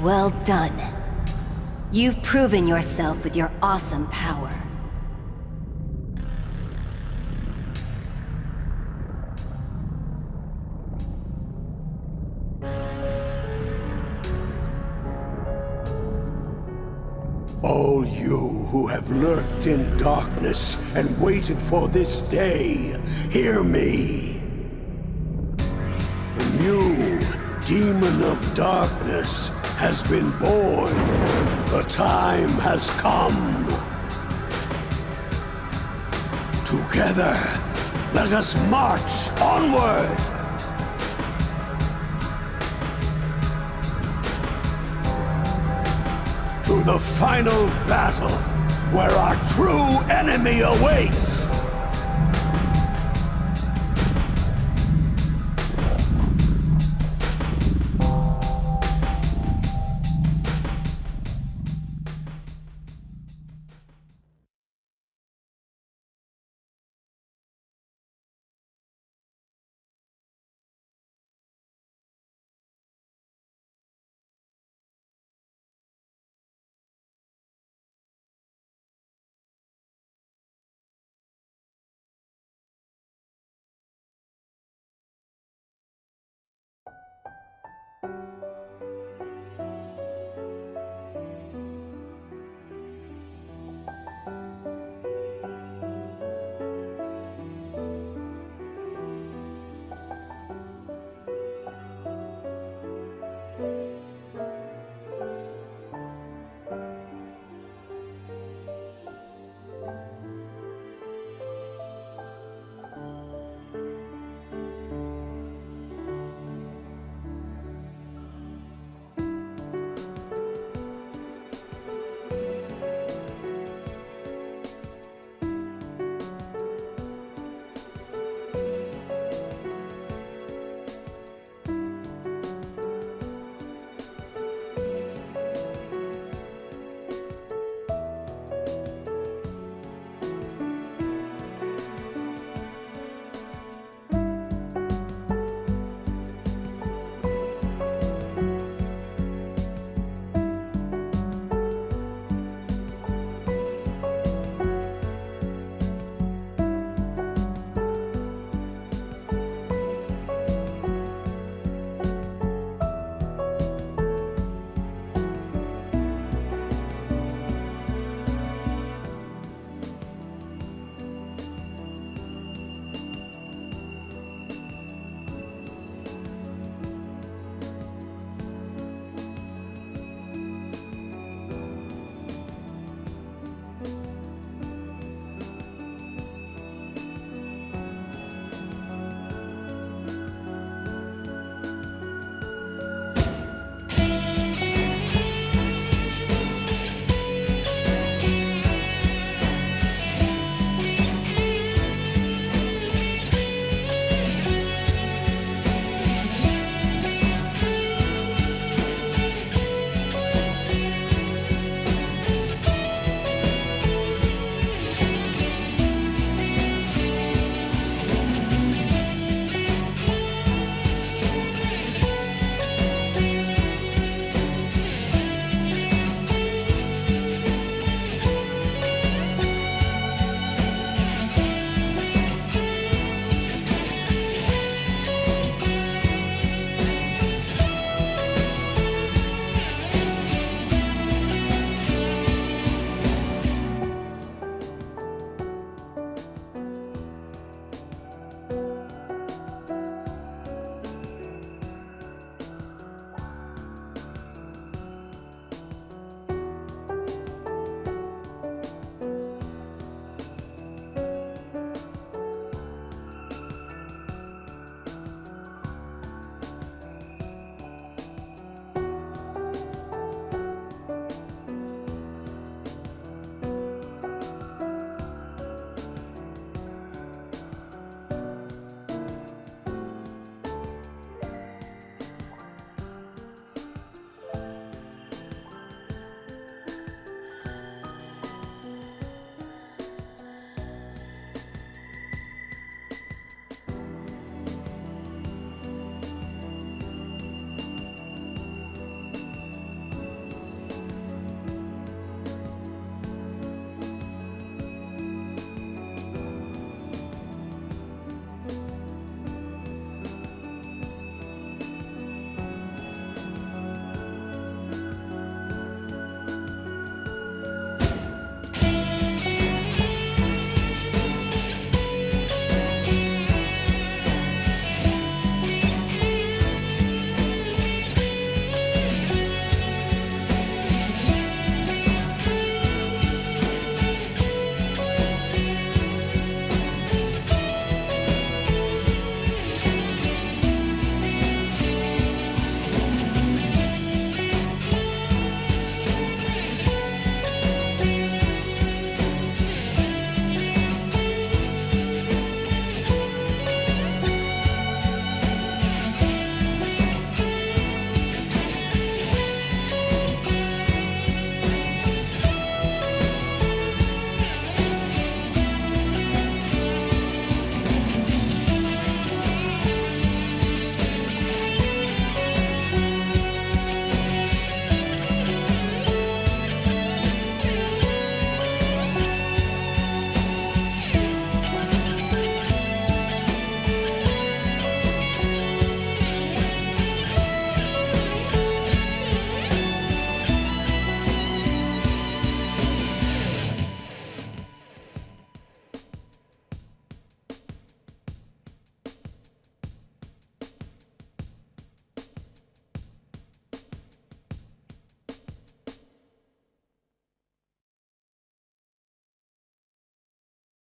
Well done. You've proven yourself with your awesome power. All you who have lurked in darkness and waited for this day, hear me. The new demon of darkness has been born. The time has come. Together, let us march onward. To the final battle, where our true enemy awaits!